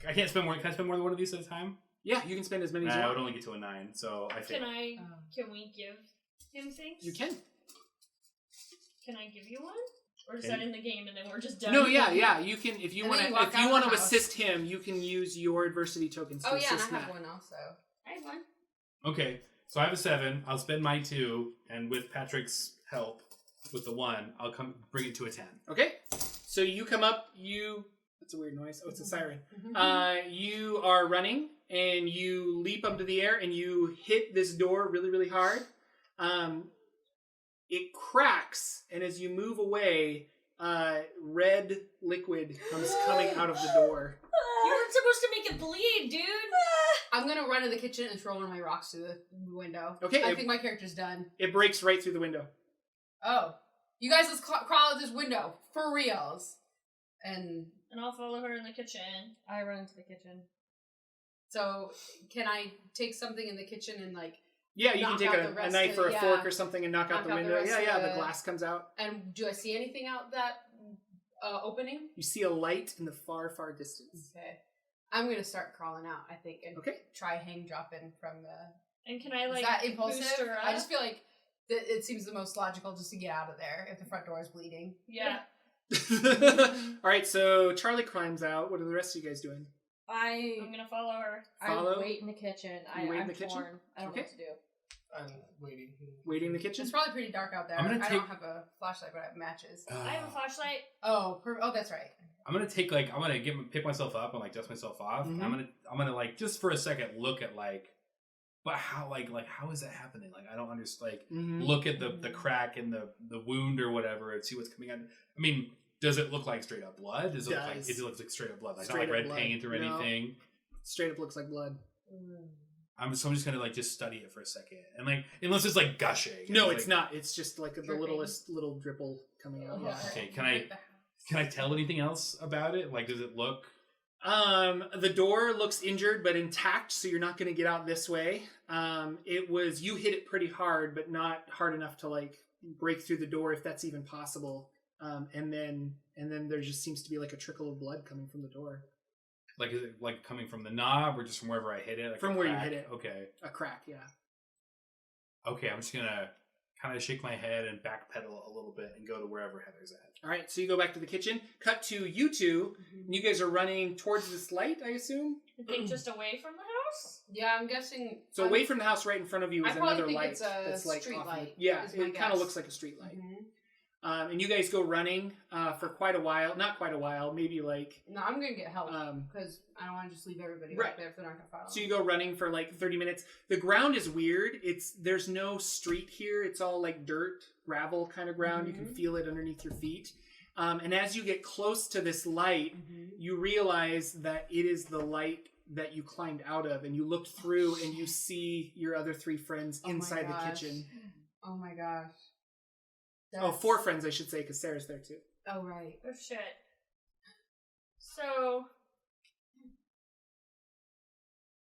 [SPEAKER 2] I can't spend more. Can I spend more than one of these at a time?
[SPEAKER 1] Yeah, you can spend as many as you
[SPEAKER 2] I
[SPEAKER 1] want.
[SPEAKER 2] would only get to a 9, so I think.
[SPEAKER 4] Can we give him things?
[SPEAKER 1] You can.
[SPEAKER 4] Can I give you one? Or is
[SPEAKER 2] Okay.
[SPEAKER 4] that in the game and then we're just done?
[SPEAKER 1] No, yeah. You can if you
[SPEAKER 3] And
[SPEAKER 1] want
[SPEAKER 3] then
[SPEAKER 1] to
[SPEAKER 3] you walk
[SPEAKER 1] if you
[SPEAKER 3] out
[SPEAKER 1] want
[SPEAKER 3] the
[SPEAKER 1] to
[SPEAKER 3] house.
[SPEAKER 1] assist him, you can use your adversity tokens to
[SPEAKER 3] Oh yeah, and
[SPEAKER 1] assist
[SPEAKER 3] I have
[SPEAKER 1] Matt.
[SPEAKER 3] one also.
[SPEAKER 4] I have one.
[SPEAKER 2] Okay, so I have a 7. I'll spend my 2, and with Patrick's help, with the 1, I'll come bring it to a 10.
[SPEAKER 1] Okay. So you come up. That's a weird noise. Oh, it's a siren.
[SPEAKER 3] Mm-hmm.
[SPEAKER 1] You are running and you leap up to the air and you hit this door really, really hard. It cracks, and as you move away, red liquid comes coming out of the door.
[SPEAKER 4] You weren't supposed to make it bleed, dude.
[SPEAKER 3] I'm gonna run in the kitchen and throw one of my rocks through the window.
[SPEAKER 1] Okay,
[SPEAKER 3] I think my character's done.
[SPEAKER 1] It breaks right through the window.
[SPEAKER 3] Oh, you guys, let's crawl out this window for reals. And
[SPEAKER 4] And I'll follow her in the kitchen.
[SPEAKER 6] I run into the kitchen.
[SPEAKER 3] so, can I take something in the kitchen and like?
[SPEAKER 1] Yeah, you
[SPEAKER 3] Knock
[SPEAKER 1] can take
[SPEAKER 3] out the
[SPEAKER 1] a
[SPEAKER 3] rest
[SPEAKER 1] knife
[SPEAKER 3] of-
[SPEAKER 1] or a
[SPEAKER 3] yeah.
[SPEAKER 1] fork or something and knock out
[SPEAKER 3] Knock
[SPEAKER 1] the
[SPEAKER 3] out the
[SPEAKER 1] window.
[SPEAKER 3] rest
[SPEAKER 1] Yeah,
[SPEAKER 3] of
[SPEAKER 1] the
[SPEAKER 3] the-
[SPEAKER 1] glass comes out.
[SPEAKER 3] And do I see anything out that opening?
[SPEAKER 1] You see a light in the far, far distance.
[SPEAKER 3] Okay. I'm gonna start crawling out, I think, and
[SPEAKER 1] Okay.
[SPEAKER 3] try hang dropping from the.
[SPEAKER 4] And can I like
[SPEAKER 3] Is that impulsive?
[SPEAKER 4] boost her up?
[SPEAKER 3] I just feel like it seems the most logical just to get out of there if the front door is bleeding.
[SPEAKER 4] Yeah.
[SPEAKER 1] All right, so Charlie climbs out. What are the rest of you guys doing?
[SPEAKER 4] I'm gonna follow her.
[SPEAKER 1] Follow?
[SPEAKER 6] I wait in the kitchen.
[SPEAKER 1] You wait in
[SPEAKER 6] I'm
[SPEAKER 1] the kitchen?
[SPEAKER 6] torn. I don't know
[SPEAKER 1] Okay.
[SPEAKER 6] what to do.
[SPEAKER 5] I'm waiting.
[SPEAKER 1] Waiting in the kitchen?
[SPEAKER 3] It's probably pretty dark out there.
[SPEAKER 2] I'm gonna
[SPEAKER 3] I
[SPEAKER 2] take-
[SPEAKER 3] don't have a flashlight, but I have matches.
[SPEAKER 4] I have a flashlight.
[SPEAKER 3] Oh, that's right.
[SPEAKER 2] I'm gonna pick myself up and like dust myself off.
[SPEAKER 1] Mhm.
[SPEAKER 2] I'm gonna like just for a second look at like, but how like how is that happening? Like I don't understand. Like
[SPEAKER 1] Mhm.
[SPEAKER 2] look at the crack in the wound or whatever and see what's coming out. I mean, does it look like straight up blood? Does it look like
[SPEAKER 1] Does.
[SPEAKER 2] it looks like straight up blood? Like
[SPEAKER 1] Straight
[SPEAKER 2] not like
[SPEAKER 1] up
[SPEAKER 2] red
[SPEAKER 1] blood.
[SPEAKER 2] paint or
[SPEAKER 1] No.
[SPEAKER 2] anything.
[SPEAKER 1] Straight up looks like blood.
[SPEAKER 2] I'm just gonna like just study it for a second and like unless it's like gushing.
[SPEAKER 1] No,
[SPEAKER 2] like,
[SPEAKER 1] it's not. It's just like the
[SPEAKER 3] Dripping.
[SPEAKER 1] littlest little dripple coming out.
[SPEAKER 3] Yeah.
[SPEAKER 2] Okay, can I tell anything else about it? Like, does it look?
[SPEAKER 1] The door looks injured but intact, so you're not going to get out this way. You hit it pretty hard, but not hard enough to like break through the door, if that's even possible. And then there just seems to be like a trickle of blood coming from the door.
[SPEAKER 2] Like, is it like coming from the knob or just from wherever I hit it? Like
[SPEAKER 1] From
[SPEAKER 2] a
[SPEAKER 1] where you
[SPEAKER 2] crack?
[SPEAKER 1] hit it.
[SPEAKER 2] Okay.
[SPEAKER 1] A crack, yeah.
[SPEAKER 2] Okay, I'm just gonna kind of shake my head and backpedal a little bit and go to wherever Heather's at.
[SPEAKER 1] All right, so you go back to the kitchen. Cut to you two, and you guys are running towards this light, I assume.
[SPEAKER 4] I think just away from the house.
[SPEAKER 3] Yeah, I'm guessing.
[SPEAKER 1] So away from the house, right in front of you,
[SPEAKER 3] I
[SPEAKER 1] is
[SPEAKER 3] probably
[SPEAKER 1] another
[SPEAKER 3] think
[SPEAKER 1] light
[SPEAKER 3] it's a
[SPEAKER 1] that's like
[SPEAKER 3] street
[SPEAKER 1] off in the-
[SPEAKER 3] light,
[SPEAKER 1] Yeah,
[SPEAKER 3] is my
[SPEAKER 1] it kind of
[SPEAKER 3] guess.
[SPEAKER 1] looks like a street light.
[SPEAKER 3] Mhm.
[SPEAKER 1] And you guys go running for quite a while. Not quite a while, maybe like.
[SPEAKER 3] No, I'm gonna get help
[SPEAKER 1] Um,
[SPEAKER 3] because I don't want to just leave everybody
[SPEAKER 1] right.
[SPEAKER 3] back there if they're not gonna follow.
[SPEAKER 1] So you go running for like 30 minutes. The ground is weird. There's no street here. It's all like dirt, gravel kind of ground. You can
[SPEAKER 3] Mhm.
[SPEAKER 1] feel it underneath your feet. And as you get close to this light,
[SPEAKER 3] Mhm.
[SPEAKER 1] you realize that it is the light that you climbed out of, and you look through and you see your other three friends
[SPEAKER 3] Oh my
[SPEAKER 1] inside the
[SPEAKER 3] gosh.
[SPEAKER 1] kitchen.
[SPEAKER 3] Oh my gosh.
[SPEAKER 1] Oh, 4 friends, I should say, because Sarah's there too.
[SPEAKER 3] Oh right.
[SPEAKER 4] Oh shit. So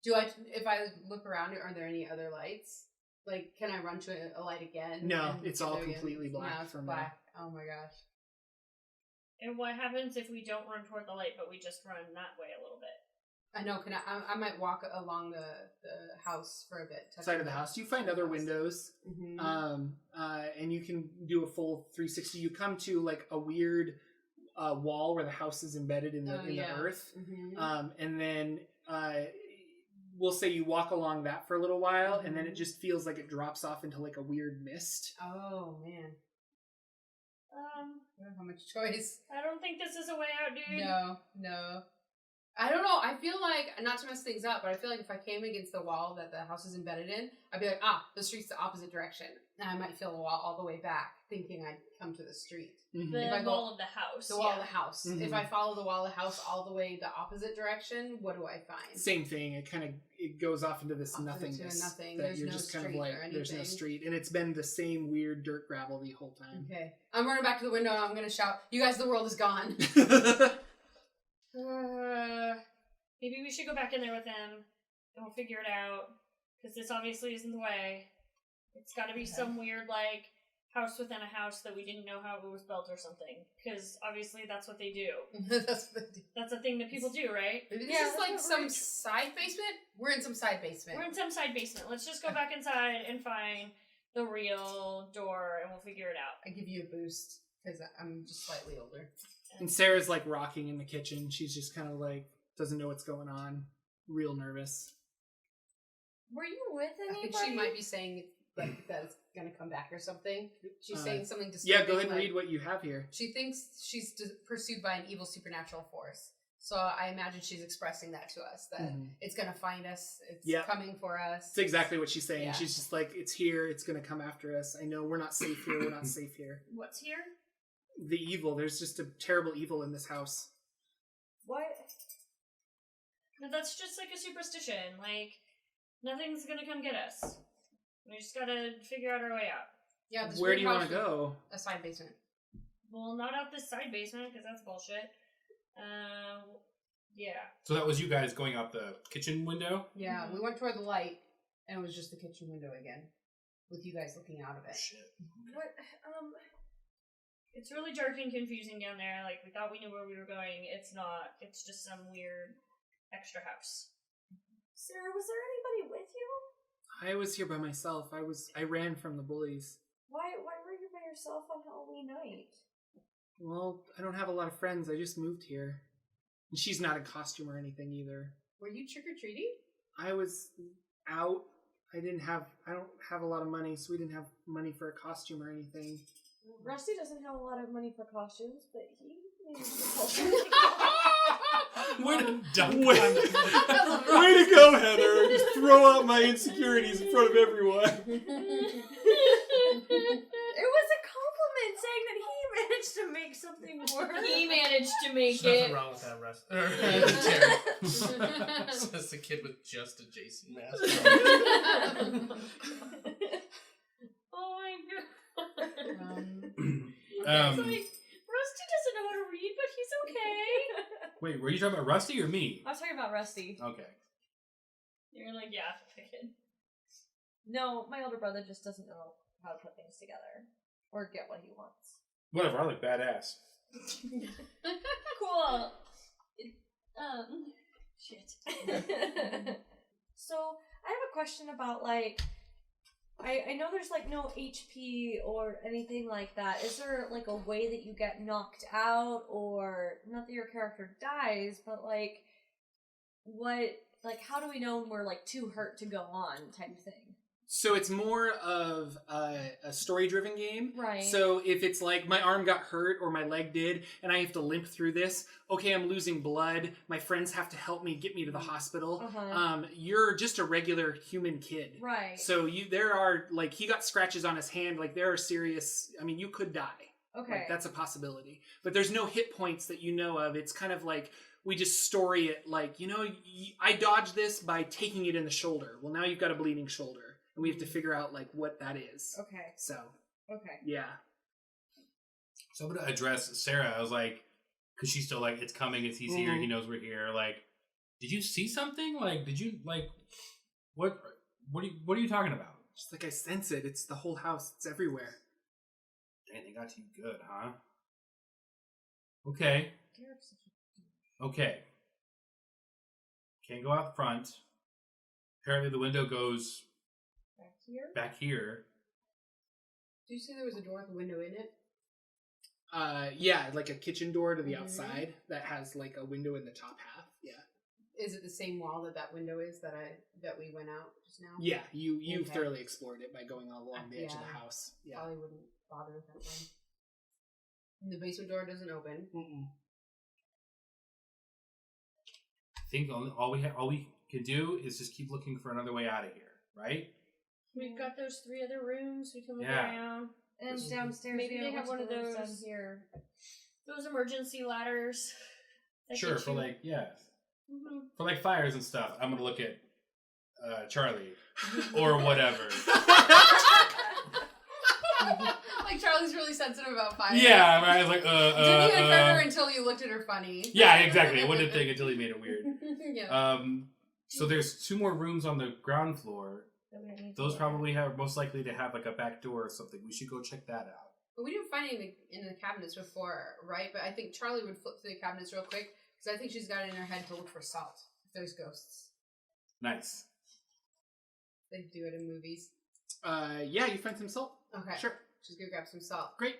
[SPEAKER 3] If I look around, are there any other lights? Like, can I run to a light again?
[SPEAKER 1] No,
[SPEAKER 3] and
[SPEAKER 1] it's
[SPEAKER 3] get
[SPEAKER 1] all
[SPEAKER 3] there again?
[SPEAKER 1] completely black
[SPEAKER 3] No, it's
[SPEAKER 1] from
[SPEAKER 3] black. Oh my gosh.
[SPEAKER 4] and what happens if we don't run toward the light, but we just run that way a little bit?
[SPEAKER 3] I know. Can I might walk along the house for a bit.
[SPEAKER 1] Side of the house. You find other windows.
[SPEAKER 3] Mm-hmm.
[SPEAKER 1] And you can do a full 360. You come to like a weird wall where the house is embedded in the the earth.
[SPEAKER 3] Mm-hmm.
[SPEAKER 1] And then we'll say you walk along that for a little while, and then it just feels like it drops off into like a weird mist.
[SPEAKER 3] Oh man. I don't have much choice.
[SPEAKER 4] I don't think this is a way out, dude.
[SPEAKER 3] No. I don't know. I feel like, not to mess things up, but I feel like if I came against the wall that the house is embedded in, I'd be like, the street's the opposite direction. And I might feel the wall all the way back, thinking I'd come to the street.
[SPEAKER 4] The
[SPEAKER 3] If I go-
[SPEAKER 4] wall of the house.
[SPEAKER 3] The wall of the house.
[SPEAKER 1] Mhm.
[SPEAKER 3] If I follow the wall of the house all the way the opposite direction, what do I find?
[SPEAKER 1] Same thing. It goes off into this
[SPEAKER 3] Off into
[SPEAKER 1] nothingness.
[SPEAKER 3] nothing.
[SPEAKER 1] That
[SPEAKER 3] There's
[SPEAKER 1] you're
[SPEAKER 3] no
[SPEAKER 1] just kind of
[SPEAKER 3] street
[SPEAKER 1] like,
[SPEAKER 3] or
[SPEAKER 1] there's no
[SPEAKER 3] anything.
[SPEAKER 1] street. And it's been the same weird dirt gravel the whole time.
[SPEAKER 3] Okay. I'm running back to the window. I'm going to shout, you guys, the world is gone.
[SPEAKER 4] Maybe we should go back in there with them and we'll figure it out. Because this obviously isn't the way. It's got to be some weird, like, house within a house that we didn't know how it was built or something. Because obviously that's what they do.
[SPEAKER 3] That's what they do.
[SPEAKER 4] That's a thing that people do, right?
[SPEAKER 3] Maybe this
[SPEAKER 6] Yeah,
[SPEAKER 3] is
[SPEAKER 6] that's
[SPEAKER 3] like
[SPEAKER 6] what
[SPEAKER 3] some
[SPEAKER 6] we're-
[SPEAKER 3] side basement? We're in some side basement.
[SPEAKER 4] We're in some side basement. Let's just go back inside and find the real door and we'll figure it out.
[SPEAKER 3] I give you a boost because I'm just slightly older.
[SPEAKER 1] And Sarah's like rocking in the kitchen. She's just kind of like, doesn't know what's going on. Real nervous.
[SPEAKER 6] Were you with
[SPEAKER 3] I
[SPEAKER 6] anybody?
[SPEAKER 3] think she might be saying like that it's gonna come back or something. She's saying something
[SPEAKER 1] Yeah,
[SPEAKER 3] disturbing.
[SPEAKER 1] go ahead and
[SPEAKER 3] like,
[SPEAKER 1] read what you have here.
[SPEAKER 3] She thinks she's pursued by an evil supernatural force. So I imagine she's expressing that to us, that it's gonna find us, it's coming for us.
[SPEAKER 1] It's exactly what she's saying.
[SPEAKER 3] Yeah.
[SPEAKER 1] She's just like, it's here, it's gonna come after us. I know we're not safe here, we're not safe here.
[SPEAKER 4] What's here?
[SPEAKER 1] The evil, there's just a terrible evil in this house.
[SPEAKER 4] What? No, that's just like a superstition. Like, nothing's gonna come get us. We just gotta figure out our way out.
[SPEAKER 3] Yeah, this
[SPEAKER 1] Where
[SPEAKER 3] weird
[SPEAKER 1] do you want
[SPEAKER 3] house
[SPEAKER 1] to go?
[SPEAKER 3] with a side basement.
[SPEAKER 4] Well, not out this side basement, because that's bullshit. Yeah.
[SPEAKER 2] So that was you guys going out the kitchen window?
[SPEAKER 3] Yeah, we went toward the light, and it was just the kitchen window again, with you guys looking out of it.
[SPEAKER 2] Shit.
[SPEAKER 4] What? It's really dark and confusing down there. Like, we thought we knew where we were going. It's not. It's just some weird extra house.
[SPEAKER 6] Sarah, was there anybody with you?
[SPEAKER 1] I was here by myself. I ran from the bullies.
[SPEAKER 6] Why were you by yourself on Halloween night?
[SPEAKER 1] Well, I don't have a lot of friends. I just moved here. And she's not in costume or anything either.
[SPEAKER 3] Were you trick-or-treating?
[SPEAKER 1] I was out. I don't have a lot of money, so we didn't have money for a costume or anything.
[SPEAKER 6] Rusty doesn't have a lot of money for costumes, but he managed to pull something
[SPEAKER 2] Way to dunk
[SPEAKER 1] Way
[SPEAKER 2] on
[SPEAKER 1] Way to go, Heather! Just throw out my insecurities in front of everyone.
[SPEAKER 6] It was a compliment saying that he managed to make something work.
[SPEAKER 4] He managed to make
[SPEAKER 5] There's
[SPEAKER 4] it.
[SPEAKER 5] nothing wrong with that, Russ. Says the kid with just a Jason mask.
[SPEAKER 4] Oh my god.
[SPEAKER 2] Um,
[SPEAKER 4] It's like, Rusty doesn't know how to read, but he's okay.
[SPEAKER 2] wait, were you talking about Rusty or me?
[SPEAKER 6] I was talking about Rusty.
[SPEAKER 2] Okay.
[SPEAKER 4] You're like, yeah, kid.
[SPEAKER 6] No, my older brother just doesn't know how to put things together or get what he wants.
[SPEAKER 2] Whatever, I look badass.
[SPEAKER 6] Cool.
[SPEAKER 4] Shit.
[SPEAKER 6] So, I have a question about, like, I know there's, like, no HP or anything like that. Is there, like, a way that you get knocked out or, not that your character dies, but, like, how do we know when we're, like, too hurt to go on type of thing?
[SPEAKER 1] So it's more of a story-driven game.
[SPEAKER 6] Right.
[SPEAKER 1] So if it's like my arm got hurt or my leg did and I have to limp through this, okay, I'm losing blood. My friends have to help me, get me to the hospital.
[SPEAKER 6] Uh-huh.
[SPEAKER 1] You're just a regular human kid.
[SPEAKER 6] Right.
[SPEAKER 1] So there are, like, he got scratches on his hand. Like, there are serious, I mean, you could die.
[SPEAKER 6] Okay.
[SPEAKER 1] Like, that's a possibility. But there's no hit points that you know of. It's kind of like, we just story it like, I dodged this by taking it in the shoulder. Well, now you've got a bleeding shoulder. And we have to figure out, like, what that is.
[SPEAKER 6] Okay.
[SPEAKER 1] So,
[SPEAKER 6] Okay.
[SPEAKER 1] yeah.
[SPEAKER 2] So I'm going to address Sarah. I was like, because she's still like, it's coming, he's here, he knows we're here. Like, did you see something? Like, did you, like, what are you talking about?
[SPEAKER 1] Just like I sense it. It's the whole house. It's everywhere.
[SPEAKER 2] Dang, they got you good, huh? Okay. Okay. Can't go out front. Apparently the window goes back here.
[SPEAKER 3] Did you say there was a door with a window in it?
[SPEAKER 1] Yeah, like a kitchen door to the outside that has like a window in the top half. Yeah.
[SPEAKER 3] Is it the same wall that window is that we went out just now?
[SPEAKER 1] Yeah, you
[SPEAKER 3] Okay.
[SPEAKER 1] thoroughly explored it by going all along the edge of the house. Yeah.
[SPEAKER 3] Probably wouldn't bother with that one. And the basement door doesn't open.
[SPEAKER 1] Mm-mm.
[SPEAKER 2] I think all we can do is just keep looking for another way out of here, right?
[SPEAKER 4] We've got those 3 other rooms. We can look
[SPEAKER 2] Yeah.
[SPEAKER 4] around.
[SPEAKER 6] And downstairs,
[SPEAKER 4] Maybe
[SPEAKER 6] we
[SPEAKER 4] they
[SPEAKER 6] have
[SPEAKER 4] have one of
[SPEAKER 6] down
[SPEAKER 4] those-
[SPEAKER 6] here.
[SPEAKER 4] Those emergency ladders. that
[SPEAKER 2] Sure,
[SPEAKER 4] get
[SPEAKER 2] for
[SPEAKER 4] you-
[SPEAKER 2] like, yeah.
[SPEAKER 4] Mhm.
[SPEAKER 2] For like fires and stuff. I'm going to look at Charlie or whatever.
[SPEAKER 3] Like Charlie's really sensitive about fire.
[SPEAKER 2] Yeah, right. I was like,
[SPEAKER 3] Didn't even occur to her until you looked at her funny.
[SPEAKER 2] Yeah, exactly. It wouldn't think until he made it weird.
[SPEAKER 3] Yeah.
[SPEAKER 2] So there's 2 more rooms on the ground floor.
[SPEAKER 6] that we need to
[SPEAKER 2] Those
[SPEAKER 6] look
[SPEAKER 2] probably have most likely to have like a back door or something. We should go check that out.
[SPEAKER 3] But we didn't find anything in the cabinets before, right? But I think Charlie would flip through the cabinets real quick because I think she's got it in her head to look for salt if there's ghosts.
[SPEAKER 2] Nice.
[SPEAKER 3] They do it in movies.
[SPEAKER 1] Yeah, you find some salt.
[SPEAKER 3] Okay.
[SPEAKER 1] Sure.
[SPEAKER 3] She's gonna grab some salt.
[SPEAKER 1] Great.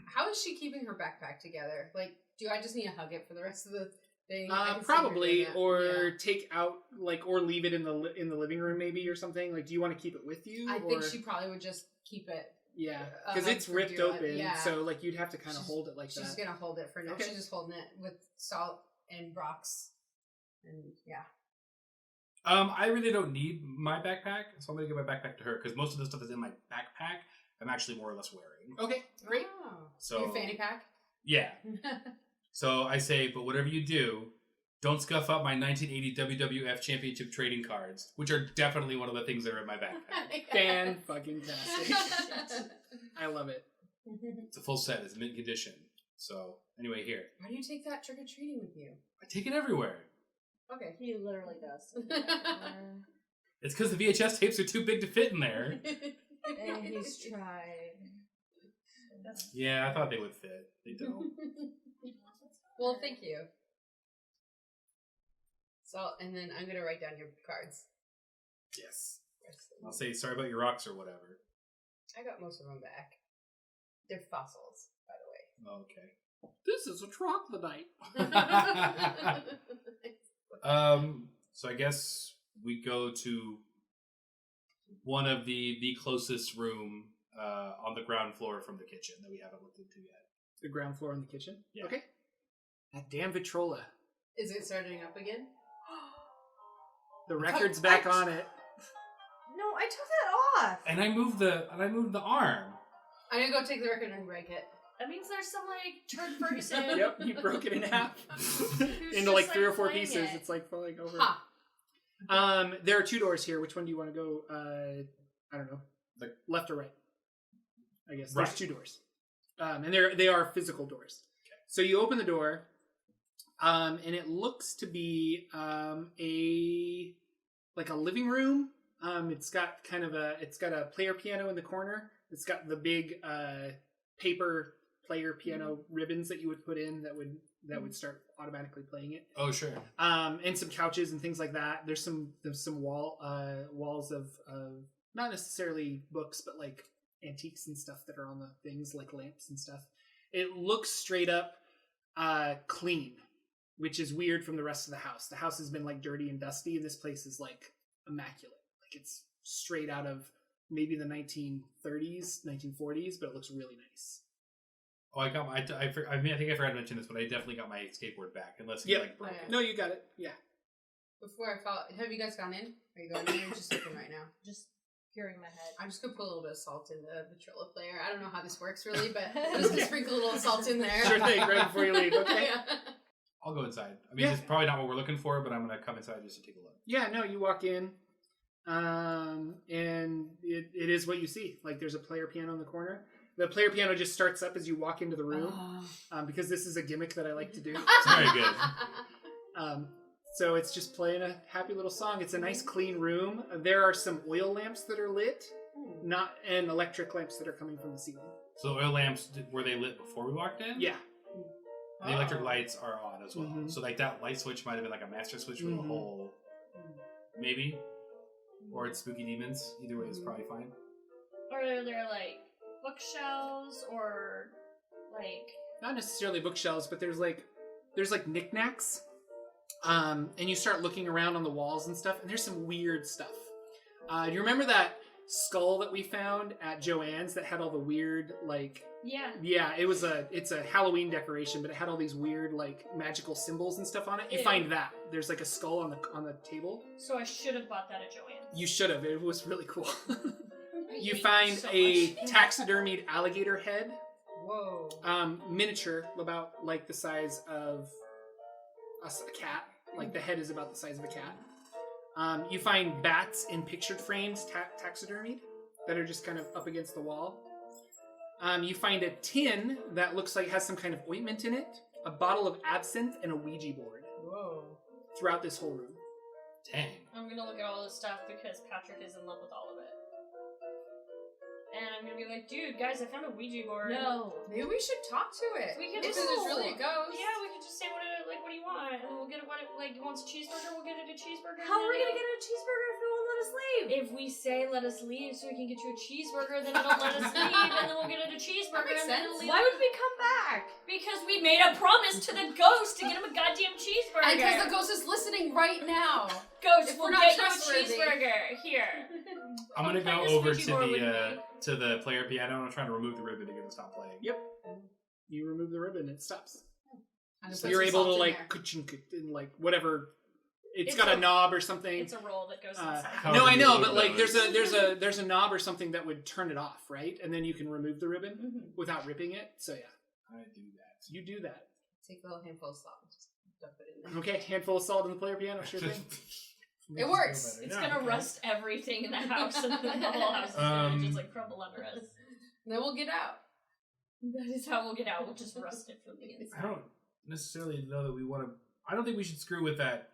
[SPEAKER 3] How is she keeping her backpack together? Like, do I just need to hug it for the rest of the thing? I can see her
[SPEAKER 1] Probably,
[SPEAKER 3] doing that.
[SPEAKER 1] or
[SPEAKER 3] Yeah.
[SPEAKER 1] take out, like, or leave it in the living room maybe or something. Like, do you want to keep it with you?
[SPEAKER 3] I think
[SPEAKER 1] or-
[SPEAKER 3] she probably would just keep it.
[SPEAKER 1] Yeah, because it's
[SPEAKER 3] for
[SPEAKER 1] ripped
[SPEAKER 3] dear life.
[SPEAKER 1] open,
[SPEAKER 3] Yeah.
[SPEAKER 1] so like you'd have to kind of
[SPEAKER 3] She's-
[SPEAKER 1] hold it like
[SPEAKER 3] She's
[SPEAKER 1] that.
[SPEAKER 3] gonna hold it for now.
[SPEAKER 1] Okay.
[SPEAKER 3] She's just holding it with salt and rocks, and yeah.
[SPEAKER 2] I really don't need my backpack, so I'm gonna give my backpack to her because most of the stuff that's in my backpack I'm actually more or less wearing.
[SPEAKER 1] Okay, great.
[SPEAKER 3] Oh.
[SPEAKER 2] So
[SPEAKER 3] Your fanny pack.
[SPEAKER 2] yeah. So I say, but whatever you do, don't scuff up my 1980 WWF Championship trading cards, which are definitely one of the things that are in my backpack.
[SPEAKER 1] Fan-fucking-tastic. I love it.
[SPEAKER 2] It's a full set. It's mint condition. So anyway, here.
[SPEAKER 3] Why do you take that trick or treating with you?
[SPEAKER 2] I take it everywhere.
[SPEAKER 3] Okay.
[SPEAKER 6] He literally does.
[SPEAKER 2] It's because the VHS tapes are too big to fit in there.
[SPEAKER 6] And he's tried.
[SPEAKER 2] Yeah, I thought they would fit. They don't.
[SPEAKER 3] Well, thank you. So, and then I'm gonna write down your cards.
[SPEAKER 2] Yes. I'll say sorry about your rocks or whatever.
[SPEAKER 3] I got most of them back. They're fossils, by the way.
[SPEAKER 2] Okay.
[SPEAKER 1] This is a troglodyte.
[SPEAKER 2] So I guess we go to one of the closest room on the ground floor from the kitchen that we haven't looked into yet.
[SPEAKER 1] The ground floor in the kitchen?
[SPEAKER 2] Yeah.
[SPEAKER 1] Okay. That damn Vitrola.
[SPEAKER 3] Is it starting up again?
[SPEAKER 1] The record's back on it.
[SPEAKER 6] No, I took that off.
[SPEAKER 2] And I moved the arm.
[SPEAKER 3] I'm gonna go take the record and break it.
[SPEAKER 4] That means there's some like Turd Ferguson.
[SPEAKER 1] Yep, you broke it in half into
[SPEAKER 4] just,
[SPEAKER 1] like 3 or 4
[SPEAKER 4] playing
[SPEAKER 1] pieces.
[SPEAKER 4] it.
[SPEAKER 1] It's like falling over.
[SPEAKER 3] Ha!
[SPEAKER 1] There are 2 doors here. Which one do you want to go? I don't know, like left or right? I guess
[SPEAKER 2] Right.
[SPEAKER 1] there's 2 doors, and they are physical doors.
[SPEAKER 2] Okay.
[SPEAKER 1] So you open the door, and it looks to be a living room. It's got a player piano in the corner. It's got the big paper player piano ribbons that you would put in that would start automatically playing it.
[SPEAKER 2] Oh, sure.
[SPEAKER 1] And some couches and things like that. There's some walls of not necessarily books, but like antiques and stuff that are on the things, like lamps and stuff. It looks straight up clean, which is weird from the rest of the house. The house has been like dirty and dusty, and this place is like immaculate. Like it's straight out of maybe the 1930s, 1940s, but it looks really nice.
[SPEAKER 2] Oh, I got my. I think I forgot to mention this, but I definitely got my skateboard back, unless you like broke it.
[SPEAKER 1] No, you got it. Yeah.
[SPEAKER 3] Before I fall, have you guys gone in? Are you going in or just looking right now?
[SPEAKER 6] Just hearing my head.
[SPEAKER 3] I'm just gonna put a little bit of salt in the Vitrola player. I don't know how this works really, but I'm just gonna sprinkle a little salt in there.
[SPEAKER 1] Sure thing, right before you leave. Okay.
[SPEAKER 3] Yeah.
[SPEAKER 2] I'll go inside. I mean, it's probably not what we're looking for, but I'm gonna come inside just to take a look.
[SPEAKER 1] Yeah, no, you walk in, and it is what you see. Like there's a player piano in the corner. The player piano just starts up as you walk into the room, because this is a gimmick that I like to do.
[SPEAKER 2] It's very good.
[SPEAKER 1] So it's just playing a happy little song. It's a nice clean room. There are some oil lamps that are lit, and electric lamps that are coming from the ceiling.
[SPEAKER 2] So the oil lamps, were they lit before we walked in?
[SPEAKER 1] Yeah.
[SPEAKER 2] The electric lights are on as well.
[SPEAKER 1] Mhm.
[SPEAKER 2] So like that light switch might have been like a master switch for the whole, maybe, or it's spooky demons. Either way is probably fine.
[SPEAKER 4] Or are there like bookshelves or like
[SPEAKER 1] Not necessarily bookshelves, but there's like knickknacks. And you start looking around on the walls and stuff, and there's some weird stuff. Do you remember that skull that we found at Joanne's that had all the weird Yeah, it's a Halloween decoration, but it had all these weird like magical symbols and stuff on it. You find that. There's like a skull on the table.
[SPEAKER 4] So I should have bought that at Joanne's.
[SPEAKER 1] You should have. It was really cool. You
[SPEAKER 4] hate
[SPEAKER 1] find
[SPEAKER 4] so
[SPEAKER 1] a
[SPEAKER 4] much.
[SPEAKER 1] taxidermied alligator head.
[SPEAKER 3] Whoa.
[SPEAKER 1] Miniature, about like the size of a cat. Like the head is about the size of a cat. You find bats in pictured frames, taxidermied, that are just kind of up against the wall. You find a tin that looks like it has some kind of ointment in it, a bottle of absinthe, and a Ouija board.
[SPEAKER 3] Whoa.
[SPEAKER 1] Throughout this whole room.
[SPEAKER 2] Dang.
[SPEAKER 4] I'm gonna look at all this stuff because Patrick is in love with all of it. And I'm gonna be like, dude, guys, I found a Ouija board.
[SPEAKER 6] No.
[SPEAKER 3] Maybe we should talk to it.
[SPEAKER 4] We could
[SPEAKER 3] if
[SPEAKER 4] just
[SPEAKER 3] it's really a ghost.
[SPEAKER 4] Yeah, we could just say what do you want, and then we'll get it. What it like wants a cheeseburger, we'll get it a cheeseburger.
[SPEAKER 6] How are we gonna get a cheeseburger if no one let us leave?
[SPEAKER 4] If we say let us leave so we can get you a cheeseburger, then it'll let us leave, and then we'll get it a cheeseburger,
[SPEAKER 3] That makes
[SPEAKER 4] and then
[SPEAKER 3] sense.
[SPEAKER 4] it'll leave.
[SPEAKER 6] Why would we come back?
[SPEAKER 4] Because we made a promise to the ghost to get him a goddamn cheeseburger.
[SPEAKER 3] And because the ghost is listening right now.
[SPEAKER 4] Ghost
[SPEAKER 3] If
[SPEAKER 4] will
[SPEAKER 3] we're not
[SPEAKER 4] get you a
[SPEAKER 3] trustworthy.
[SPEAKER 4] cheeseburger. Here.
[SPEAKER 2] I'm gonna
[SPEAKER 4] Play
[SPEAKER 2] go
[SPEAKER 4] this
[SPEAKER 2] over
[SPEAKER 4] Ouija board with me.
[SPEAKER 2] to the player piano and I'm trying to remove the ribbon to get it to stop playing.
[SPEAKER 1] Yep. You remove the ribbon, it stops.
[SPEAKER 3] I'm gonna
[SPEAKER 1] So
[SPEAKER 3] put
[SPEAKER 1] you're
[SPEAKER 3] some
[SPEAKER 1] able to
[SPEAKER 3] salt in
[SPEAKER 1] like
[SPEAKER 3] there.
[SPEAKER 1] ka-chink it and like whatever. It's
[SPEAKER 4] It's
[SPEAKER 1] got a
[SPEAKER 4] a-
[SPEAKER 1] knob or something.
[SPEAKER 4] It's a roll that goes inside.
[SPEAKER 2] How-
[SPEAKER 1] No, I know,
[SPEAKER 2] However
[SPEAKER 1] but like
[SPEAKER 2] you load
[SPEAKER 1] there's a knob or something that would turn it off, right? And then you can remove the ribbon without ripping it. So yeah,
[SPEAKER 2] I do that.
[SPEAKER 1] you do that.
[SPEAKER 3] Take a little handful of salt and just dump it in there.
[SPEAKER 1] Okay, handful of salt in the player piano, sure thing.
[SPEAKER 3] It works.
[SPEAKER 4] It's
[SPEAKER 2] Yeah,
[SPEAKER 4] gonna
[SPEAKER 2] okay.
[SPEAKER 4] rust everything in the house, and then the whole house is gonna just like crumble under us.
[SPEAKER 3] Then we'll get out.
[SPEAKER 4] That is how we'll get out. We'll just rust it from the inside.
[SPEAKER 2] I don't necessarily know that we want to. I don't think we should screw with that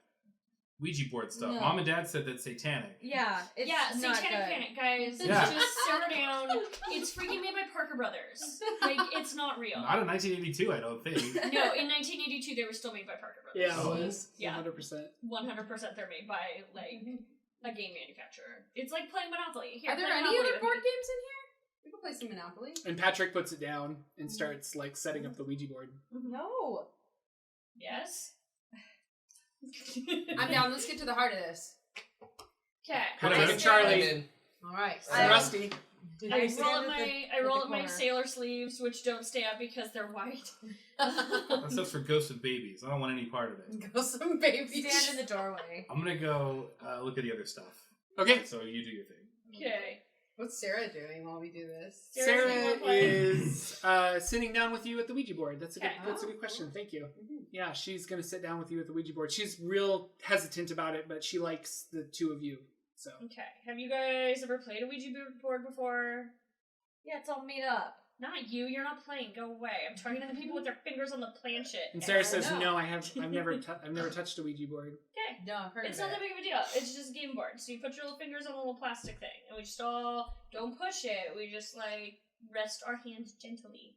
[SPEAKER 2] Ouija board stuff.
[SPEAKER 6] No.
[SPEAKER 2] Mom and Dad said that's satanic.
[SPEAKER 6] Yeah, it's not
[SPEAKER 4] Satanic
[SPEAKER 6] good.
[SPEAKER 4] Panic, guys.
[SPEAKER 2] Yeah.
[SPEAKER 4] Just simmer down. It's freaking made by Parker Brothers. Like, it's not real.
[SPEAKER 2] Not in 1982, I don't think.
[SPEAKER 4] No, in 1982 they were still made by Parker Brothers.
[SPEAKER 1] Yeah,
[SPEAKER 2] Oh.
[SPEAKER 1] it was.
[SPEAKER 4] Yeah.
[SPEAKER 1] 100%.
[SPEAKER 4] 100% they're made by, like, a game manufacturer. It's like playing Monopoly. Here,
[SPEAKER 3] Are there
[SPEAKER 4] play
[SPEAKER 3] any
[SPEAKER 4] Monopoly
[SPEAKER 3] other
[SPEAKER 4] with
[SPEAKER 3] board
[SPEAKER 4] me.
[SPEAKER 3] games in here? We can play some Monopoly.
[SPEAKER 1] And Patrick puts it down and starts like setting up the Ouija board.
[SPEAKER 6] No.
[SPEAKER 4] Yes?
[SPEAKER 3] I'm down. Let's get to the heart of this.
[SPEAKER 4] Okay.
[SPEAKER 1] Patrick
[SPEAKER 2] Okay.
[SPEAKER 1] and Charlie.
[SPEAKER 5] I'm in.
[SPEAKER 3] All right.
[SPEAKER 6] I-
[SPEAKER 1] Rusty.
[SPEAKER 4] I
[SPEAKER 6] stand
[SPEAKER 4] roll up
[SPEAKER 6] at
[SPEAKER 4] my
[SPEAKER 6] the-
[SPEAKER 4] I
[SPEAKER 6] at
[SPEAKER 4] roll
[SPEAKER 6] the
[SPEAKER 4] up my
[SPEAKER 6] corner.
[SPEAKER 4] sailor sleeves, which don't stay up because they're white.
[SPEAKER 2] That stuff's for ghosts of babies. I don't want any part of it.
[SPEAKER 3] Go some babies.
[SPEAKER 6] Stand in the doorway.
[SPEAKER 2] I'm gonna go look at the other stuff.
[SPEAKER 1] Okay.
[SPEAKER 2] So you do your thing.
[SPEAKER 4] Okay.
[SPEAKER 3] What's Sarah doing while we do this?
[SPEAKER 4] Sarah, do you
[SPEAKER 1] Sarah
[SPEAKER 4] wanna play?
[SPEAKER 1] is sitting down with you at the Ouija board. That's a good.
[SPEAKER 4] Okay.
[SPEAKER 1] That's a good question. Thank you. Yeah, she's gonna sit down with you at the Ouija board. She's real hesitant about it, but she likes the two of you. So
[SPEAKER 4] Okay. Have you guys ever played a Ouija board before?
[SPEAKER 6] Yeah, it's all made up.
[SPEAKER 4] Not you. You're not playing. Go away. I'm talking to the people with their fingers on the planchette.
[SPEAKER 1] and Sarah
[SPEAKER 4] Erin.
[SPEAKER 1] says,
[SPEAKER 3] no.
[SPEAKER 1] "No, I've never touched a Ouija board."
[SPEAKER 4] Okay.
[SPEAKER 3] No, I've heard
[SPEAKER 4] It's
[SPEAKER 3] of
[SPEAKER 4] not
[SPEAKER 3] it.
[SPEAKER 4] that big of a deal. It's just a game board. So you put your little fingers on a little plastic thing, and we just all don't push it. We just like rest our hands gently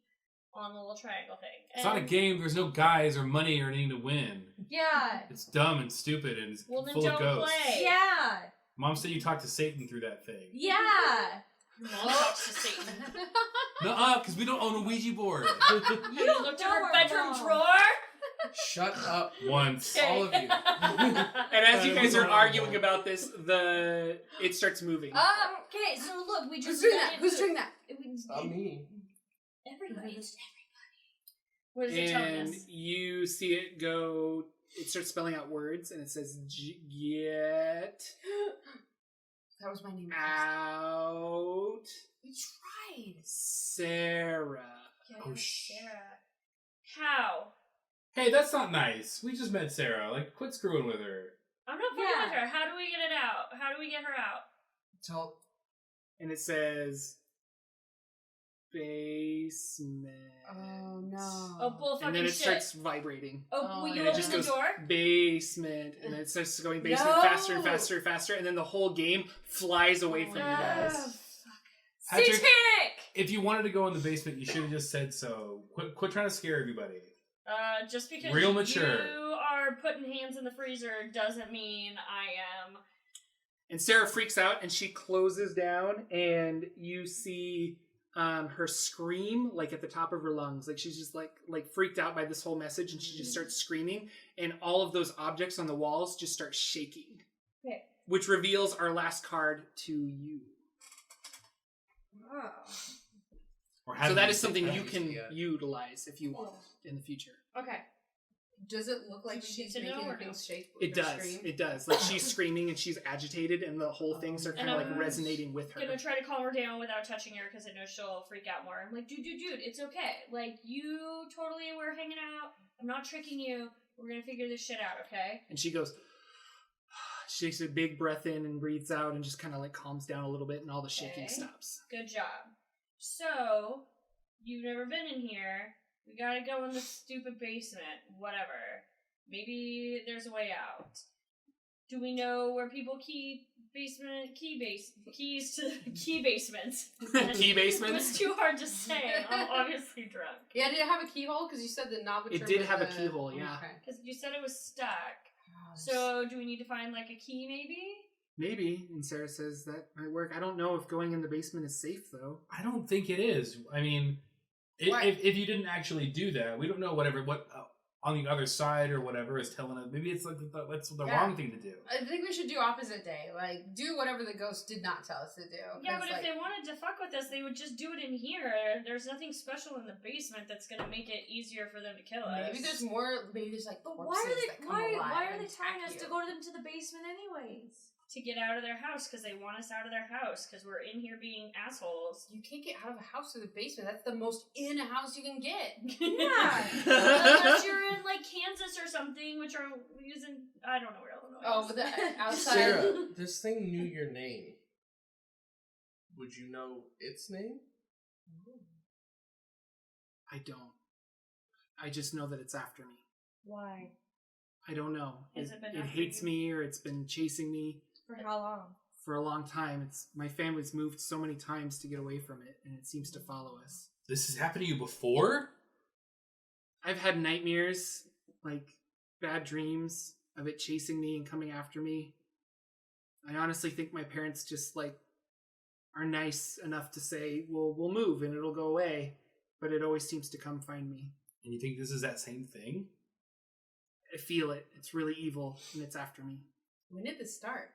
[SPEAKER 4] on the little triangle thing.
[SPEAKER 2] It's not a game. There's no guys or money or anything to win.
[SPEAKER 6] Yeah.
[SPEAKER 2] It's dumb and stupid and it's
[SPEAKER 4] Well, then
[SPEAKER 2] full of
[SPEAKER 4] don't
[SPEAKER 2] ghosts.
[SPEAKER 4] play.
[SPEAKER 6] Yeah.
[SPEAKER 2] Mom said you talked to Satan through that thing.
[SPEAKER 6] Yeah.
[SPEAKER 4] Your mom talks to Satan.
[SPEAKER 2] Nuh-uh, because we don't own a Ouija board.
[SPEAKER 4] You looked in
[SPEAKER 6] know
[SPEAKER 4] her
[SPEAKER 6] our
[SPEAKER 4] bedroom
[SPEAKER 6] mom.
[SPEAKER 4] drawer.
[SPEAKER 5] Shut up,
[SPEAKER 2] Once.
[SPEAKER 4] Okay.
[SPEAKER 5] all of you.
[SPEAKER 1] And as you guys are arguing about this, it starts moving.
[SPEAKER 6] Okay, so look, we
[SPEAKER 3] Who's
[SPEAKER 6] just
[SPEAKER 3] doing
[SPEAKER 6] let
[SPEAKER 3] that?
[SPEAKER 6] it
[SPEAKER 3] Who's
[SPEAKER 6] move.
[SPEAKER 3] doing that?
[SPEAKER 5] It's not me.
[SPEAKER 4] Everybody. Just everybody. What is it telling
[SPEAKER 1] And
[SPEAKER 4] us?
[SPEAKER 1] you see it go. It starts spelling out words, and it says, "Get
[SPEAKER 3] That was my name.
[SPEAKER 1] out,
[SPEAKER 3] We tried.
[SPEAKER 1] Sarah."
[SPEAKER 2] Oh, shh.
[SPEAKER 4] Sarah. How?
[SPEAKER 2] Hey, that's not nice. We just met Sarah. Like, quit screwing with her.
[SPEAKER 4] I'm not fucking
[SPEAKER 6] Yeah.
[SPEAKER 4] with her. How do we get it out? How do we get her out?
[SPEAKER 5] Tell.
[SPEAKER 1] And it says, "Basement."
[SPEAKER 3] Oh no.
[SPEAKER 4] Oh, bull fucking
[SPEAKER 1] And then it
[SPEAKER 4] shit.
[SPEAKER 1] starts vibrating.
[SPEAKER 4] Oh, will
[SPEAKER 3] and
[SPEAKER 4] you
[SPEAKER 1] And it
[SPEAKER 4] open
[SPEAKER 1] just
[SPEAKER 4] the
[SPEAKER 1] goes
[SPEAKER 4] door?
[SPEAKER 1] basement, and it starts going basement
[SPEAKER 3] No.
[SPEAKER 1] faster and faster and faster, and then the whole game flies away from you guys.
[SPEAKER 2] Patrick,
[SPEAKER 4] Satanic!
[SPEAKER 2] if you wanted to go in the basement, you should have just said so. Quit trying to scare everybody.
[SPEAKER 4] Just because
[SPEAKER 2] Real mature.
[SPEAKER 4] you are putting hands in the freezer doesn't mean I am.
[SPEAKER 1] And Sarah freaks out, and she closes down, and you see her scream like at the top of her lungs, like she's just like freaked out by this whole message, and she just starts screaming, and all of those objects on the walls just start shaking.
[SPEAKER 4] Okay.
[SPEAKER 1] Which reveals our last card to you.
[SPEAKER 2] Or
[SPEAKER 1] So that is
[SPEAKER 2] you-
[SPEAKER 1] something
[SPEAKER 5] have
[SPEAKER 1] you
[SPEAKER 5] you
[SPEAKER 1] can
[SPEAKER 5] yet.
[SPEAKER 1] utilize if you want in the future.
[SPEAKER 4] Okay.
[SPEAKER 3] Does it look like
[SPEAKER 4] Do we
[SPEAKER 3] she's
[SPEAKER 4] get to know
[SPEAKER 3] making
[SPEAKER 4] or no?
[SPEAKER 3] things shake?
[SPEAKER 1] It
[SPEAKER 3] with her
[SPEAKER 1] does.
[SPEAKER 3] scream?
[SPEAKER 1] It does. Like she's screaming and she's agitated, and the whole things are kind of
[SPEAKER 4] And
[SPEAKER 1] like
[SPEAKER 4] I'm
[SPEAKER 1] resonating with her.
[SPEAKER 4] Gonna try to calm her down without touching her because I know she'll freak out more. I'm like, dude, it's okay. Like, you totally were hanging out. I'm not tricking you. We're gonna figure this shit out, okay?
[SPEAKER 1] And she goes, she takes a big breath in and breathes out and just kind of like calms down a little bit, and all the shaking
[SPEAKER 4] Okay.
[SPEAKER 1] stops.
[SPEAKER 4] Good job. So, you've never been in here. We gotta go in the stupid basement. Whatever. Maybe there's a way out. Do we know where people keep keys to key basements?
[SPEAKER 1] Key
[SPEAKER 4] It
[SPEAKER 1] basements?
[SPEAKER 4] was too hard to say. I'm obviously drunk.
[SPEAKER 3] Yeah, did it have a keyhole? Because you said the knob.
[SPEAKER 1] It did have a keyhole, yeah.
[SPEAKER 3] Okay.
[SPEAKER 4] Because you said it was stuck.
[SPEAKER 3] Oh,
[SPEAKER 4] So, do we need to find, like, a key, maybe?
[SPEAKER 1] Maybe. And Sarah says that might work. I don't know if going in the basement is safe, though.
[SPEAKER 2] I don't think it is. I mean,
[SPEAKER 3] Why?
[SPEAKER 2] if you didn't actually do that, we don't know what on the other side or whatever is telling us. Maybe it's like that's the
[SPEAKER 3] Yeah.
[SPEAKER 2] wrong thing to do.
[SPEAKER 3] I think we should do opposite day. Like, do whatever the ghost did not tell us to do.
[SPEAKER 4] Yeah,
[SPEAKER 3] 'Cause,
[SPEAKER 4] but
[SPEAKER 3] like,
[SPEAKER 4] if they wanted to fuck with us, they would just do it in here. There's nothing special in the basement that's gonna make it easier for them to kill us.
[SPEAKER 3] maybe there's more. Maybe there's like
[SPEAKER 6] But
[SPEAKER 3] corpses
[SPEAKER 6] why are
[SPEAKER 3] that
[SPEAKER 6] they
[SPEAKER 3] come
[SPEAKER 6] why
[SPEAKER 3] alive
[SPEAKER 6] are
[SPEAKER 3] and
[SPEAKER 6] they telling
[SPEAKER 3] attack
[SPEAKER 6] us
[SPEAKER 3] you.
[SPEAKER 6] to go to them to the basement anyways?
[SPEAKER 4] to get out of their house because they want us out of their house because we're in here being assholes.
[SPEAKER 3] You can't get out of a house through the basement. That's the most in a house you can get.
[SPEAKER 6] Yeah.
[SPEAKER 4] Unless you're in like Kansas or something, which are using I don't know where Illinois
[SPEAKER 3] Oh,
[SPEAKER 4] is.
[SPEAKER 3] but the outside.
[SPEAKER 5] Sarah, this thing knew your name. Would you know its name?
[SPEAKER 1] I don't. I just know that it's after me.
[SPEAKER 6] Why?
[SPEAKER 1] I don't know.
[SPEAKER 4] Has it been
[SPEAKER 1] It
[SPEAKER 4] after
[SPEAKER 1] hates
[SPEAKER 4] you?
[SPEAKER 1] me, or it's been chasing me
[SPEAKER 6] For how long?
[SPEAKER 1] for a long time. It's my family's moved so many times to get away from it, and it seems to follow us.
[SPEAKER 2] This has happened to you before?
[SPEAKER 1] I've had nightmares, like bad dreams of it chasing me and coming after me. I honestly think my parents just like are nice enough to say, "Well, we'll move and it'll go away," but it always seems to come find me.
[SPEAKER 2] And you think this is that same thing?
[SPEAKER 1] I feel it. It's really evil, and it's after me.
[SPEAKER 3] When did this start?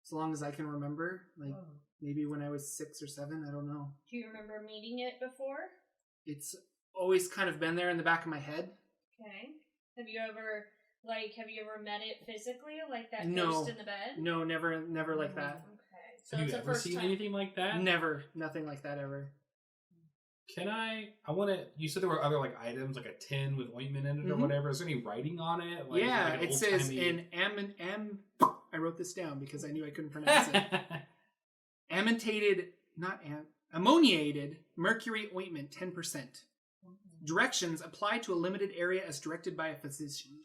[SPEAKER 1] As long as I can remember, like
[SPEAKER 3] Oh.
[SPEAKER 1] maybe when I was 6 or 7, I don't know.
[SPEAKER 4] Do you remember meeting it before?
[SPEAKER 1] It's always kind of been there in the back of my head.
[SPEAKER 4] Okay. Have you ever met it physically, like that
[SPEAKER 1] No.
[SPEAKER 4] ghost in the bed?
[SPEAKER 1] No, never like that.
[SPEAKER 4] Okay. So
[SPEAKER 2] Have
[SPEAKER 4] it's
[SPEAKER 2] you
[SPEAKER 4] the
[SPEAKER 2] ever
[SPEAKER 4] first
[SPEAKER 2] seen
[SPEAKER 4] time.
[SPEAKER 2] anything like that?
[SPEAKER 1] Never, nothing like that ever.
[SPEAKER 2] I want to, you said there were other like items, like a tin with ointment in it or
[SPEAKER 1] Mhm.
[SPEAKER 2] whatever. Is there any writing on it? Like,
[SPEAKER 1] Yeah,
[SPEAKER 2] like an
[SPEAKER 1] it says
[SPEAKER 2] old-timey-
[SPEAKER 1] I wrote this down because I knew I couldn't pronounce it. Ammoniated mercury ointment, 10%. Directions apply to a limited area as directed by a physician.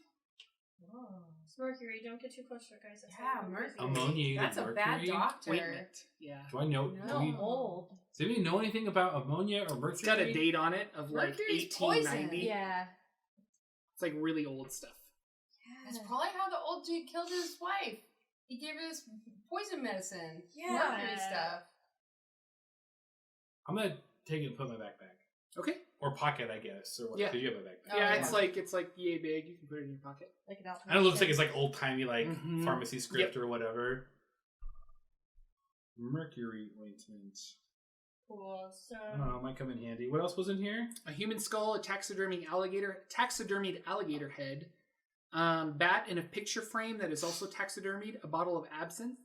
[SPEAKER 4] It's mercury. Don't get too close to it, guys. That's
[SPEAKER 3] Yeah,
[SPEAKER 4] how it
[SPEAKER 3] mercury.
[SPEAKER 2] Ammoniated
[SPEAKER 3] That's a bad
[SPEAKER 2] mercury?
[SPEAKER 3] doctor.
[SPEAKER 1] Ointment. Yeah.
[SPEAKER 2] Do I know?
[SPEAKER 3] No.
[SPEAKER 2] Do we,
[SPEAKER 6] Old.
[SPEAKER 2] does anybody know anything about ammonia or mercury?
[SPEAKER 1] It's got a date on it of like
[SPEAKER 3] Mercury's
[SPEAKER 1] 1890.
[SPEAKER 3] poison.
[SPEAKER 6] Yeah.
[SPEAKER 1] It's like really old stuff.
[SPEAKER 3] That's probably how the old dude killed his wife. He gave her this poison medicine.
[SPEAKER 6] Yeah.
[SPEAKER 3] Mercury stuff.
[SPEAKER 2] I'm gonna take it and put it in my backpack
[SPEAKER 1] Okay.
[SPEAKER 2] or pocket, I guess, or what?
[SPEAKER 1] Yeah.
[SPEAKER 2] Because you have a backpack.
[SPEAKER 3] Oh,
[SPEAKER 1] yeah,
[SPEAKER 3] yeah.
[SPEAKER 1] it's like yay big. You can put it in your pocket.
[SPEAKER 6] Like an
[SPEAKER 2] And it looks like it's like old timey, like
[SPEAKER 1] Mhm.
[SPEAKER 2] pharmacy script or whatever. Mercury ointment.
[SPEAKER 4] Cool. So
[SPEAKER 2] I don't know, it might come in handy. What else was in here?
[SPEAKER 1] A human skull, a taxidermied alligator head, bat in a picture frame that is also taxidermied, a bottle of absinthe.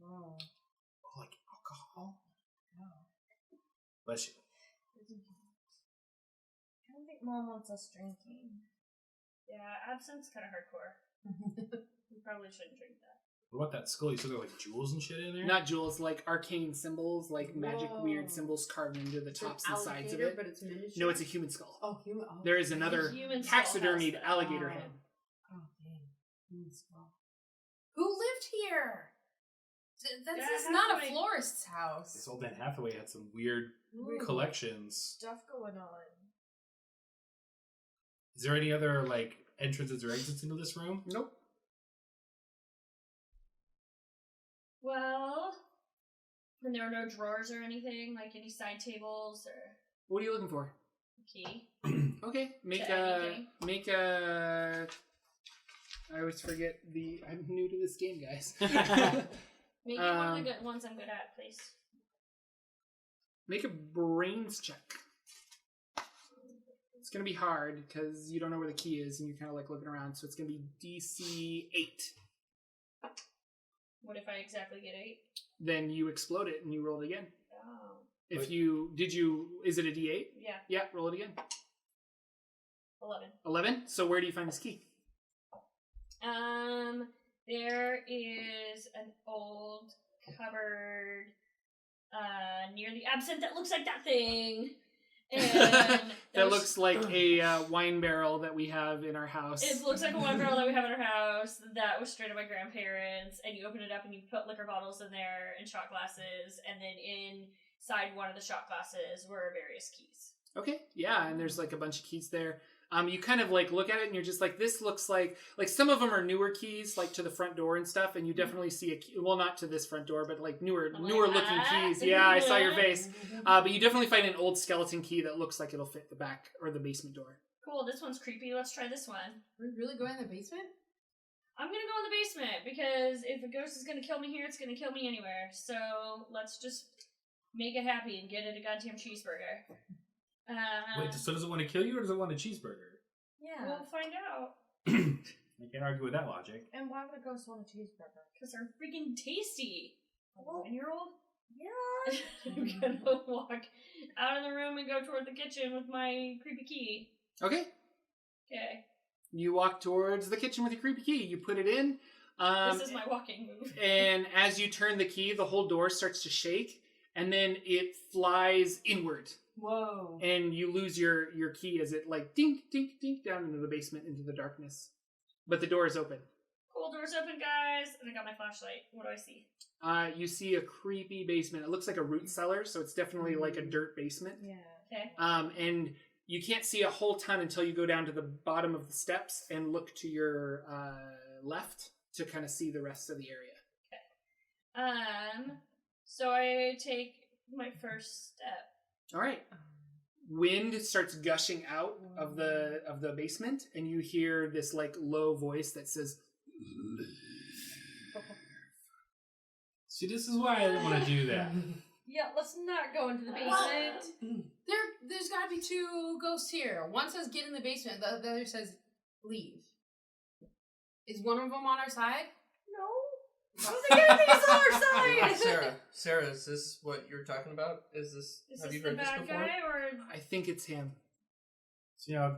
[SPEAKER 3] Oh.
[SPEAKER 2] Oh, like alcohol. Bless you.
[SPEAKER 6] I don't think Mom wants us drinking.
[SPEAKER 4] yeah, absinthe's kind of hardcore. We probably shouldn't drink that.
[SPEAKER 2] What about that skull? You said there were like jewels and shit in there?
[SPEAKER 1] Not jewels, like arcane symbols, like magic
[SPEAKER 3] Whoa.
[SPEAKER 1] weird symbols carved into the
[SPEAKER 3] It's an
[SPEAKER 1] tops and sides of
[SPEAKER 3] alligator,
[SPEAKER 1] it.
[SPEAKER 3] but it's miniature.
[SPEAKER 1] No, it's a human skull.
[SPEAKER 3] Oh, human. Oh.
[SPEAKER 1] There is another
[SPEAKER 4] human skull has
[SPEAKER 1] taxidermied
[SPEAKER 4] that.
[SPEAKER 1] alligator
[SPEAKER 3] Oh.
[SPEAKER 1] head.
[SPEAKER 3] Oh, dang. Human skull. Who lived here? This
[SPEAKER 4] Yeah,
[SPEAKER 3] is not a
[SPEAKER 4] Hathaway.
[SPEAKER 3] florist's house.
[SPEAKER 2] This old man Hathaway had some weird
[SPEAKER 6] Ooh.
[SPEAKER 2] collections.
[SPEAKER 6] Stuff going on.
[SPEAKER 2] Is there any other like entrances or exits into this room?
[SPEAKER 1] Nope.
[SPEAKER 4] Well, and there are no drawers or anything, like any side tables or
[SPEAKER 1] What are you looking for?
[SPEAKER 4] key.
[SPEAKER 1] Okay, make
[SPEAKER 4] To anything.
[SPEAKER 1] a. I always forget I'm new to this game, guys.
[SPEAKER 4] Maybe one of the good ones I'm good at, please.
[SPEAKER 1] Make a brains check. It's gonna be hard because you don't know where the key is and you're kind of like looking around. So it's gonna be DC 8.
[SPEAKER 4] What if I exactly get 8?
[SPEAKER 1] Then you explode it and you roll it again.
[SPEAKER 4] Oh,
[SPEAKER 1] If
[SPEAKER 2] Wait.
[SPEAKER 1] is it a D8?
[SPEAKER 4] yeah,
[SPEAKER 1] Yeah, roll it again.
[SPEAKER 4] 11.
[SPEAKER 1] 11. So where do you find this key?
[SPEAKER 4] There is an old cupboard near the absinthe that looks like that thing. And
[SPEAKER 1] That
[SPEAKER 4] there's-
[SPEAKER 1] looks like a wine barrel that we have in our house.
[SPEAKER 4] It looks like a wine barrel that we have in our house that was straight to my grandparents, and you open it up and you put liquor bottles in there and shot glasses, and then inside one of the shot glasses were various keys.
[SPEAKER 1] Okay, yeah, and there's like a bunch of keys there. You kind of like look at it and you're just like, this looks like some of them are newer keys, like to the front door and stuff, and you definitely see a key, well, not to this front door, but like newer
[SPEAKER 4] I'm
[SPEAKER 1] looking
[SPEAKER 4] like,
[SPEAKER 1] keys. Yeah, I saw your face. But you definitely find an old skeleton key that looks like it'll fit the back or the basement door.
[SPEAKER 4] Cool, this one's creepy. Let's try this one.
[SPEAKER 3] We're really going in the basement?
[SPEAKER 4] I'm gonna go in the basement because if a ghost is gonna kill me here, it's gonna kill me anywhere. So let's just make it happy and get it a goddamn cheeseburger.
[SPEAKER 2] Wait, so does it want to kill you or does it want a cheeseburger?
[SPEAKER 6] Yeah.
[SPEAKER 4] We'll find out.
[SPEAKER 2] I can't argue with that logic.
[SPEAKER 6] And why would a ghost want a cheeseburger?
[SPEAKER 4] Because they're freaking tasty.
[SPEAKER 6] Well,
[SPEAKER 4] 9-year-old?
[SPEAKER 6] Yeah.
[SPEAKER 4] I'm gonna walk out of the room and go toward the kitchen with my creepy key.
[SPEAKER 1] Okay,
[SPEAKER 4] Okay.
[SPEAKER 1] you walk towards the kitchen with your creepy key. You put it in.
[SPEAKER 4] This is my walking move.
[SPEAKER 1] And as you turn the key, the whole door starts to shake, and then it flies inward.
[SPEAKER 6] Whoa.
[SPEAKER 1] and you lose your key as it like dink, dink, dink down into the basement, into the darkness. But the door is open.
[SPEAKER 4] Cool, door's open, guys. And I got my flashlight. What do I see?
[SPEAKER 1] You see a creepy basement. It looks like a root cellar, so it's definitely like a dirt basement.
[SPEAKER 6] Yeah.
[SPEAKER 4] Okay.
[SPEAKER 1] And you can't see a whole ton until you go down to the bottom of the steps and look to your left to kind of see the rest of the area.
[SPEAKER 4] So I take my first step.
[SPEAKER 1] All right. Wind starts gushing out of the basement, and you hear this like low voice that says,
[SPEAKER 2] See, this is why I didn't want to do that.
[SPEAKER 6] Yeah, let's not go into the basement.
[SPEAKER 3] There's got to be two ghosts here. One says get in the basement. The other says leave. Is one of them on our side?
[SPEAKER 6] No. I don't think anything's on our side.
[SPEAKER 5] Sarah, is this what you're talking about? Have you heard this before?
[SPEAKER 4] Guy or
[SPEAKER 1] I think it's him.
[SPEAKER 2] So,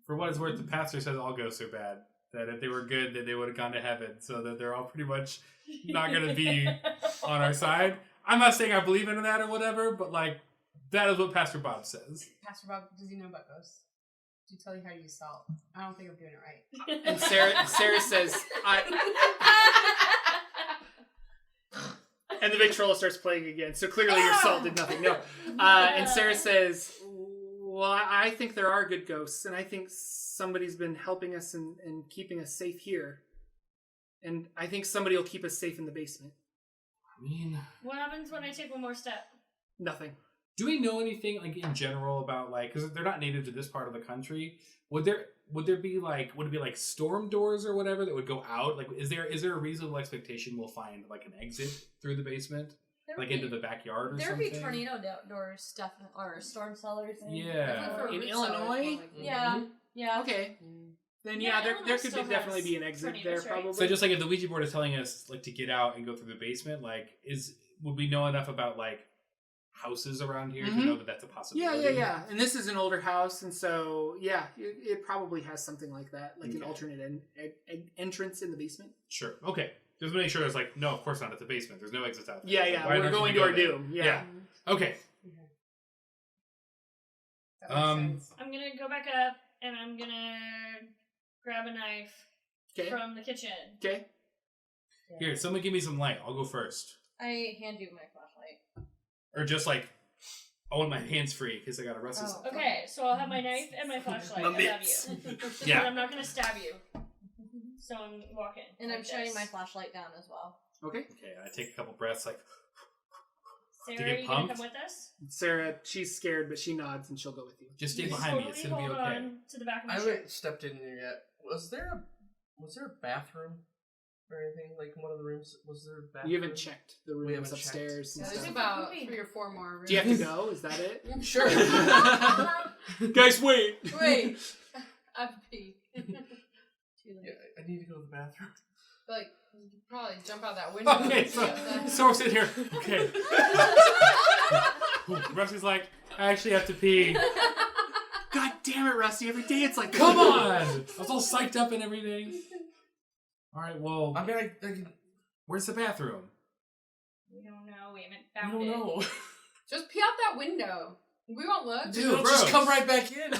[SPEAKER 2] for what it's worth, the pastor says all ghosts are bad. That if they were good, that they would have gone to heaven. So that they're all pretty much not going to be on our side. I'm not saying I believe in that or whatever, but like that is what Pastor Bob says.
[SPEAKER 3] Pastor Bob, does he know about ghosts? Did he tell you how to use salt? I don't think I'm doing it right.
[SPEAKER 1] And Sarah says, and the Victrola starts playing again. So clearly your salt did nothing. No. And Sarah says, well, I think there are good ghosts, and I think somebody's been helping us and keeping us safe here. And I think somebody will keep us safe in the basement.
[SPEAKER 2] I mean,
[SPEAKER 4] what happens when I take one more step?
[SPEAKER 1] Nothing.
[SPEAKER 2] do we know anything like in general about like, because they're not native to this part of the country? Would there be like, would it be like storm doors or whatever that would go out? Like, is there a reasonable expectation we'll find like an exit through the basement, like into the backyard or
[SPEAKER 6] There'd
[SPEAKER 2] something?
[SPEAKER 6] be tornado doors stuff or storm cellars.
[SPEAKER 2] Yeah.
[SPEAKER 1] In Illinois?
[SPEAKER 6] Yeah. Yeah.
[SPEAKER 1] Okay. Then
[SPEAKER 4] Yeah,
[SPEAKER 1] there
[SPEAKER 4] Illinois
[SPEAKER 1] could
[SPEAKER 4] still
[SPEAKER 1] definitely
[SPEAKER 4] has
[SPEAKER 1] be an exit there,
[SPEAKER 4] tornadoes, right?
[SPEAKER 1] probably.
[SPEAKER 2] So just like if the Ouija board is telling us like to get out and go through the basement, like would we know enough about like houses around here to know that that's a possibility?
[SPEAKER 1] Yeah. And this is an older house, and so it probably has something like that, like an alternate entrance in the basement.
[SPEAKER 2] Sure. Okay. Just make sure there's like, no, of course not. It's a basement. There's no exits out there.
[SPEAKER 1] Yeah.
[SPEAKER 2] Why
[SPEAKER 1] We're
[SPEAKER 2] don't you
[SPEAKER 1] going
[SPEAKER 2] go
[SPEAKER 1] to our
[SPEAKER 2] there?
[SPEAKER 1] doom. Yeah.
[SPEAKER 2] Okay.
[SPEAKER 4] I'm gonna go back up and I'm gonna grab a knife from the kitchen.
[SPEAKER 1] Okay.
[SPEAKER 2] Here, someone give me some light. I'll go first.
[SPEAKER 6] I hand you my flashlight.
[SPEAKER 2] Or just like, I want my hands free because I got to wrestle something.
[SPEAKER 4] Okay, so I'll have my knife and my flashlight. I love you.
[SPEAKER 2] Yeah.
[SPEAKER 4] But I'm not gonna stab you. So I'm walking.
[SPEAKER 6] And
[SPEAKER 4] like
[SPEAKER 6] I'm shutting
[SPEAKER 4] this.
[SPEAKER 6] my flashlight down as well.
[SPEAKER 1] Okay.
[SPEAKER 2] Okay, I take a couple breaths like,
[SPEAKER 4] Sarah,
[SPEAKER 2] get
[SPEAKER 4] you gonna
[SPEAKER 2] pumped?
[SPEAKER 4] come with us?
[SPEAKER 1] Sarah, she's scared, but she nods and she'll go with you.
[SPEAKER 2] just stay
[SPEAKER 4] You
[SPEAKER 2] behind me.
[SPEAKER 4] totally
[SPEAKER 2] It's going to be
[SPEAKER 4] hold
[SPEAKER 2] okay.
[SPEAKER 4] on to the back of my
[SPEAKER 5] I
[SPEAKER 4] shirt.
[SPEAKER 5] haven't stepped in here yet. Was there a bathroom or anything like in one of the rooms? Was there a bathroom?
[SPEAKER 1] You haven't checked the
[SPEAKER 5] We
[SPEAKER 1] rooms
[SPEAKER 5] haven't
[SPEAKER 1] upstairs. And
[SPEAKER 3] There's
[SPEAKER 1] stuff.
[SPEAKER 3] about 3 or 4 more rooms.
[SPEAKER 1] Do you have to go? Is that it?
[SPEAKER 5] Sure.
[SPEAKER 1] Guys, wait.
[SPEAKER 3] Wait. I have to pee.
[SPEAKER 5] Yeah, I need to go to the bathroom.
[SPEAKER 3] Like, you could probably jump out that window.
[SPEAKER 2] Okay, so we're sitting here. Okay. Rusty's like, I actually have to pee.
[SPEAKER 1] God damn it, Rusty. Every day it's like,
[SPEAKER 2] Come on! I was all psyched up and everything. All right, well,
[SPEAKER 5] I mean, I can.
[SPEAKER 2] where's the bathroom?
[SPEAKER 4] We don't know. We haven't
[SPEAKER 5] I
[SPEAKER 4] found
[SPEAKER 5] don't
[SPEAKER 4] it.
[SPEAKER 5] know.
[SPEAKER 3] Just pee out that window. We won't look.
[SPEAKER 2] Dude,
[SPEAKER 5] It'll
[SPEAKER 2] bro.
[SPEAKER 5] just come right back in.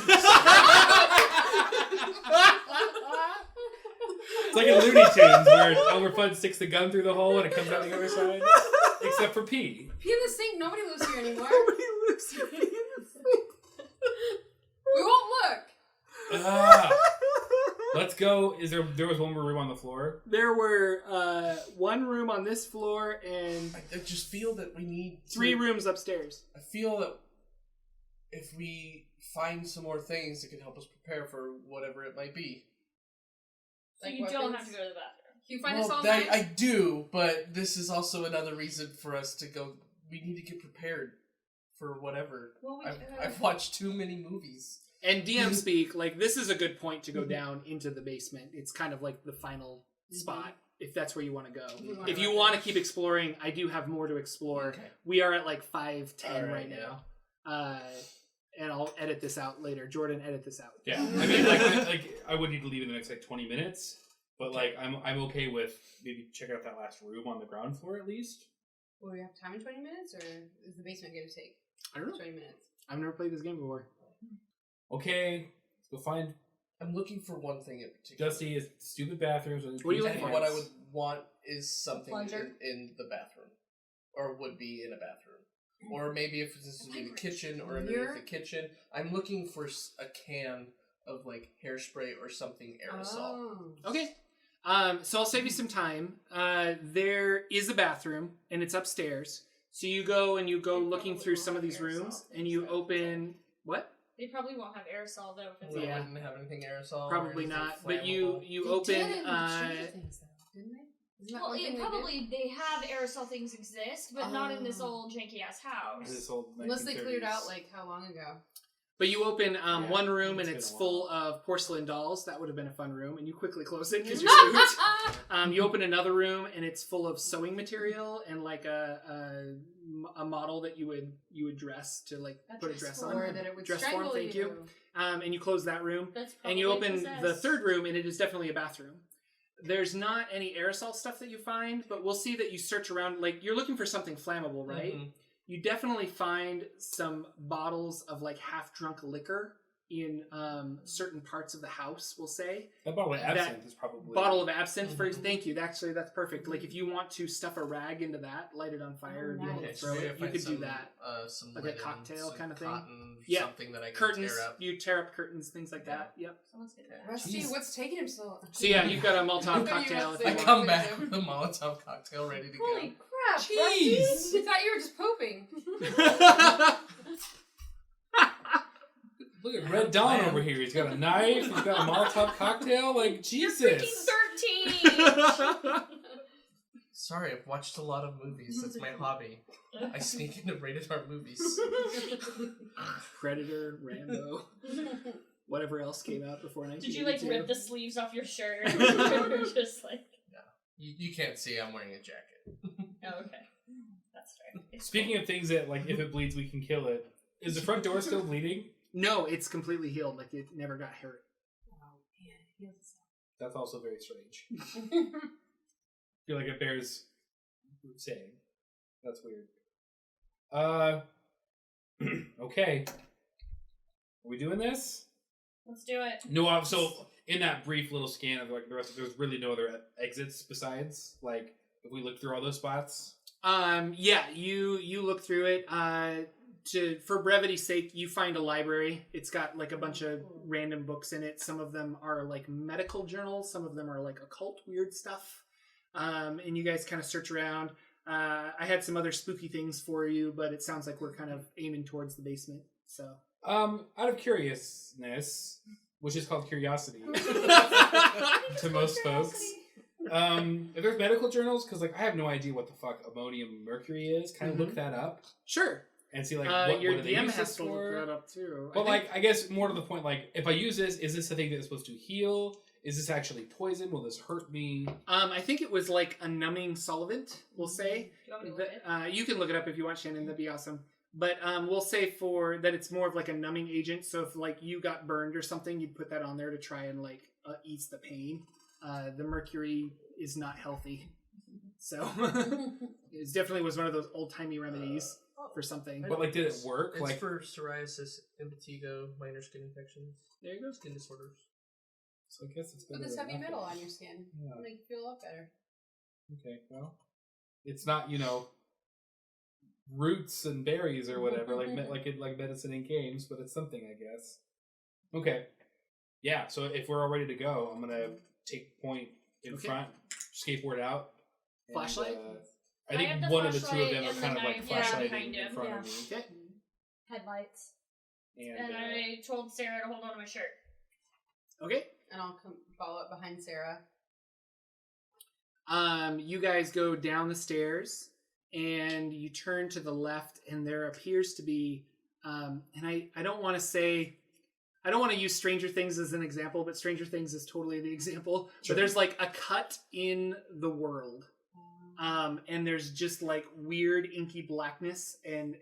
[SPEAKER 2] It's like in Looney Tunes where Elmer Fudd sticks the gun through the hole and it comes out the other side. Except for pee.
[SPEAKER 3] Pee in the sink. Nobody lives here anymore.
[SPEAKER 1] Nobody lives here.
[SPEAKER 3] We won't look.
[SPEAKER 2] Let's go. There was one more room on the floor?
[SPEAKER 1] There were one room on this floor and
[SPEAKER 5] I just feel that we need
[SPEAKER 1] 3 rooms upstairs.
[SPEAKER 5] I feel that if we find some more things that could help us prepare for whatever it might be.
[SPEAKER 4] So
[SPEAKER 3] Like
[SPEAKER 4] you don't
[SPEAKER 3] weapons?
[SPEAKER 4] have to go to the bathroom.
[SPEAKER 3] Can you find us all
[SPEAKER 5] I
[SPEAKER 3] night?
[SPEAKER 5] do, but this is also another reason for us to go. We need to get prepared for whatever.
[SPEAKER 4] Well,
[SPEAKER 5] I've watched too many movies.
[SPEAKER 1] And DM speak, like, this is a good point to go down into the basement. It's kind of like the final spot, if that's where you want to go. If you want to keep exploring, I do have more to explore.
[SPEAKER 5] Okay.
[SPEAKER 1] We are at like 5:10
[SPEAKER 5] All
[SPEAKER 1] right
[SPEAKER 5] yeah.
[SPEAKER 1] now. And I'll edit this out later. Jordan, edit this out.
[SPEAKER 2] Yeah. I mean, like I would need to leave in the next like 20 minutes. But like I'm okay with maybe checking out that last room on the ground floor at least.
[SPEAKER 3] Will we have time in 20 minutes, or is the basement going to take
[SPEAKER 1] I don't know.
[SPEAKER 3] 20 minutes?
[SPEAKER 1] I've never played this game before.
[SPEAKER 2] Okay, let's go find
[SPEAKER 5] I'm looking for one thing in particular.
[SPEAKER 2] Dusty is stupid bathrooms.
[SPEAKER 1] What are you looking
[SPEAKER 5] And
[SPEAKER 1] for?
[SPEAKER 5] what I would want is something
[SPEAKER 6] Plunger?
[SPEAKER 5] in the bathroom. Or would be in a bathroom. Or maybe if this would be the kitchen or underneath the kitchen. I'm looking for a can of like hairspray or something aerosol.
[SPEAKER 3] Oh.
[SPEAKER 1] Okay. So I'll save you some time. There is a bathroom, and it's upstairs. So you go looking through some of these rooms, and you open... What?
[SPEAKER 4] They probably won't have aerosol though if it's
[SPEAKER 5] We
[SPEAKER 1] Yeah.
[SPEAKER 5] wouldn't have anything aerosol. or
[SPEAKER 1] Probably
[SPEAKER 5] anything
[SPEAKER 1] not. But you
[SPEAKER 5] flammable.
[SPEAKER 3] They
[SPEAKER 1] open...
[SPEAKER 3] did in Stranger Things, though, didn't they? Isn't that
[SPEAKER 4] Well,
[SPEAKER 3] one thing
[SPEAKER 4] it
[SPEAKER 3] they did?
[SPEAKER 4] probably they have aerosol things exist, but not in this old janky ass house.
[SPEAKER 2] This old
[SPEAKER 3] Unless they cleared
[SPEAKER 2] 1930s.
[SPEAKER 3] out, like, how long ago?
[SPEAKER 1] But you open one room, and
[SPEAKER 2] it's been
[SPEAKER 1] it's
[SPEAKER 2] a while.
[SPEAKER 1] full of porcelain dolls. That would have been a fun room. And you quickly close it because you're spooked. You open another room, and it's full of sewing material and like a model that you would dress to like put a dress on.
[SPEAKER 3] Or that it would
[SPEAKER 1] Dress
[SPEAKER 3] strangle
[SPEAKER 1] form, thank you. And you close that room.
[SPEAKER 4] That's
[SPEAKER 1] And you
[SPEAKER 4] probably
[SPEAKER 1] open the
[SPEAKER 4] possessed.
[SPEAKER 1] third room, and it is definitely a bathroom. There's not any aerosol stuff that you find, but we'll see that you search around. Like, you're looking for something flammable, right?
[SPEAKER 5] Mhm.
[SPEAKER 1] You definitely find some bottles of like half-drunk liquor in certain parts of the house, we'll say.
[SPEAKER 2] That bottle of
[SPEAKER 1] That
[SPEAKER 2] absinthe is probably...
[SPEAKER 1] Bottle of absinthe, for
[SPEAKER 5] Mhm.
[SPEAKER 1] thank you. Actually, that's perfect. Like, if you want to stuff a rag into that, light it on fire, and be able to
[SPEAKER 3] nice.
[SPEAKER 1] throw
[SPEAKER 5] maybe
[SPEAKER 1] it,
[SPEAKER 5] I
[SPEAKER 1] you
[SPEAKER 5] find
[SPEAKER 1] could do
[SPEAKER 5] some,
[SPEAKER 1] that.
[SPEAKER 5] Some
[SPEAKER 1] Like a
[SPEAKER 5] linen,
[SPEAKER 1] cocktail
[SPEAKER 5] some
[SPEAKER 1] kind of thing?
[SPEAKER 5] cotton,
[SPEAKER 1] Yeah.
[SPEAKER 5] something that I can
[SPEAKER 1] Curtains,
[SPEAKER 5] tear up.
[SPEAKER 1] you tear up curtains, things like that. Yep.
[SPEAKER 4] Someone's gonna do that.
[SPEAKER 3] Rusty,
[SPEAKER 2] Jeez.
[SPEAKER 3] what's taking him so long?
[SPEAKER 1] So yeah, you've got a Molotov
[SPEAKER 3] You
[SPEAKER 1] cocktail.
[SPEAKER 3] have
[SPEAKER 1] If
[SPEAKER 3] to
[SPEAKER 1] you
[SPEAKER 5] I
[SPEAKER 3] say
[SPEAKER 1] want.
[SPEAKER 5] come back with a Molotov cocktail ready to
[SPEAKER 3] Holy
[SPEAKER 5] go.
[SPEAKER 3] crap,
[SPEAKER 2] Jeez.
[SPEAKER 3] Rusty! We thought you were just pooping.
[SPEAKER 2] Look at Red Dawn over here. He's got a knife. He's got a Molotov cocktail. Like, Jesus.
[SPEAKER 4] Freaking 13!
[SPEAKER 5] Sorry, I've watched a lot of movies. That's my hobby. I sneak into rated R movies.
[SPEAKER 1] Predator, Rambo, whatever else came out before 1982.
[SPEAKER 4] Did you like rip the sleeves off your shirt? Or just like,
[SPEAKER 5] You can't see I'm wearing a jacket.
[SPEAKER 4] oh, okay. That's fair. It's
[SPEAKER 2] Speaking of things that, like, if it bleeds, we can kill it. Is the front door still bleeding?
[SPEAKER 1] No, it's completely healed. Like, it never got hurt.
[SPEAKER 3] Oh, man, it heals itself.
[SPEAKER 2] That's also very strange. I feel like it bears saying. That's weird. Okay. Are we doing this?
[SPEAKER 4] Let's do it.
[SPEAKER 2] No, so in that brief little scan of like the rest, there's really no other exits besides like if we look through all those spots.
[SPEAKER 1] Yeah, you look through it. For brevity's sake, you find a library. It's got like a bunch of random books in it. Some of them are like medical journals. Some of them are like occult weird stuff. And you guys kind of search around. I had some other spooky things for you, but it sounds like we're kind of aiming towards the basement. So,
[SPEAKER 2] Out of curiousness, which is called curiosity to most folks. If there's medical journals, because like I have no idea what the fuck ammonium mercury is. Kind of look that up
[SPEAKER 1] sure.
[SPEAKER 2] and see like
[SPEAKER 1] Your
[SPEAKER 2] what do they
[SPEAKER 1] DM
[SPEAKER 2] use
[SPEAKER 1] has
[SPEAKER 2] this
[SPEAKER 1] to look
[SPEAKER 2] for.
[SPEAKER 1] that up too.
[SPEAKER 2] But like, I guess more to the point, like if I use this, is this a thing that is supposed to heal? Is this actually poison? Will this hurt me?
[SPEAKER 1] I think it was like a numbing solvent. We'll say.
[SPEAKER 4] Do you want me to look it?
[SPEAKER 1] You can look it up if you want, Shannon. That'd be awesome. But we'll say for that it's more of like a numbing agent. So if like you got burned or something, you'd put that on there to try and like ease the pain. The mercury is not healthy, so it definitely was one of those old timey remedies for something.
[SPEAKER 2] But like, did it work?
[SPEAKER 5] It's
[SPEAKER 2] Like,
[SPEAKER 5] for psoriasis, impetigo, minor skin infections,
[SPEAKER 1] There you go.
[SPEAKER 5] skin disorders.
[SPEAKER 2] so I guess it's better
[SPEAKER 3] Put this
[SPEAKER 2] than
[SPEAKER 3] heavy
[SPEAKER 2] nothing.
[SPEAKER 3] metal on your skin.
[SPEAKER 2] Yeah.
[SPEAKER 3] It'll make you feel a lot better.
[SPEAKER 2] Okay, well, it's not roots and berries or whatever like medicine in games, but it's something, I guess. Okay, yeah. So if we're all ready to go, I'm gonna take point in
[SPEAKER 1] Okay.
[SPEAKER 2] front, skateboard out. and,
[SPEAKER 1] Flashlight?
[SPEAKER 2] I
[SPEAKER 4] I
[SPEAKER 2] think
[SPEAKER 4] have the
[SPEAKER 2] one of the two of
[SPEAKER 4] flashlight
[SPEAKER 2] them are
[SPEAKER 4] and the
[SPEAKER 2] kind of like
[SPEAKER 4] knife, yeah,
[SPEAKER 2] flashlighting
[SPEAKER 4] behind
[SPEAKER 2] in
[SPEAKER 4] him,
[SPEAKER 2] front
[SPEAKER 6] yeah.
[SPEAKER 2] of me.
[SPEAKER 1] Okay.
[SPEAKER 6] Headlights.
[SPEAKER 2] And,
[SPEAKER 4] And I told Sarah to hold on to my shirt.
[SPEAKER 1] Okay.
[SPEAKER 3] And I'll come follow up behind Sarah.
[SPEAKER 1] You guys go down the stairs and you turn to the left, and there appears to be, and I don't want to say, I don't want to use Stranger Things as an example, but Stranger Things is totally the example.
[SPEAKER 2] Sure.
[SPEAKER 1] But there's like a cut in the world. And there's just like weird inky blackness and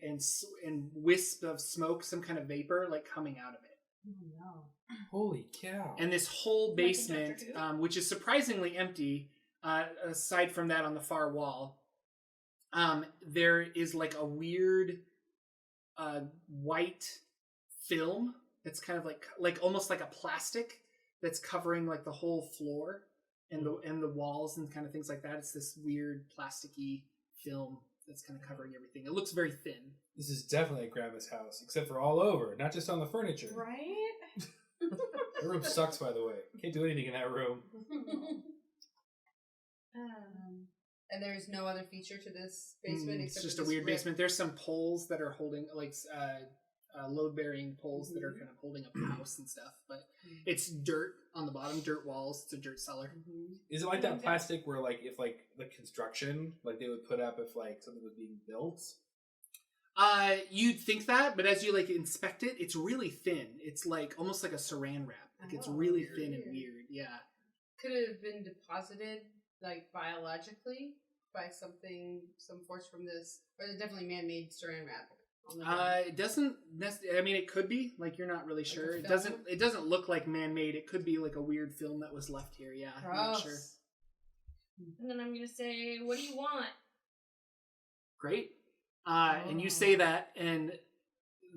[SPEAKER 1] wisp of smoke, some kind of vapor like coming out of it.
[SPEAKER 3] Oh no.
[SPEAKER 2] holy cow!
[SPEAKER 1] And this whole
[SPEAKER 4] Like in
[SPEAKER 1] basement,
[SPEAKER 4] Doctor Who?
[SPEAKER 1] which is surprisingly empty, aside from that on the far wall, there is like a weird
[SPEAKER 7] white film that's kind of like almost like a plastic that's covering like the whole floor and the walls and kind of things like that. It's this weird plasticky film that's kind of covering everything. It looks very thin.
[SPEAKER 2] This is definitely a grandma's house, except for all over, not just on the furniture.
[SPEAKER 6] Right?
[SPEAKER 2] The room sucks, by the way. Can't do anything in that room.
[SPEAKER 3] And there's no other feature to this basement
[SPEAKER 7] It's
[SPEAKER 3] except
[SPEAKER 7] just
[SPEAKER 3] for
[SPEAKER 7] a
[SPEAKER 3] this
[SPEAKER 7] weird
[SPEAKER 3] brick.
[SPEAKER 7] basement. There's some poles that are holding like load-bearing poles that are kind of holding up the house and stuff. But it's dirt on the bottom, dirt walls. It's a dirt cellar.
[SPEAKER 2] Is it like that plastic where, like, if, like, the construction, like, they would put up if, like, something was being built?
[SPEAKER 7] You'd think that, but as you like inspect it, it's really thin. It's like almost like a saran wrap. Like it's really thin and weird. Yeah.
[SPEAKER 3] Could it have been deposited like biologically by some force from this, or is it definitely man-made saran wrap? On the ground?
[SPEAKER 7] It doesn't. I mean, it could be. Like you're not really sure.
[SPEAKER 3] a
[SPEAKER 7] It
[SPEAKER 3] film?
[SPEAKER 7] doesn't look like man-made. It could be like a weird film that was left here. Yeah. I'm not sure.
[SPEAKER 3] Gross.
[SPEAKER 4] And then I'm gonna say, what do you want?
[SPEAKER 7] Great. And you say that, and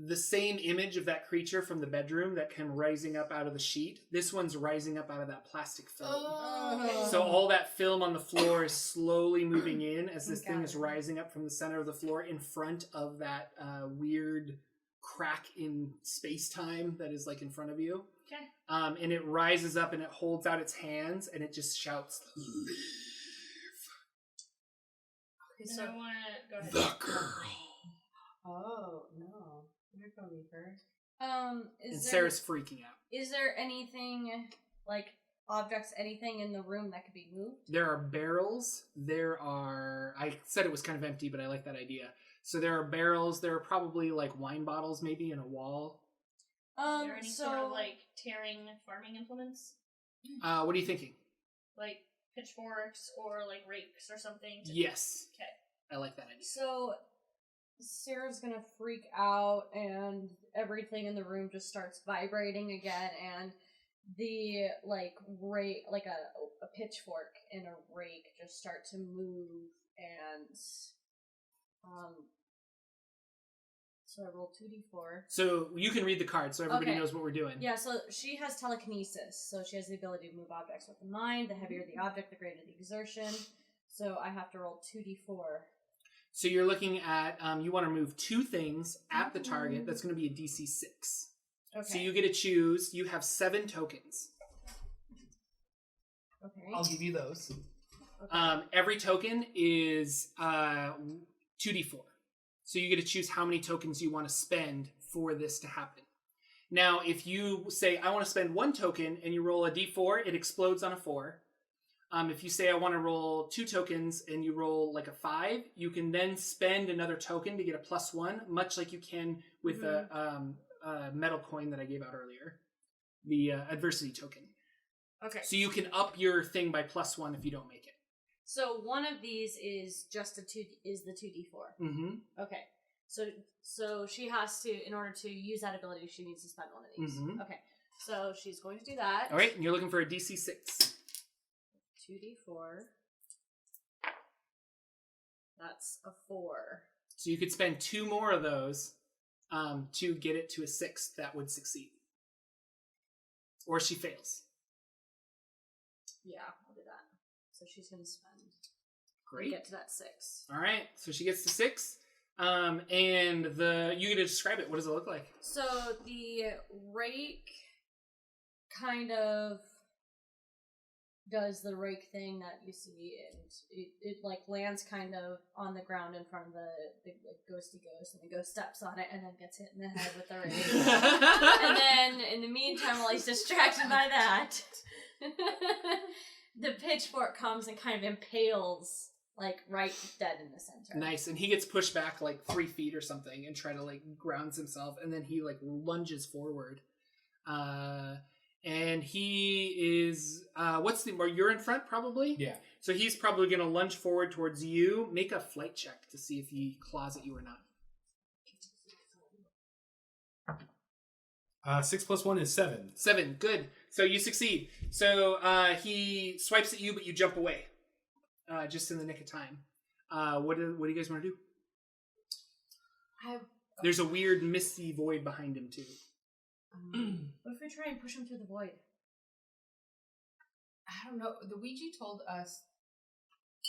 [SPEAKER 7] the same image of that creature from the bedroom that came rising up out of the sheet, this one's rising up out of that plastic film.
[SPEAKER 3] Oh.
[SPEAKER 7] So all that film on the floor is slowly moving in as this thing
[SPEAKER 6] Got
[SPEAKER 7] is
[SPEAKER 6] it.
[SPEAKER 7] rising up from the center of the floor in front of that weird crack in space-time that is like in front of you.
[SPEAKER 4] Okay.
[SPEAKER 7] And it rises up and it holds out its hands and it just shouts,
[SPEAKER 3] Okay,
[SPEAKER 4] So
[SPEAKER 3] so
[SPEAKER 4] I want to go ahead.
[SPEAKER 7] "The girl."
[SPEAKER 3] oh no, you're gonna leave her.
[SPEAKER 7] And
[SPEAKER 6] Is there
[SPEAKER 7] Sarah's freaking out.
[SPEAKER 6] is there anything like objects, anything in the room that could be moved?
[SPEAKER 7] There are barrels. I said it was kind of empty, but I like that idea. So there are barrels. There are probably like wine bottles maybe in a wall.
[SPEAKER 4] Are there any sort of like tearing farming implements,
[SPEAKER 7] What are you thinking?
[SPEAKER 4] like pitchforks or like rakes or something?
[SPEAKER 7] Yes.
[SPEAKER 4] Okay.
[SPEAKER 7] I like that idea.
[SPEAKER 6] So Sarah's gonna freak out and everything in the room just starts vibrating again, and the like rake, like a pitchfork and a rake just start to move, and so I rolled 2d4.
[SPEAKER 7] So you can read the card so everybody
[SPEAKER 6] Okay.
[SPEAKER 7] knows what we're doing.
[SPEAKER 6] Yeah, so she has telekinesis, so she has the ability to move objects with the mind. The heavier the object, the greater the exertion. So I have to roll 2d4.
[SPEAKER 7] So you're looking at, you want to move two things at the target. That's going to be a DC 6.
[SPEAKER 6] Okay.
[SPEAKER 7] So you get to choose. You have 7 tokens.
[SPEAKER 6] Okay.
[SPEAKER 5] I'll give you those.
[SPEAKER 6] Okay.
[SPEAKER 7] Every token is 2d4. So you get to choose how many tokens you want to spend for this to happen. Now, if you say, I want to spend 1 token, and you roll a d4, it explodes on a 4. If you say, I want to roll 2 tokens, and you roll like a 5, you can then spend another token to get a +1, much like you can with a metal coin that I gave out earlier. The adversity token.
[SPEAKER 6] Okay.
[SPEAKER 7] So you can up your thing by +1 if you don't make it.
[SPEAKER 6] So one of these is just the 2d4.
[SPEAKER 7] Mm-hmm.
[SPEAKER 6] Okay. So she has to, in order to use that ability, she needs to spend one of these.
[SPEAKER 7] Mhm.
[SPEAKER 6] Okay. So she's going to do that.
[SPEAKER 7] All right, and you're looking for a DC 6.
[SPEAKER 6] 2d4. That's a 4.
[SPEAKER 7] So you could spend 2 more of those to get it to a 6 that would succeed. Or she fails.
[SPEAKER 6] Yeah, I'll do that. So she's going to spend.
[SPEAKER 7] Great.
[SPEAKER 6] Get to that 6.
[SPEAKER 7] All right, so she gets to 6. And you get to describe it. What does it look like?
[SPEAKER 6] So the rake kind of does the rake thing that you see, and it like lands kind of on the ground in front of the like ghosty ghost, and the ghost steps on it and then gets hit in the head with the rake. And then in the meantime, while he's distracted by that, the pitchfork comes and kind of impales like right dead in the center.
[SPEAKER 7] Nice, and he gets pushed back like 3 feet or something and try to like grounds himself, and then he like lunges forward. And he is you're in front probably?
[SPEAKER 2] Yeah.
[SPEAKER 7] So he's probably gonna lunge forward towards you. Make a flight check to see if he claws at you or not.
[SPEAKER 2] 6 + 1 is 7.
[SPEAKER 7] 7, good. So you succeed. So he swipes at you, but you jump away. Just in the nick of time. What do you guys want to do? There's a weird misty void behind him too.
[SPEAKER 6] What if we try and push him through the void?
[SPEAKER 3] I don't know. The Ouija told us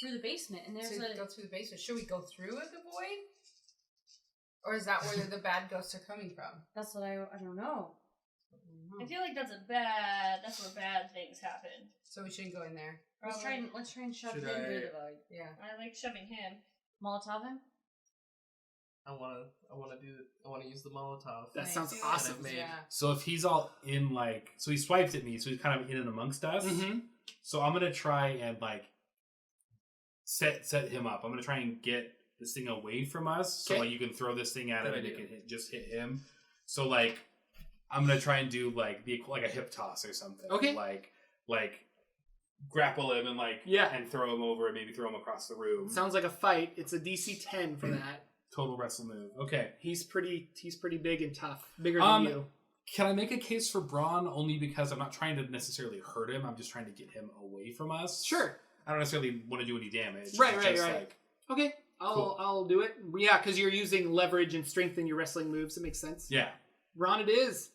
[SPEAKER 6] Through the basement, and there's
[SPEAKER 3] to go through the basement. Should we go through the void? Or is that where the bad ghosts are coming from?
[SPEAKER 6] That's what I don't know.
[SPEAKER 4] I feel like that's where bad things happen.
[SPEAKER 3] So we shouldn't go in there.
[SPEAKER 6] Let's try and shove him through the void.
[SPEAKER 3] Yeah.
[SPEAKER 4] I like shoving him.
[SPEAKER 6] Molotov him?
[SPEAKER 5] I wanna use the Molotov.
[SPEAKER 7] That
[SPEAKER 3] Nice.
[SPEAKER 7] sounds
[SPEAKER 3] Yeah.
[SPEAKER 7] awesome.
[SPEAKER 3] Yeah.
[SPEAKER 2] So if he's all in like, so he swiped at me, so he's kind of in and amongst us.
[SPEAKER 7] Mm-hmm.
[SPEAKER 2] So I'm gonna try and like set him up. I'm gonna try and get this thing away from us, so
[SPEAKER 7] Okay.
[SPEAKER 2] like you can throw this thing at him
[SPEAKER 5] Good
[SPEAKER 2] and it
[SPEAKER 5] idea.
[SPEAKER 2] can just hit him. So like I'm gonna try and do like a hip toss or something.
[SPEAKER 7] Okay.
[SPEAKER 2] Like grapple him and like and throw him over and maybe throw him across the room.
[SPEAKER 7] Sounds like a fight. It's a DC 10 for that.
[SPEAKER 2] Total wrestle move. Okay.
[SPEAKER 7] He's pretty big and tough. Bigger than you.
[SPEAKER 2] Can I make a case for Braun only because I'm not trying to necessarily hurt him? I'm just trying to get him away from us.
[SPEAKER 7] Sure.
[SPEAKER 2] I don't necessarily want to do any damage.
[SPEAKER 7] Right.
[SPEAKER 2] It's just like,
[SPEAKER 7] Okay. I'll do it. Yeah, because you're using leverage and strength in your wrestling moves. It makes sense.
[SPEAKER 2] yeah.
[SPEAKER 7] Ron, it is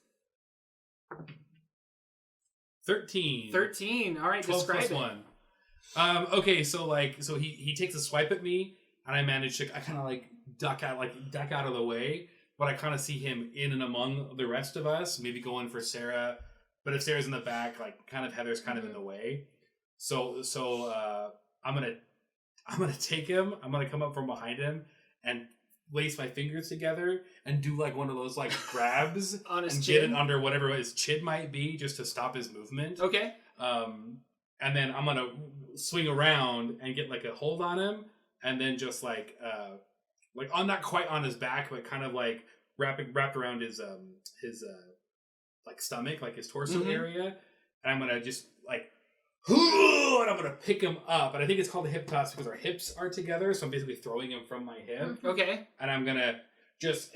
[SPEAKER 2] 13.
[SPEAKER 7] 13. All right,
[SPEAKER 2] 12
[SPEAKER 7] describe
[SPEAKER 2] plus
[SPEAKER 7] it.
[SPEAKER 2] 1. Okay, so he takes a swipe at me, and I manage to I kind of like duck out of the way, but I kind of see him in and among the rest of us, maybe going for Sarah. But if Sarah's in the back, like kind of Heather's kind of in the way. So I'm gonna take him. I'm gonna come up from behind him and lace my fingers together and do like one of those like grabs
[SPEAKER 7] On his
[SPEAKER 2] and
[SPEAKER 7] chin?
[SPEAKER 2] get it under whatever his chin might be, just to stop his movement.
[SPEAKER 7] Okay.
[SPEAKER 2] And then I'm gonna swing around and get like a hold on him, and then just like on not quite on his back, but kind of like wrapped around his like stomach, like his torso area. And I'm gonna just like, and I'm gonna pick him up. And I think it's called a hip toss because our hips are together. So I'm basically throwing him from my hip,
[SPEAKER 7] Okay.
[SPEAKER 2] and I'm gonna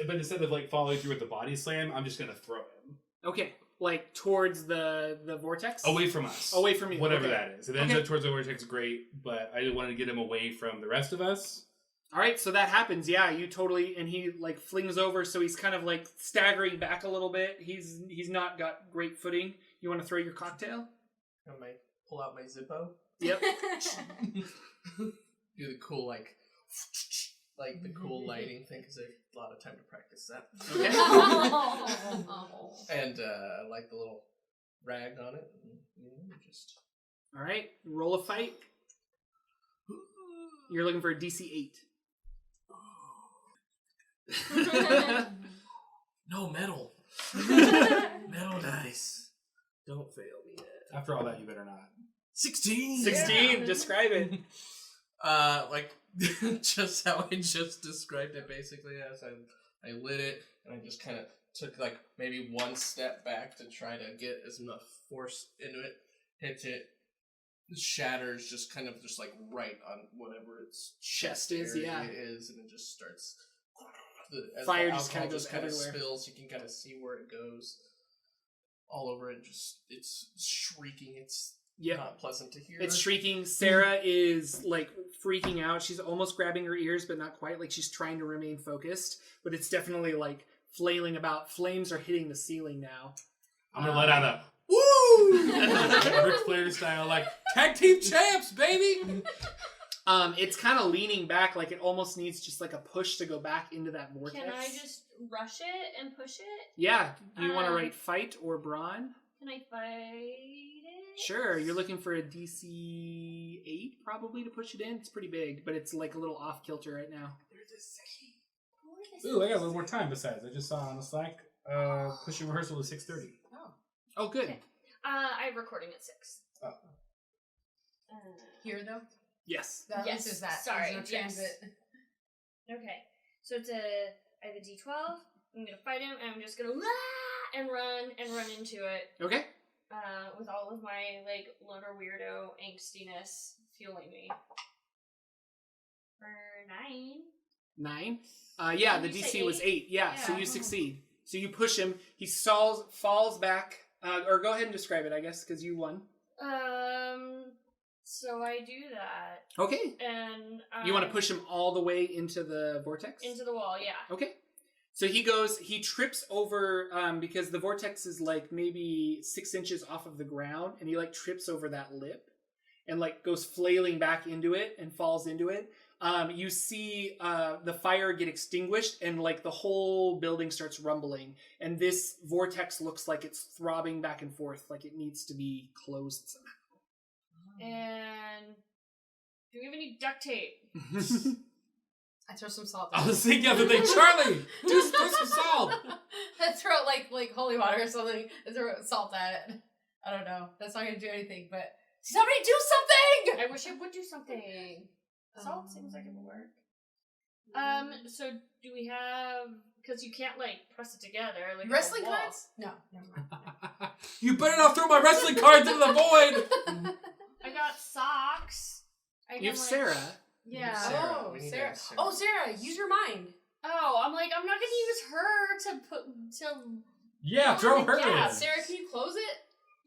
[SPEAKER 2] but instead of like following through with the body slam, I'm just gonna throw him
[SPEAKER 7] Okay. Like towards the vortex?
[SPEAKER 2] away from us,
[SPEAKER 7] Away from you.
[SPEAKER 2] whatever
[SPEAKER 7] Okay.
[SPEAKER 2] that is. If it ends up towards the vortex, great. But I wanted to get him away from the rest of us.
[SPEAKER 7] All right, so that happens. Yeah, you totally, and he like flings over, so he's kind of like staggering back a little bit. He's not got great footing. You want to throw your cocktail?
[SPEAKER 5] I might pull out my Zippo.
[SPEAKER 7] Yep.
[SPEAKER 5] Do the cool like the cool lighting thing because I have a lot of time to practice that.
[SPEAKER 7] Okay.
[SPEAKER 5] And I like the little rag on it. And, just
[SPEAKER 7] All right, roll a fight. You're looking for a DC 8.
[SPEAKER 5] no metal. Metal dice. Don't fail me yet.
[SPEAKER 2] After all that, you better not.
[SPEAKER 5] 16.
[SPEAKER 7] 16. Describe it.
[SPEAKER 5] Like just how I just described it. Basically, as I lit it and I just kind of took like maybe one step back to try to get as much force into it. Hits it. Shatters just kind of just like right on whatever its
[SPEAKER 7] Chest is,
[SPEAKER 5] area
[SPEAKER 7] yeah.
[SPEAKER 5] is, and it just starts. As
[SPEAKER 7] Fire
[SPEAKER 5] the
[SPEAKER 7] just kinda
[SPEAKER 5] alcohol
[SPEAKER 7] goes
[SPEAKER 5] kinda
[SPEAKER 7] everywhere.
[SPEAKER 5] spills. You can kind of see where it goes. All over it, it's shrieking. It's
[SPEAKER 7] Yep.
[SPEAKER 5] not pleasant to hear.
[SPEAKER 7] It's shrieking. Sarah is like freaking out. She's almost grabbing her ears, but not quite. Like she's trying to remain focused, but it's definitely like flailing about. Flames are hitting the ceiling now.
[SPEAKER 2] I'm gonna let out a woo, Ric Flair style, like tag team champs, baby.
[SPEAKER 7] It's kind of leaning back, like it almost needs just like a push to go back into that vortex.
[SPEAKER 4] Can I just rush it and push it?
[SPEAKER 7] Yeah. You want to
[SPEAKER 4] Um,
[SPEAKER 7] write fight or brawn?
[SPEAKER 4] Can I fight it?
[SPEAKER 7] Sure. You're looking for a DC 8 probably to push it in. It's pretty big, but it's like a little off kilter right now.
[SPEAKER 2] Ooh, I got a little more time. Besides, I just saw on the Slack pushing rehearsal to 6:30.
[SPEAKER 7] Oh, good.
[SPEAKER 4] Okay. I'm recording at 6.
[SPEAKER 2] Oh.
[SPEAKER 3] Here though?
[SPEAKER 7] Yes.
[SPEAKER 3] That
[SPEAKER 4] Yes,
[SPEAKER 3] is that.
[SPEAKER 4] sorry,
[SPEAKER 3] There's no transit.
[SPEAKER 4] Okay. So I have a D12. I'm gonna fight him, and I'm just gonna and run into it.
[SPEAKER 7] Okay.
[SPEAKER 4] With all of my like loner weirdo angstiness fueling me. For 9.
[SPEAKER 7] 9. Yeah, the
[SPEAKER 4] Did you say
[SPEAKER 7] DC was 8. Yeah, so
[SPEAKER 4] Yeah.
[SPEAKER 7] you succeed. So you push him. He falls back. Or go ahead and describe it, I guess, because you won.
[SPEAKER 4] So I do that,
[SPEAKER 7] Okay.
[SPEAKER 4] and
[SPEAKER 7] You want to push him all the way into the vortex?
[SPEAKER 4] into the wall. Yeah.
[SPEAKER 7] Okay. So he trips over, because the vortex is like maybe 6 inches off of the ground, and he like trips over that lip and like goes flailing back into it and falls into it. You see the fire get extinguished, and like the whole building starts rumbling, and this vortex looks like it's throbbing back and forth, like it needs to be closed somehow.
[SPEAKER 4] And do we have any duct tape?
[SPEAKER 3] I throw some salt.
[SPEAKER 2] I was thinking of the thing, Charlie. Throw some salt.
[SPEAKER 3] I throw like holy water or something. I throw salt at it. I don't know. That's not gonna do anything. But somebody do something!
[SPEAKER 4] I wish it would do something. Salt seems like it would work. So do we have? Because you can't like press it together. Like
[SPEAKER 3] Wrestling cards? No, never mind.
[SPEAKER 2] You better not throw my wrestling cards into the void.
[SPEAKER 4] I got socks.
[SPEAKER 7] You have Sarah.
[SPEAKER 4] Yeah.
[SPEAKER 5] Sarah.
[SPEAKER 3] Oh,
[SPEAKER 5] We need
[SPEAKER 3] Sarah.
[SPEAKER 5] to ask
[SPEAKER 3] Oh, Sarah, use your mind.
[SPEAKER 4] Oh, I'm like, I'm not gonna use her to
[SPEAKER 2] Yeah, throw her
[SPEAKER 4] Yeah,
[SPEAKER 2] in.
[SPEAKER 3] Sarah, can you close it?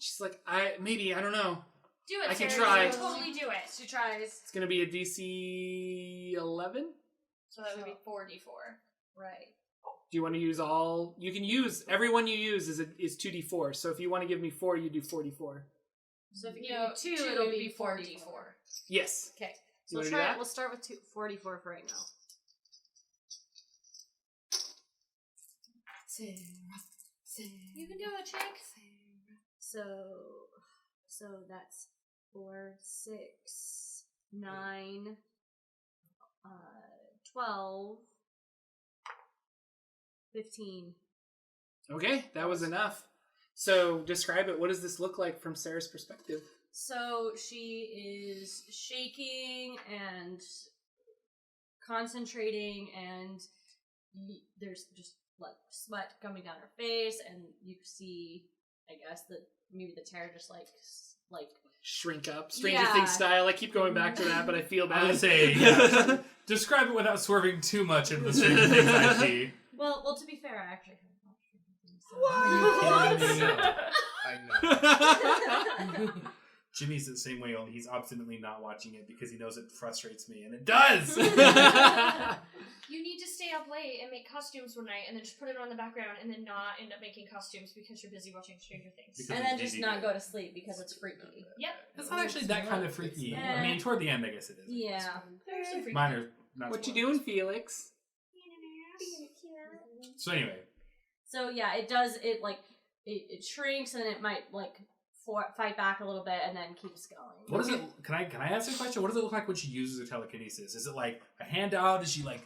[SPEAKER 7] She's like, I don't know.
[SPEAKER 4] do it.
[SPEAKER 7] I can
[SPEAKER 4] Sarah.
[SPEAKER 7] try.
[SPEAKER 4] You should totally do it.
[SPEAKER 3] She tries.
[SPEAKER 7] It's gonna be a DC 11.
[SPEAKER 4] So that would be 4d4.
[SPEAKER 6] Right.
[SPEAKER 7] Do you want to use all? You can use everyone you use is 2d4. So if you want to give me 4, you do 4d4.
[SPEAKER 6] So if you
[SPEAKER 4] No,
[SPEAKER 6] give me 2,
[SPEAKER 4] two
[SPEAKER 6] it'll
[SPEAKER 4] would
[SPEAKER 6] be
[SPEAKER 4] be
[SPEAKER 6] 4d4.
[SPEAKER 7] Yes.
[SPEAKER 3] Okay.
[SPEAKER 7] You
[SPEAKER 6] So
[SPEAKER 7] wanna
[SPEAKER 6] we'll
[SPEAKER 7] do
[SPEAKER 6] try it.
[SPEAKER 7] that?
[SPEAKER 6] We'll start with 44 for right now.
[SPEAKER 3] Sarah.
[SPEAKER 4] You can do it, chick.
[SPEAKER 6] So that's 4, 6, 9, 12, 15.
[SPEAKER 7] Okay, that was enough. So describe it. What does this look like from Sarah's perspective?
[SPEAKER 6] So she is shaking and concentrating, and there's just like sweat coming down her face, and you see, I guess, that maybe the tear just like
[SPEAKER 7] Shrink up, Stranger
[SPEAKER 6] Yeah.
[SPEAKER 7] Things style. I keep going back to that, but I feel bad.
[SPEAKER 2] I would say, yeah. Describe it without swerving too much into the Stranger Things I see.
[SPEAKER 6] well, to be fair, I actually
[SPEAKER 5] Are you kidding me? I know.
[SPEAKER 2] Jimmy's the same way, only he's obstinately not watching it because he knows it frustrates me, and it does!
[SPEAKER 4] You need to stay up late and make costumes one night, and then just put it on the background, and then not end up making costumes because you're busy watching Stranger Things.
[SPEAKER 2] Because
[SPEAKER 6] and
[SPEAKER 2] it's
[SPEAKER 6] then just
[SPEAKER 2] easy
[SPEAKER 6] not
[SPEAKER 2] to-
[SPEAKER 6] go to sleep because it's freaky.
[SPEAKER 4] Yep.
[SPEAKER 2] It's not actually that kind of freaky. I mean, toward the end, I guess it is.
[SPEAKER 6] Yeah.
[SPEAKER 4] There's some freaky.
[SPEAKER 2] Mine are not
[SPEAKER 7] What you
[SPEAKER 2] spoilers.
[SPEAKER 7] doing, Felix?
[SPEAKER 2] So anyway,
[SPEAKER 6] So yeah, it does. It shrinks, and it might like fight back a little bit, and then keeps going.
[SPEAKER 2] what is it? Can I ask you a question? What does it look like when she uses her telekinesis? Is it like a handout? Does she like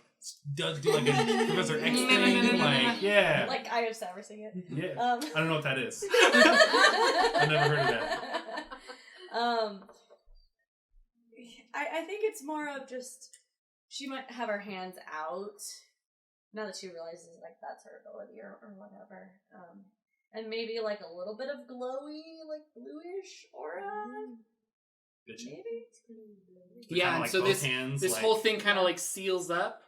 [SPEAKER 2] do like a Professor X thing? Like yeah,
[SPEAKER 6] Like I have never seen it.
[SPEAKER 2] yeah.
[SPEAKER 6] Um,
[SPEAKER 2] I don't know what that is. I've never heard of that.
[SPEAKER 6] I think it's more of just she might have her hands out now that she realizes like that's her ability or whatever. And maybe like a little bit of glowy, like bluish aura.
[SPEAKER 2] Bitch.
[SPEAKER 6] Maybe.
[SPEAKER 7] Yeah,
[SPEAKER 2] Kinda
[SPEAKER 7] and
[SPEAKER 2] like
[SPEAKER 7] so
[SPEAKER 2] both
[SPEAKER 7] this
[SPEAKER 2] hands,
[SPEAKER 7] this
[SPEAKER 2] like-
[SPEAKER 7] whole thing kind of like seals up,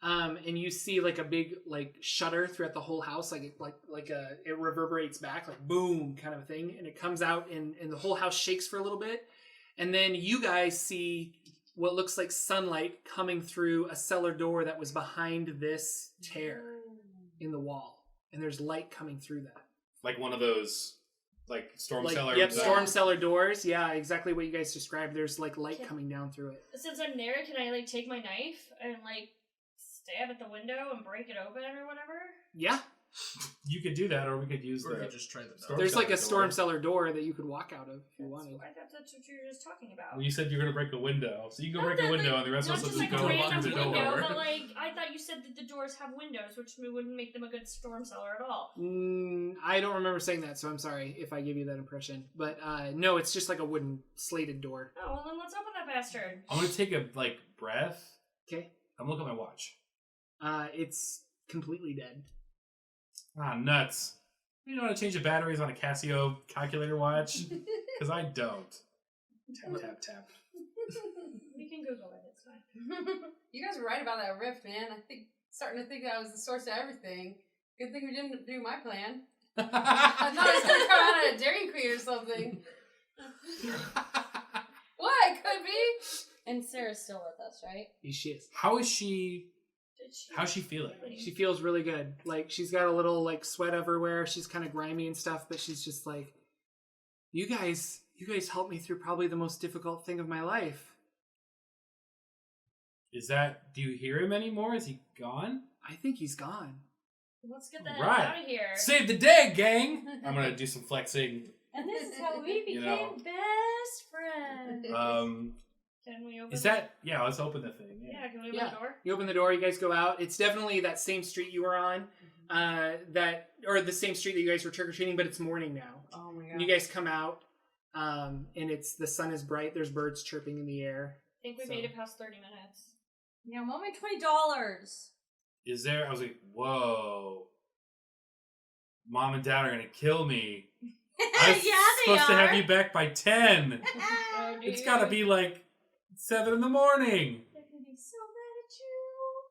[SPEAKER 7] and you see like a big like shutter throughout the whole house, like it reverberates back, like boom kind of a thing, and it comes out, and the whole house shakes for a little bit, and then you guys see what looks like sunlight coming through a cellar door that was behind this tear in the wall, and there's light coming through that.
[SPEAKER 2] Like one of those, like storm
[SPEAKER 7] Like,
[SPEAKER 2] cellar.
[SPEAKER 7] yep, storm cellar doors. Yeah, exactly what you guys described. There's like light
[SPEAKER 4] Okay.
[SPEAKER 7] coming down through it.
[SPEAKER 4] Since I'm there, can I like take my knife and like stab at the window and break it open or whatever?
[SPEAKER 7] Yeah,
[SPEAKER 2] You could do that, or we could use
[SPEAKER 5] Or we
[SPEAKER 2] the.
[SPEAKER 5] could just try the
[SPEAKER 2] Storm
[SPEAKER 7] there's like a
[SPEAKER 2] cellar
[SPEAKER 7] storm
[SPEAKER 2] door.
[SPEAKER 7] cellar door that you could walk out of if you wanted.
[SPEAKER 4] I thought that's what you were just talking about.
[SPEAKER 2] Well, you said you're gonna break a window, so you can go
[SPEAKER 4] Not
[SPEAKER 2] break a
[SPEAKER 4] that,
[SPEAKER 2] window,
[SPEAKER 4] like,
[SPEAKER 2] and the rest
[SPEAKER 4] not
[SPEAKER 2] of us
[SPEAKER 4] just
[SPEAKER 2] will
[SPEAKER 4] like
[SPEAKER 2] just
[SPEAKER 4] a
[SPEAKER 2] go walk
[SPEAKER 4] random
[SPEAKER 2] through the
[SPEAKER 4] window,
[SPEAKER 2] door.
[SPEAKER 4] but like I thought you said that the doors have windows, which wouldn't make them a good storm cellar at all.
[SPEAKER 7] I don't remember saying that, so I'm sorry if I give you that impression. But no, it's just like a wooden slated door.
[SPEAKER 4] Oh, well then let's open that bastard.
[SPEAKER 2] I'm gonna take a breath.
[SPEAKER 7] Okay,
[SPEAKER 2] I'm looking at my watch.
[SPEAKER 7] it's completely dead.
[SPEAKER 2] Ah, nuts. You know how to change the batteries on a Casio calculator watch? Because I don't. Tap, tap, tap.
[SPEAKER 4] We can Google it. It's fine.
[SPEAKER 3] You guys were right about that rift, man. Starting to think that was the source of everything. Good thing we didn't do my plan. I thought it was gonna come out of a Dairy Queen or something. What? Could be.
[SPEAKER 6] And Sarah's still with us, right?
[SPEAKER 7] She is.
[SPEAKER 2] How is she How's she feeling?
[SPEAKER 7] She feels really good. Like, she's got a little, like, sweat everywhere. She's kind of grimy and stuff, but she's just like, you guys helped me through probably the most difficult thing of my life.
[SPEAKER 2] Do you hear him anymore? Is he gone?
[SPEAKER 7] I think he's gone.
[SPEAKER 4] Let's get the hell
[SPEAKER 2] Right.
[SPEAKER 4] out of here.
[SPEAKER 2] Save the day, gang! I'm gonna do some flexing.
[SPEAKER 6] And this is how we became best friends.
[SPEAKER 4] Can we open
[SPEAKER 2] Yeah, let's open the thing.
[SPEAKER 4] Yeah, can we open the door?
[SPEAKER 7] You open the door, you guys go out. It's definitely that same street you were on, or the same street that you guys were trick-or-treating, but it's morning now.
[SPEAKER 3] Oh my god.
[SPEAKER 7] And you guys come out, and the sun is bright. There's birds chirping in the air.
[SPEAKER 4] I think we made it past 30 minutes.
[SPEAKER 6] Yeah, Mom made $20.
[SPEAKER 2] I was like, whoa. Mom and Dad are gonna kill me. I was supposed to have you back by 10.
[SPEAKER 4] Oh,
[SPEAKER 2] It's gotta be like 7 in the morning.
[SPEAKER 6] They're gonna be so mad at you.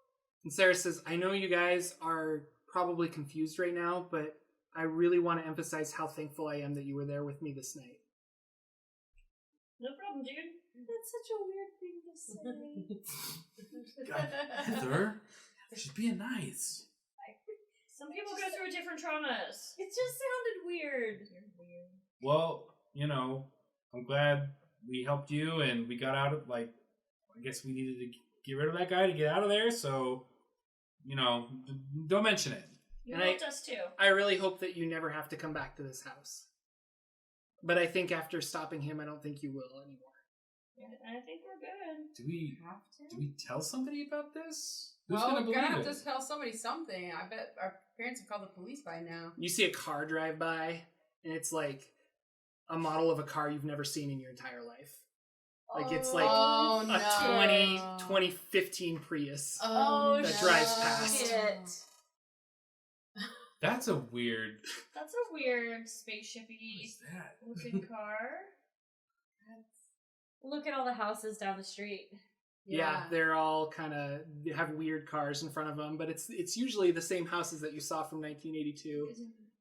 [SPEAKER 7] And Sarah says, I know you guys are probably confused right now, but I really want to emphasize how thankful I am that you were there with me this night.
[SPEAKER 4] No problem, dude.
[SPEAKER 6] That's such a weird thing to say.
[SPEAKER 2] God, Heather, she's being nice.
[SPEAKER 4] Some people go through different traumas.
[SPEAKER 6] It just sounded weird.
[SPEAKER 2] Well, I'm glad we helped you and we got out of, I guess we needed to get rid of that guy to get out of there, so, don't mention it.
[SPEAKER 4] You
[SPEAKER 7] And
[SPEAKER 4] helped us too.
[SPEAKER 7] I really hope that you never have to come back to this house. But I think after stopping him, I don't think you will anymore.
[SPEAKER 4] I think we're good.
[SPEAKER 2] Do we tell somebody about this? Who's
[SPEAKER 3] Well,
[SPEAKER 2] gonna
[SPEAKER 3] we're
[SPEAKER 2] believe
[SPEAKER 3] gonna have
[SPEAKER 2] it?
[SPEAKER 3] to tell somebody something. I bet our parents have called the police by now.
[SPEAKER 7] You see a car drive by, and it's like a model of a car you've never seen in your entire life. Like, it's like
[SPEAKER 3] Oh,
[SPEAKER 7] a
[SPEAKER 3] no.
[SPEAKER 7] 2015 Prius.
[SPEAKER 6] Oh,
[SPEAKER 7] that drives past.
[SPEAKER 6] shit.
[SPEAKER 2] That's a weird...
[SPEAKER 4] That's a weird spaceshipy
[SPEAKER 2] What's that?
[SPEAKER 4] looking car.
[SPEAKER 6] Look at all the houses down the street.
[SPEAKER 7] Yeah, they're all kind of have weird cars in front of them, but it's usually the same houses that you saw from 1982,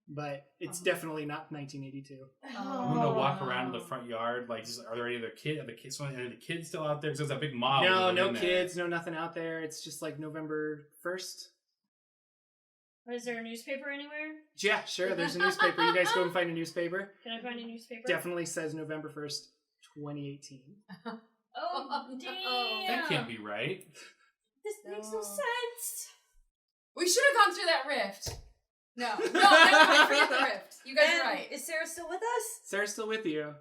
[SPEAKER 7] but it's definitely not 1982.
[SPEAKER 2] I'm gonna walk around in the front yard. Are there any other kids? Are the kids still out there? Because there's a big mob.
[SPEAKER 7] No kids, no nothing out there. It's just like November 1st.
[SPEAKER 4] Is there a newspaper anywhere?
[SPEAKER 7] Yeah, sure. There's a newspaper. You guys go and find a newspaper.
[SPEAKER 4] Can I find a newspaper?
[SPEAKER 7] Definitely says November 1st, 2018.
[SPEAKER 4] Oh, damn.
[SPEAKER 2] That can't be right.
[SPEAKER 6] This makes no sense.
[SPEAKER 3] We should have gone through that rift. No, never mind. Forget the rift. You guys are right.
[SPEAKER 6] Is Sarah still with us?
[SPEAKER 7] Sarah's still with you.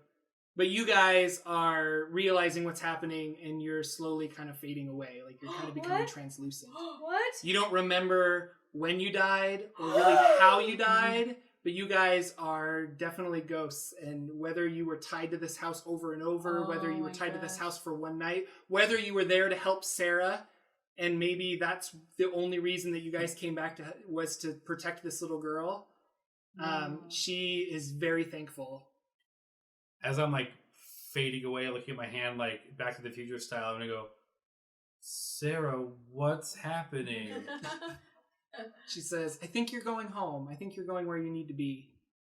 [SPEAKER 7] But you guys are realizing what's happening, and you're slowly kind of fading away. Like, you're kind of becoming
[SPEAKER 6] What?
[SPEAKER 7] translucent.
[SPEAKER 6] What?
[SPEAKER 7] You don't remember when you died or really how you died, but you guys are definitely ghosts. And whether you were tied to this house over and over, whether you were tied to this house for one night, whether you were there to help Sarah, and maybe that's the only reason that you guys came back to was to protect this little girl, she is very thankful.
[SPEAKER 2] As I'm fading away, looking at my hand Back to the Future style, I'm gonna go, Sarah, what's happening?
[SPEAKER 7] She says, I think you're going home. I think you're going where you need to be.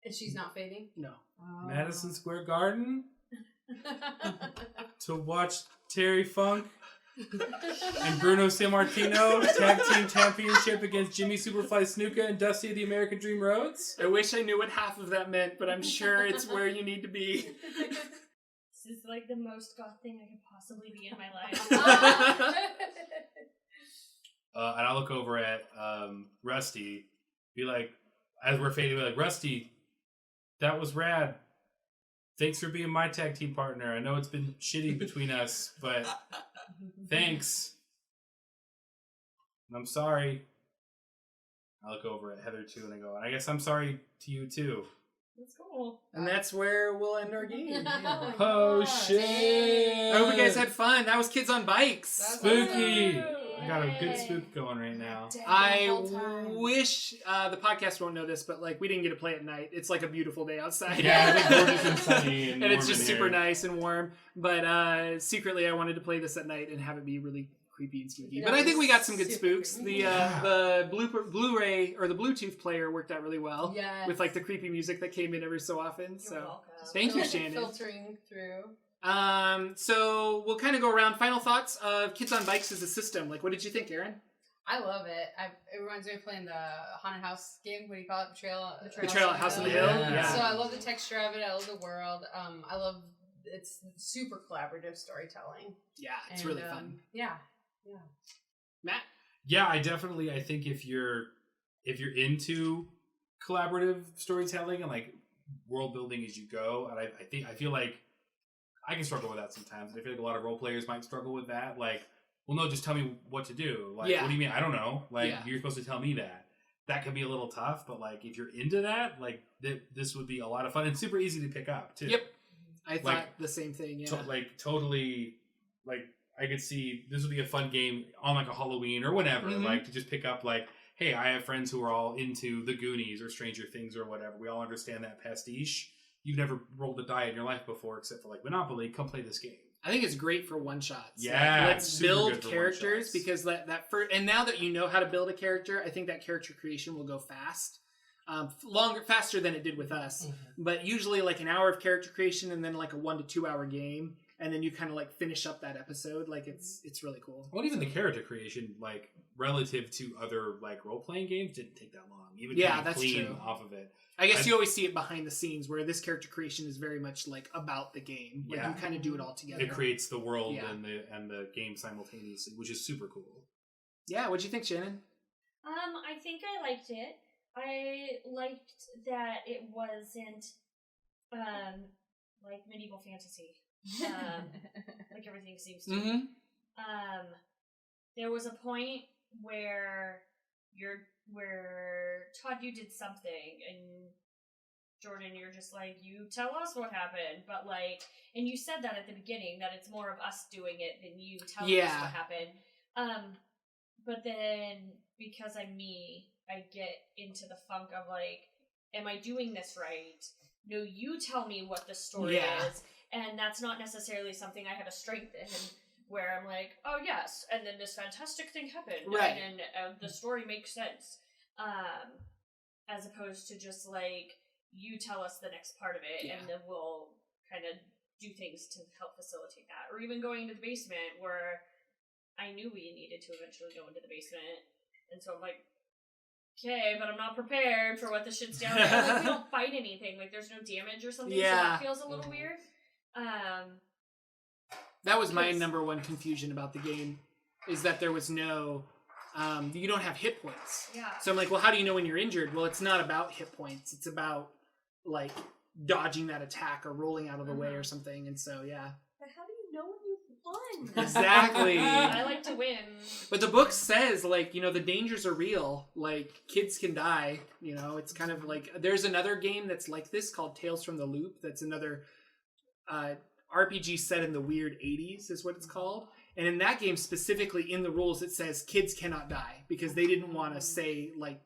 [SPEAKER 3] And she's not fading?
[SPEAKER 7] No.
[SPEAKER 2] Madison Square Garden to watch Terry Funk and Bruno Sammartino tag team championship against Jimmy Superfly Snuka and Dusty of the American Dream Roads.
[SPEAKER 7] I wish I knew what half of that meant, but I'm sure it's where you need to be.
[SPEAKER 4] This is the most goth thing I could possibly be in my life.
[SPEAKER 2] And I'll look over at Rusty, be like, as we're fading, be like, Rusty, that was rad. Thanks for being my tag team partner. I know it's been shitty between us, but thanks. And I'm sorry. I look over at Heather too, and I go, I guess I'm sorry to you too.
[SPEAKER 4] That's cool.
[SPEAKER 7] And that's where we'll end our game.
[SPEAKER 2] Oh shit!
[SPEAKER 7] I hope you guys had fun. That was Kids on Bikes.
[SPEAKER 3] That's
[SPEAKER 2] Spooky!
[SPEAKER 4] awesome.
[SPEAKER 2] I got a good spook going right now.
[SPEAKER 7] I wish the podcast won't know this, but we didn't get to play at night. It's a beautiful day outside.
[SPEAKER 2] Yeah, it's gorgeous and sunny and
[SPEAKER 7] and it's
[SPEAKER 2] warm
[SPEAKER 7] just
[SPEAKER 2] in
[SPEAKER 7] super
[SPEAKER 2] here.
[SPEAKER 7] nice and warm. But secretly, I wanted to play this at night and have it be really creepy and spooky.
[SPEAKER 3] Yeah,
[SPEAKER 7] But I think we got some good
[SPEAKER 3] super
[SPEAKER 7] spooks.
[SPEAKER 3] creepy.
[SPEAKER 7] The Blu-ray or the Bluetooth player worked out really well.
[SPEAKER 3] Yes.
[SPEAKER 7] With the creepy music that came in every so often. So
[SPEAKER 4] welcome.
[SPEAKER 7] thank you, Shannon.
[SPEAKER 3] Filtering through.
[SPEAKER 7] So we'll kind of go around. Final thoughts of Kids on Bikes as a system. What did you think, Erin?
[SPEAKER 3] I love it. It reminds me of playing the haunted house game. What do you call it?
[SPEAKER 7] Betrayal at House on the Hill. Yeah.
[SPEAKER 3] So I love the texture of it. I love the world. I love it's super collaborative storytelling.
[SPEAKER 7] Yeah, it's really fun.
[SPEAKER 3] Yeah.
[SPEAKER 7] Matt?
[SPEAKER 2] Yeah, I think if you're into collaborative storytelling and like world building as you go, and I feel like I can struggle with that sometimes. And I feel like a lot of role players might struggle with that. Like, well, no, just tell me what to do. Like, what do you mean? I don't know. Like, you're supposed to tell me that. That can be a little tough, but like if you're into that, like this would be a lot of fun and super easy to pick up too.
[SPEAKER 7] Yep, I thought the same thing. Yeah,
[SPEAKER 2] totally. Like I could see this would be a fun game on like a Halloween or whatever. Like to just pick up like, hey, I have friends who are all into the Goonies or Stranger Things or whatever. We all understand that pastiche. You've never rolled a die in your life before except for like Monopoly. Come play this game.
[SPEAKER 7] I think it's great for one shots.
[SPEAKER 2] Yeah,
[SPEAKER 7] like, let's build characters because that first, and now that you know how to build a character, I think that character creation will go fast, faster than it did with us. But usually like an hour of character creation and then like a 1 to 2 hour game, and then you kind of like finish up that episode. Like it's really cool.
[SPEAKER 2] Well, even the character creation, like relative to other like role playing games, didn't take that long. Even
[SPEAKER 7] that's
[SPEAKER 2] clean
[SPEAKER 7] true.
[SPEAKER 2] Off of it.
[SPEAKER 7] I guess you always see it behind the scenes, where this character creation is very much like about the game. Like you kind of do it all together.
[SPEAKER 2] It creates the world and the game simultaneously, which is super cool.
[SPEAKER 7] Yeah, what'd you think, Shannon?
[SPEAKER 4] I think I liked it. I liked that it wasn't like medieval fantasy. Like everything seems to be. There was a point where Todd, you did something, and Jordan, you're just like, you tell us what happened, but like, and you said that at the beginning, that it's more of us doing it than you telling us what happened. But then, because I'm me, I get into the funk of like, am I doing this right? No, you tell me what the story is, and that's not necessarily something I have a strength in. Where I'm like, oh yes, and then this fantastic thing happened,
[SPEAKER 7] right?
[SPEAKER 4] And the story makes sense, as opposed to just like you tell us the next part of it, and then we'll kind of do things to help facilitate that. Or even going into the basement, where I knew we needed to eventually go into the basement, and so I'm like, okay, but I'm not prepared for what the shit's down there. Like we don't fight anything, like there's no damage or something, so that feels a little weird.
[SPEAKER 7] That was my number one confusion about the game, is that there was no, you don't have hit points.
[SPEAKER 4] Yeah.
[SPEAKER 7] So I'm like, well, how do you know when you're injured? Well, it's not about hit points. It's about, like, dodging that attack or rolling out of the way or something. And so, yeah.
[SPEAKER 6] But how do you know when you've won?
[SPEAKER 7] Exactly.
[SPEAKER 4] I like to win.
[SPEAKER 7] But the book says, like, you know, the dangers are real. Like, kids can die. You know, it's kind of like, there's another game that's like this called Tales from the Loop. That's another RPG set in the weird 80s is what it's called. And in that game, specifically in the rules, it says kids cannot die because they didn't want to say, like,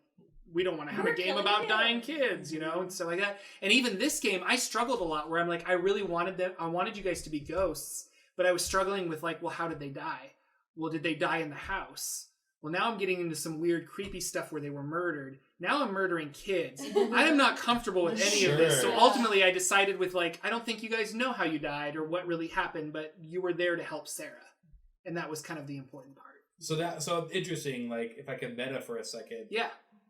[SPEAKER 7] we don't want to have a game about dying kids, you know, and stuff like that. And even this game, I struggled a lot where I'm like, I really wanted I wanted you guys to be ghosts, but I was struggling with like, well, how did they die? Well, did they die in the house? Well, now I'm getting into some weird, creepy stuff where they were murdered. Now I'm murdering kids. I am not comfortable with any of this. So ultimately I decided with like, I don't think you guys know how you died or what really happened, but you were there to help Sarah. And that was kind of the important part.
[SPEAKER 2] So interesting, like if I could meta for a second.
[SPEAKER 7] Yeah.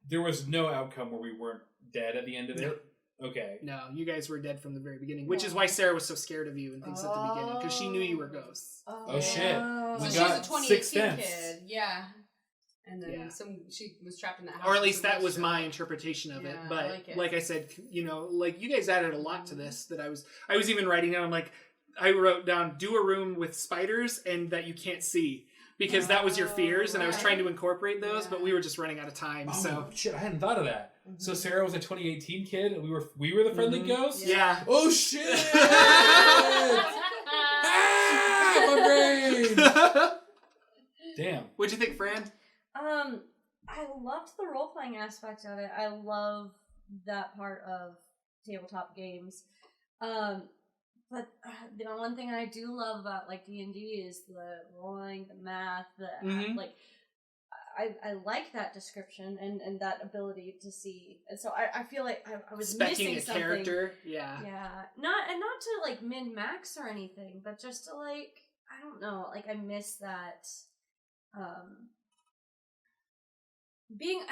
[SPEAKER 2] There was no outcome where we weren't dead at the end of it? Okay.
[SPEAKER 7] No, you guys were dead from the very beginning, which is why Sarah was so scared of you and things at the beginning, because she knew you were ghosts.
[SPEAKER 2] Oh shit.
[SPEAKER 3] So
[SPEAKER 2] We
[SPEAKER 3] she's
[SPEAKER 2] got
[SPEAKER 3] a 2018
[SPEAKER 2] Sixth Sense.
[SPEAKER 3] kid. Yeah. And then she was trapped in that house.
[SPEAKER 7] Or at least that was my interpretation of it. But
[SPEAKER 3] I like it.
[SPEAKER 7] like I said, you know, like you guys added a lot to this that I was even writing down, like, I wrote down, do a room with spiders and that you can't see. Because that was your fears, and I was trying to incorporate those, but we were just running out of time.
[SPEAKER 2] Oh,
[SPEAKER 7] so
[SPEAKER 2] shit, I hadn't thought of that. So Sarah was a 2018 kid, and we were the friendly ghosts?
[SPEAKER 7] Yeah.
[SPEAKER 2] Oh shit! Ah, my brain! Damn.
[SPEAKER 7] What'd you think, Fran?
[SPEAKER 6] I loved the role-playing aspect of it. I love that part of tabletop games. But the one thing I do love about like D&D is the rolling, the math, like I like that description and that ability to see. And so I feel like I was missing
[SPEAKER 7] a
[SPEAKER 6] something.
[SPEAKER 7] character, yeah.
[SPEAKER 6] Not to like min-max or anything, but just to like, I don't know, like I miss that being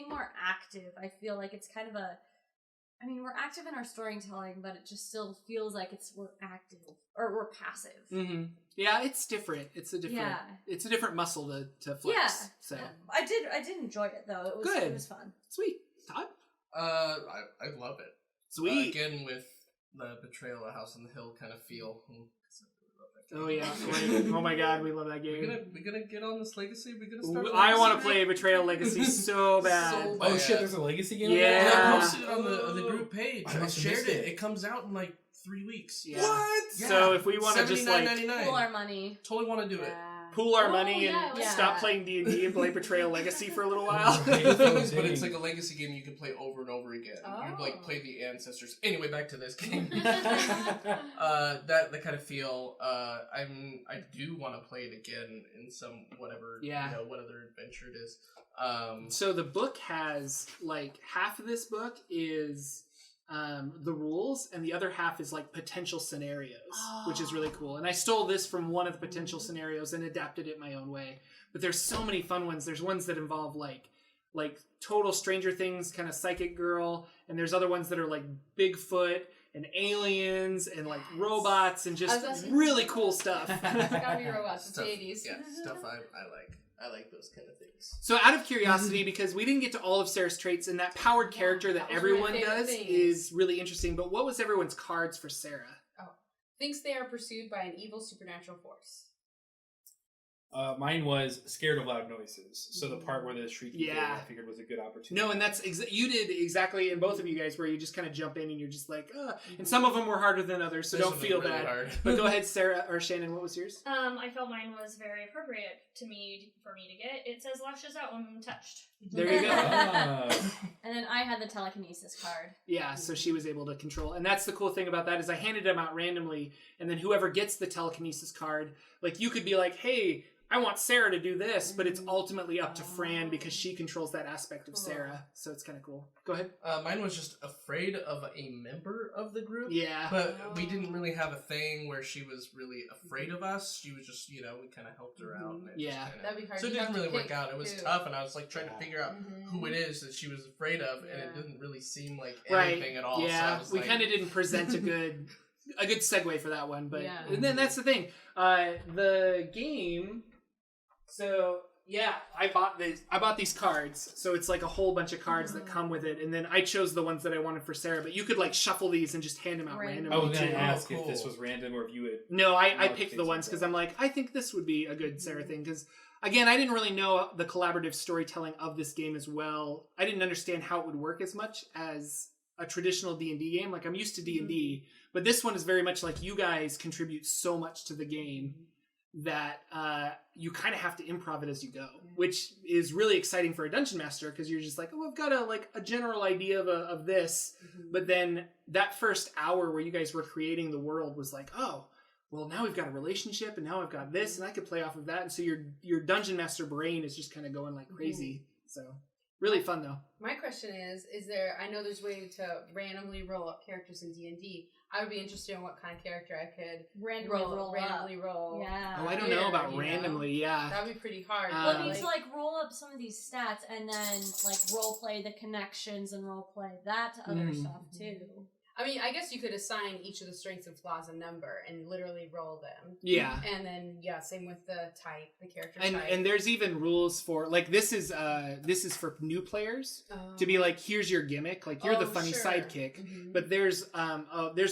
[SPEAKER 6] more active. I feel like it's kind of we're active in our storytelling, but it just still feels like we're active or we're passive.
[SPEAKER 7] Mm-hmm. Yeah, it's different. It's a different muscle to flex.
[SPEAKER 6] Yeah.
[SPEAKER 7] So
[SPEAKER 6] I did enjoy it though. It was
[SPEAKER 7] good.
[SPEAKER 6] It was fun.
[SPEAKER 7] Sweet. Todd?
[SPEAKER 5] I love it.
[SPEAKER 7] Sweet.
[SPEAKER 5] Again, with the Betrayal of House on the Hill kind of feel.
[SPEAKER 7] Oh yeah! Oh my God, we love that game.
[SPEAKER 5] We gonna get on this Legacy. We gonna start.
[SPEAKER 7] I want to play Betrayal Legacy so bad.
[SPEAKER 5] So bad.
[SPEAKER 2] Oh shit! There's a Legacy game.
[SPEAKER 7] Yeah.
[SPEAKER 5] I posted it on the group page.
[SPEAKER 2] I
[SPEAKER 5] I
[SPEAKER 2] must have
[SPEAKER 5] shared
[SPEAKER 2] missed
[SPEAKER 5] it.
[SPEAKER 2] it.
[SPEAKER 5] It comes out in like 3 weeks.
[SPEAKER 7] Yeah.
[SPEAKER 2] What?
[SPEAKER 5] Yeah.
[SPEAKER 7] So if we want to just like
[SPEAKER 5] $79.99.
[SPEAKER 6] Pull our money.
[SPEAKER 5] Totally want to do it.
[SPEAKER 7] pool our
[SPEAKER 4] Oh,
[SPEAKER 7] money
[SPEAKER 4] yeah,
[SPEAKER 7] and
[SPEAKER 6] yeah.
[SPEAKER 7] stop playing D&D and play Betrayal Legacy for a little while.
[SPEAKER 5] The thing is, but it's like a legacy game you can play over and over again. You
[SPEAKER 3] Oh.
[SPEAKER 5] like play the ancestors. Anyway, back to this game. that kind of feel. I do want to play it again in some whatever what other adventure it is.
[SPEAKER 7] So the book has like half of this book is the rules, and the other half is like potential scenarios, which is really cool. And I stole this from one of the potential scenarios and adapted it my own way. But there's so many fun ones. There's ones that involve like total Stranger Things kind of psychic girl, and there's other ones that are like Bigfoot and aliens and like robots and just really cool stuff.
[SPEAKER 3] It's gotta be robots. It's the 80s.
[SPEAKER 5] Yeah, stuff I like. I like those kind of things.
[SPEAKER 7] So out of curiosity, because we didn't get to all of Sarah's traits, and that powered character that
[SPEAKER 3] that was
[SPEAKER 7] everyone
[SPEAKER 3] my favorite
[SPEAKER 7] does
[SPEAKER 3] thing.
[SPEAKER 7] is really interesting, but what was everyone's cards for Sarah?
[SPEAKER 3] Thinks they are pursued by an evil supernatural force.
[SPEAKER 2] Mine was scared of loud noises. So the part where the shrieking thing,
[SPEAKER 7] Yeah.
[SPEAKER 2] I figured was a good opportunity.
[SPEAKER 7] No, and that's you did exactly, and both of you guys, where you just kind of jump in and you're just like, and some of them were harder than others, so
[SPEAKER 5] This
[SPEAKER 7] don't
[SPEAKER 5] one was
[SPEAKER 7] feel
[SPEAKER 5] really
[SPEAKER 7] bad.
[SPEAKER 5] hard.
[SPEAKER 7] But go ahead, Sarah or Shannon, what was yours?
[SPEAKER 4] I felt mine was very appropriate for me to get. It says lashes out when touched.
[SPEAKER 7] There you go.
[SPEAKER 6] And then I had the telekinesis card.
[SPEAKER 7] Yeah, so she was able to control. And that's the cool thing about that is I handed them out randomly, and then whoever gets the telekinesis card, like you could be like, hey, I want Sarah to do this, but it's ultimately up to Fran because she controls that aspect of Sarah. So it's kind of cool. Go ahead.
[SPEAKER 5] Mine was just afraid of a member of the group.
[SPEAKER 7] Yeah.
[SPEAKER 5] But we didn't really have a thing where she was really afraid of us. She was just, we kind of helped her out. And it just kinda,
[SPEAKER 3] That'd be hard.
[SPEAKER 5] so it
[SPEAKER 3] You
[SPEAKER 5] didn't
[SPEAKER 3] have to
[SPEAKER 5] really work
[SPEAKER 3] pick
[SPEAKER 5] out. It was
[SPEAKER 3] who.
[SPEAKER 5] tough, and I was like trying to figure out who it is that she was afraid of, and it didn't really seem like anything at all.
[SPEAKER 7] Yeah,
[SPEAKER 5] so I was
[SPEAKER 7] we
[SPEAKER 5] like,
[SPEAKER 7] kind of didn't present a good segue for that one, but
[SPEAKER 3] Yeah.
[SPEAKER 7] and then that's the thing. The game. So yeah, I bought these cards. So it's like a whole bunch of cards that come with it, and then I chose the ones that I wanted for Sarah. But you could like shuffle these and just hand them out randomly.
[SPEAKER 2] I was going
[SPEAKER 7] too.
[SPEAKER 2] to ask
[SPEAKER 5] cool.
[SPEAKER 2] if this was random or if you would.
[SPEAKER 7] No, I
[SPEAKER 2] mark
[SPEAKER 7] picked the
[SPEAKER 2] things
[SPEAKER 7] ones
[SPEAKER 2] as
[SPEAKER 7] because
[SPEAKER 2] well.
[SPEAKER 7] I'm like, I think this would be a good Sarah thing. Because again, I didn't really know the collaborative storytelling of this game as well. I didn't understand how it would work as much as a traditional D&D game. Like I'm used to D&D, but this one is very much like you guys contribute so much to the game that you kind of have to improv it as you go, which is really exciting for a dungeon master because you're just like, oh, I've got a general idea of this, but then that first hour where you guys were creating the world was like, oh, well, now we've got a relationship, and now I've got this, and I could play off of that, and so your dungeon master brain is just kind of going like crazy. So really fun though.
[SPEAKER 3] My question is there, I know there's a way to randomly roll up characters in D&D. I would be interested in what kind of character I could
[SPEAKER 6] Randomly roll. Yeah.
[SPEAKER 7] Oh, I don't know about
[SPEAKER 3] you know?
[SPEAKER 7] randomly. Yeah.
[SPEAKER 3] That would be pretty hard.
[SPEAKER 6] Well,
[SPEAKER 3] but,
[SPEAKER 6] it needs to roll up some of these stats and then role play the connections and role play that other stuff too.
[SPEAKER 3] I mean, I guess you could assign each of the strengths and flaws a number and literally roll them.
[SPEAKER 7] Yeah.
[SPEAKER 3] And then same with the type, the character
[SPEAKER 7] And
[SPEAKER 3] type.
[SPEAKER 7] and there's even rules for like this is for new players to be like, here's your gimmick, like you're the funny sidekick, but there's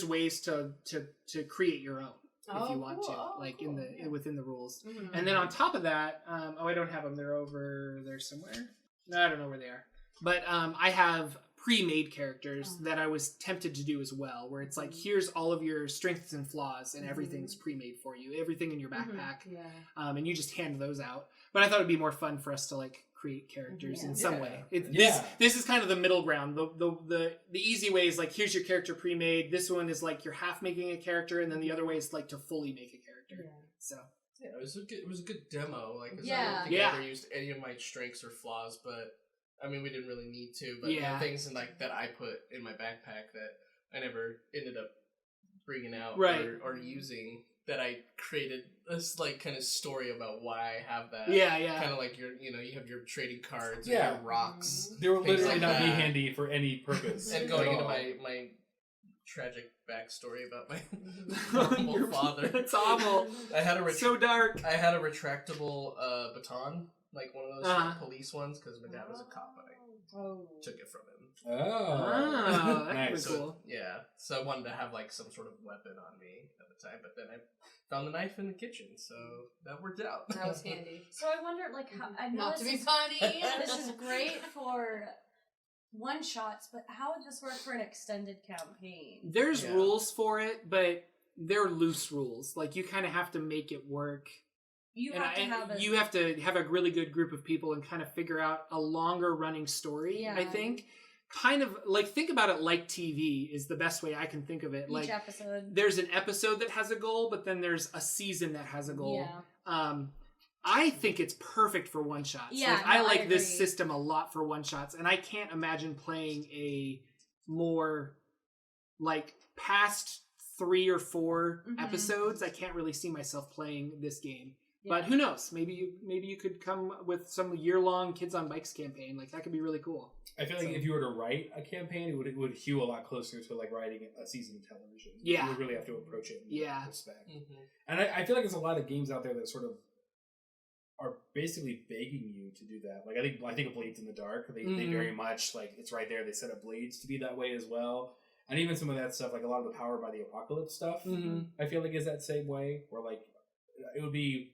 [SPEAKER 7] ways to create your own if you want to, within the rules. And then on top of that, I don't have them. They're over there somewhere. No, I don't know where they are. But I have pre-made characters that I was tempted to do as well, where it's like, here's all of your strengths and flaws, and everything's pre-made for you, everything in your backpack, and you just hand those out. But I thought it'd be more fun for us to create characters in some way. This is kind of the middle ground. The easy way is here's your character pre-made. This one is you're half making a character, and then the other way is to fully make a character. So
[SPEAKER 5] yeah, it was a good demo. I don't think I ever used any of my strengths or flaws, but I mean, we didn't really need to, but there are things that I put in my backpack that I never ended up bringing out or using that I created this like kind of story about why I have that.
[SPEAKER 7] Yeah.
[SPEAKER 5] Kind of like you have your trading cards,
[SPEAKER 2] Yeah.
[SPEAKER 5] your rocks.
[SPEAKER 2] They will
[SPEAKER 5] Things
[SPEAKER 2] literally
[SPEAKER 5] like
[SPEAKER 2] not be
[SPEAKER 5] that.
[SPEAKER 2] handy for any purpose.
[SPEAKER 5] And
[SPEAKER 2] at
[SPEAKER 5] going into
[SPEAKER 2] all.
[SPEAKER 5] my tragic backstory about my horrible
[SPEAKER 7] Your
[SPEAKER 5] father.
[SPEAKER 7] It's awful.
[SPEAKER 5] I had a
[SPEAKER 7] So dark.
[SPEAKER 5] I had a retractable baton, like one of those police ones, because my dad was a cop, and I took it from him.
[SPEAKER 2] Oh,
[SPEAKER 7] That
[SPEAKER 2] nice.
[SPEAKER 7] was cool.
[SPEAKER 5] Yeah, so I wanted to have like some sort of weapon on me at the time, but then I found the knife in the kitchen, so that worked out.
[SPEAKER 3] That was handy.
[SPEAKER 6] So I wonder, like, how, I know
[SPEAKER 3] Not to
[SPEAKER 6] this
[SPEAKER 3] be
[SPEAKER 6] is,
[SPEAKER 3] funny.
[SPEAKER 6] this is great for one shots, but how would this work for an extended campaign?
[SPEAKER 7] There's
[SPEAKER 5] Yeah.
[SPEAKER 7] rules for it, but they're loose rules. Like you kind of have to make it work.
[SPEAKER 6] You
[SPEAKER 7] And
[SPEAKER 6] have to have
[SPEAKER 7] you have to have a really good group of people and kind of figure out a longer running story.
[SPEAKER 6] Yeah.
[SPEAKER 7] I think, kind of like think about it like TV is the best way I can think of it.
[SPEAKER 6] each
[SPEAKER 7] Like
[SPEAKER 6] episode.
[SPEAKER 7] there's an episode that has a goal, but then there's a season that has a goal.
[SPEAKER 6] Yeah.
[SPEAKER 7] I think it's perfect for one shots.
[SPEAKER 6] Yeah,
[SPEAKER 7] like, I
[SPEAKER 6] no, I
[SPEAKER 7] like this
[SPEAKER 6] agree.
[SPEAKER 7] system a lot for one shots, and I can't imagine playing a more like past 3 or 4
[SPEAKER 6] Mhm.
[SPEAKER 7] episodes. I can't really see myself playing this game.
[SPEAKER 6] Yeah.
[SPEAKER 7] But who knows? Maybe you could come with some year-long Kids on Bikes campaign. Like that could be really cool.
[SPEAKER 2] I feel like if you were to write a campaign, it would hew a lot closer to like writing a season of television.
[SPEAKER 7] Yeah.
[SPEAKER 2] You would really have to approach it in
[SPEAKER 7] Yeah.
[SPEAKER 2] that respect.
[SPEAKER 5] Mm-hmm.
[SPEAKER 2] And I feel like there's a lot of games out there that sort of are basically begging you to do that. Like I think of Blades in the Dark. They very much like it's right there. They set up Blades to be that way as well. And even some of that stuff, like a lot of the Powered by the Apocalypse stuff, I feel like is that same way. Where like it would be,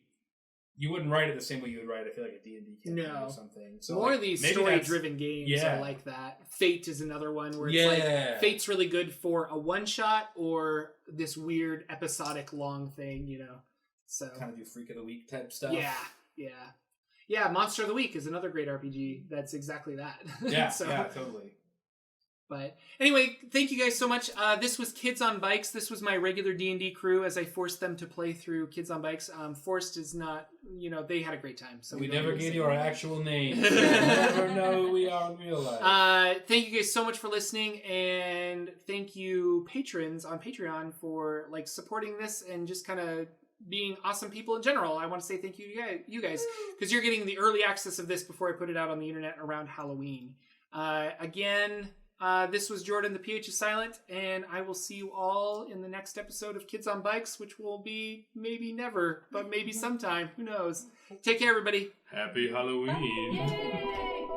[SPEAKER 2] you wouldn't write it the same way you would write, I feel like a D&D campaign
[SPEAKER 7] No.
[SPEAKER 2] or something. So
[SPEAKER 7] More
[SPEAKER 2] like,
[SPEAKER 7] of these
[SPEAKER 2] maybe
[SPEAKER 7] story-driven games
[SPEAKER 2] yeah.
[SPEAKER 7] are like that. Fate is another one where it's
[SPEAKER 2] Yeah.
[SPEAKER 7] like Fate's really good for a one-shot or this weird episodic long thing, you know. So
[SPEAKER 2] kind of do Freak of the Week type stuff.
[SPEAKER 7] Yeah, Monster of the Week is another great RPG that's exactly that.
[SPEAKER 2] Yeah,
[SPEAKER 7] So,
[SPEAKER 2] yeah, totally.
[SPEAKER 7] But anyway, thank you guys so much. This was Kids on Bikes. This was my regular D&D crew as I forced them to play through Kids on Bikes. Forced is not, they had a great time. So
[SPEAKER 2] We
[SPEAKER 7] don't
[SPEAKER 2] never
[SPEAKER 7] really
[SPEAKER 2] gave
[SPEAKER 7] say
[SPEAKER 2] you our
[SPEAKER 7] that.
[SPEAKER 2] actual names. You never know who we are in real life.
[SPEAKER 7] Thank you guys so much for listening, and thank you patrons on Patreon for like supporting this and just kind of being awesome people in general. I want to say thank you to you guys because you're getting the early access of this before I put it out on the internet around Halloween. Again, this was Jordan, the PH is silent, and I will see you all in the next episode of Kids on Bikes, which will be maybe never, but maybe sometime. Who knows? Take care, everybody.
[SPEAKER 2] Happy Halloween.
[SPEAKER 6] Yay!